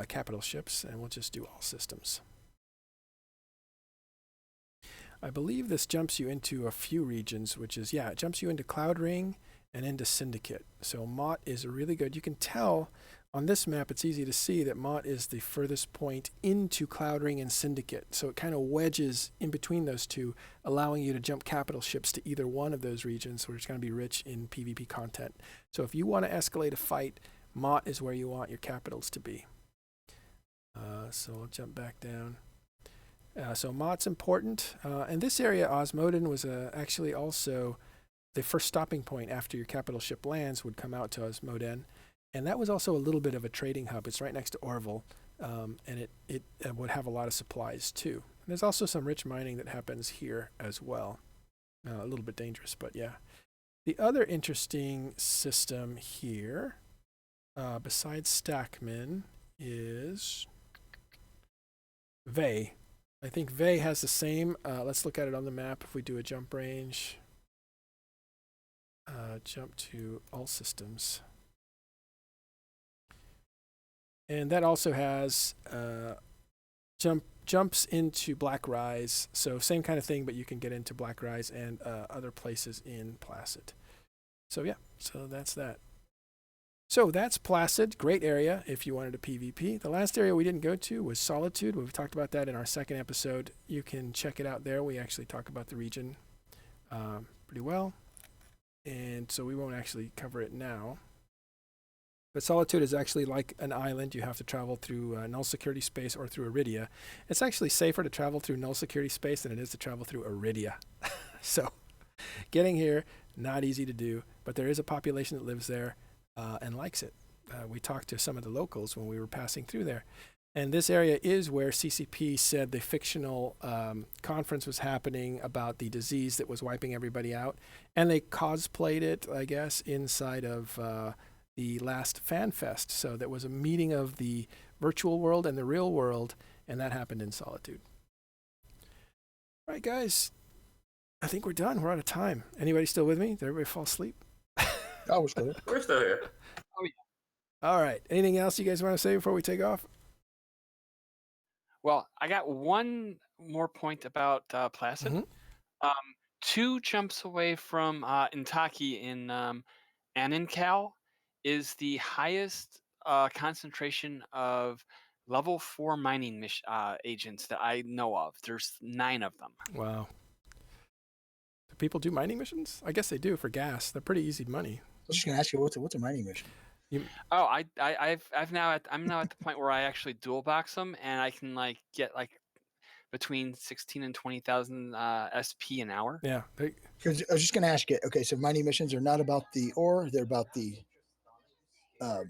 capital ships, and we'll just do all systems. I believe this jumps you into a few regions, which is, it jumps you into Cloud Ring and into Syndicate. So Mott is really good. You can tell on this map, it's easy to see that Mott is the furthest point into Cloud Ring and Syndicate. So it kind of wedges in between those two, allowing you to jump capital ships to either one of those regions, which is going to be rich in PvP content. So if you want to escalate a fight, Mott is where you want your capitals to be. So I'll jump back down. So Mott's important. And this area, Osmoden, was actually also the first stopping point after your capital ship lands would come out to Osmoden. And that was also a little bit of a trading hub. It's right next to Orville, and it would have a lot of supplies too. And there's also some rich mining that happens here as well. A little bit dangerous, but yeah. The other interesting system here, besides Stackman, is Vey. I think Vey has the same. Let's look at it on the map. If we do a jump range, jump to all systems. And that also has jumps into Blackrise. So same kind of thing, but you can get into Blackrise and other places in Placid. So so that's that. So that's Placid, great area if you wanted a PvP. The last area we didn't go to was Solitude. We've talked about that in our second episode. You can check it out there. We actually talk about the region pretty well. And so we won't actually cover it now. But Solitude is actually like an island. You have to travel through null security space or through Iridia. It's actually safer to travel through null security space than it is to travel through Iridia. So getting here, not easy to do, but there is a population that lives there and likes it. We talked to some of the locals when we were passing through there. And this area is where CCP said the fictional conference was happening about the disease that was wiping everybody out. And they cosplayed it, I guess, inside of the last Fan Fest. So there was a meeting of the virtual world and the real world, and that happened in Solitude. All right, guys. I think we're done. We're out of time. Anybody still with me? Did everybody fall asleep? Oh, we're still here. We're still here. Oh, yeah. All right. Anything else you guys want to say before we take off? Well, I got one more point about Placid. Mm-hmm. 2 jumps away from Intaki in Anancal is the highest concentration of level 4 mining agents that I know of. There's 9 of them. Wow. Do people do mining missions? I guess they do for gas. They're pretty easy money. I was just gonna ask you, what's a mining mission? I'm now at the point where I actually dual box them, and I can get between 16 and 20,000 SP an hour. Yeah. Because I was just gonna ask you. Okay, so mining missions are not about the ore; they're about the what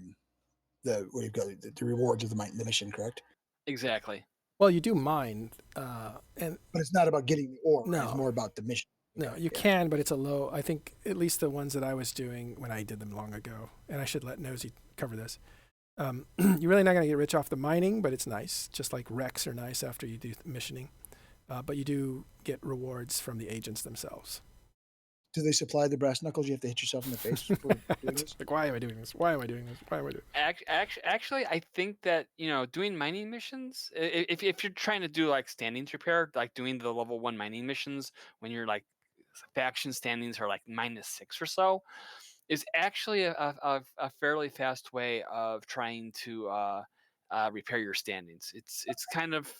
do you call it, the rewards of the mission, correct? Exactly. Well, you do mine, but it's not about getting the ore. No. It's more about the mission. No, you can, but it's a low. I think at least the ones that I was doing when I did them long ago, and I should let Nosy cover this. You're really not going to get rich off the mining, but it's nice. Just like wrecks are nice after you do missioning. But you do get rewards from the agents themselves. Do they supply the brass knuckles you have to hit yourself in the face for doing this? Like, why am I doing this? Why am I doing this? Why am I doing this? Actually, I think that doing mining missions, if you're trying to do like standings repair, like doing the level 1 mining missions when you're like faction standings are like -6 or so, is actually a fairly fast way of trying to repair your standings. It's kind of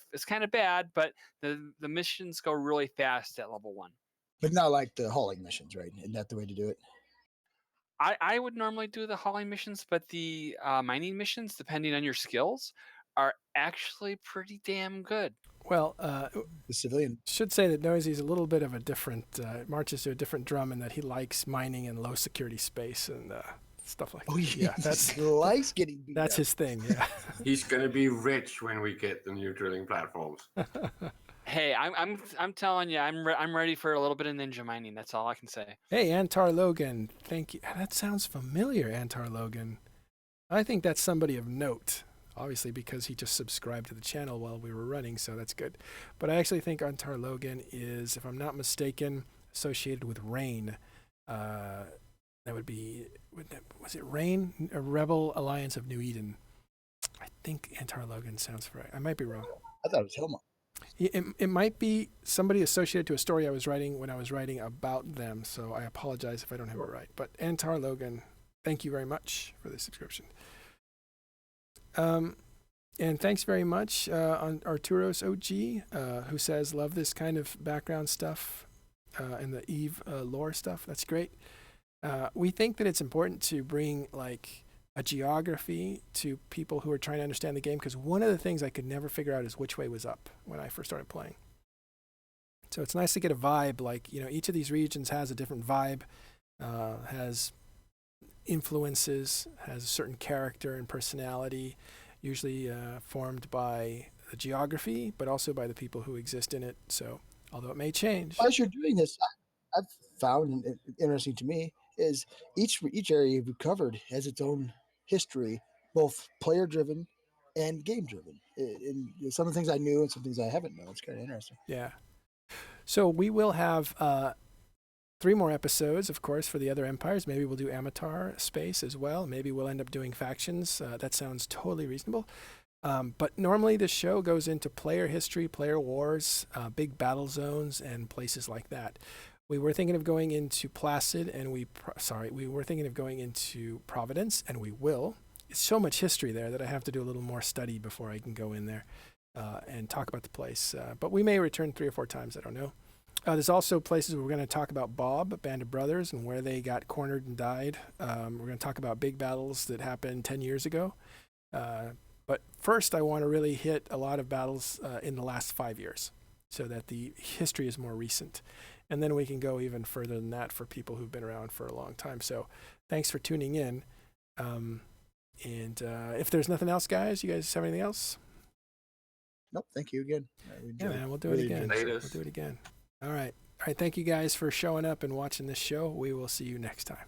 bad, but the missions go really fast at level 1. But not like the hauling missions, right? Isn't that the way to do it? I would normally do the hauling missions, but the mining missions, depending on your skills, are actually pretty damn good. Well, the civilian should say that Nosy's a little bit of a different, marches to a different drum in that he likes mining in low security space and stuff like that. Oh, yeah, he likes getting beat That's up. his thing, yeah. He's gonna be rich when we get the new drilling platforms. Hey, I'm telling you, I'm ready for a little bit of ninja mining. That's all I can say. Hey, Antar Logan, thank you. That sounds familiar, Antar Logan. I think that's somebody of note, obviously because he just subscribed to the channel while we were running, so that's good. But I actually think Antar Logan is, if I'm not mistaken, associated with Rain. That would be, was it Rain? A Rebel Alliance of New Eden. I think Antar Logan sounds right. I might be wrong. I thought it was Hilma. It might be somebody associated to a story I was writing when I was writing about them, so I apologize if I don't have it right. But Antar Logan, thank you very much for the subscription. And thanks very much on Arturos OG, who says, love this kind of background stuff and the Eve lore stuff. That's great. We think that it's important to bring like a geography to people who are trying to understand the game, because one of the things I could never figure out is which way was up when I first started playing. So it's nice to get a vibe, like, each of these regions has a different vibe, has influences, has a certain character and personality, usually formed by the geography, but also by the people who exist in it. So although it may change. As you're doing this, I've found interesting to me is each area you've covered has its own history, both player driven and game driven. And some of the things I knew and some things I haven't known. It's kind of interesting. Yeah. So we will have 3 more episodes, of course, for the other empires. Maybe we'll do Amatar Space as well. Maybe we'll end up doing factions. That sounds totally reasonable. But normally the show goes into player history, player wars, big battle zones, and places like that. We were thinking of going into Placid, and we were thinking of going into Providence, and we will. It's so much history there that I have to do a little more study before I can go in there and talk about the place. But we may return 3 or 4 times. I don't know. There's also places where we're going to talk about Bob, Band of Brothers, and where they got cornered and died. We're going to talk about big battles that happened 10 years ago. But first, I want to really hit a lot of battles in the last 5 years so that the history is more recent. And then we can go even further than that for people who've been around for a long time. So thanks for tuning in. And if there's nothing else, guys, you guys have anything else? Nope. Thank you again. Yeah, man, we'll do it again. We'll do it again. All right. Thank you guys for showing up and watching this show. We will see you next time.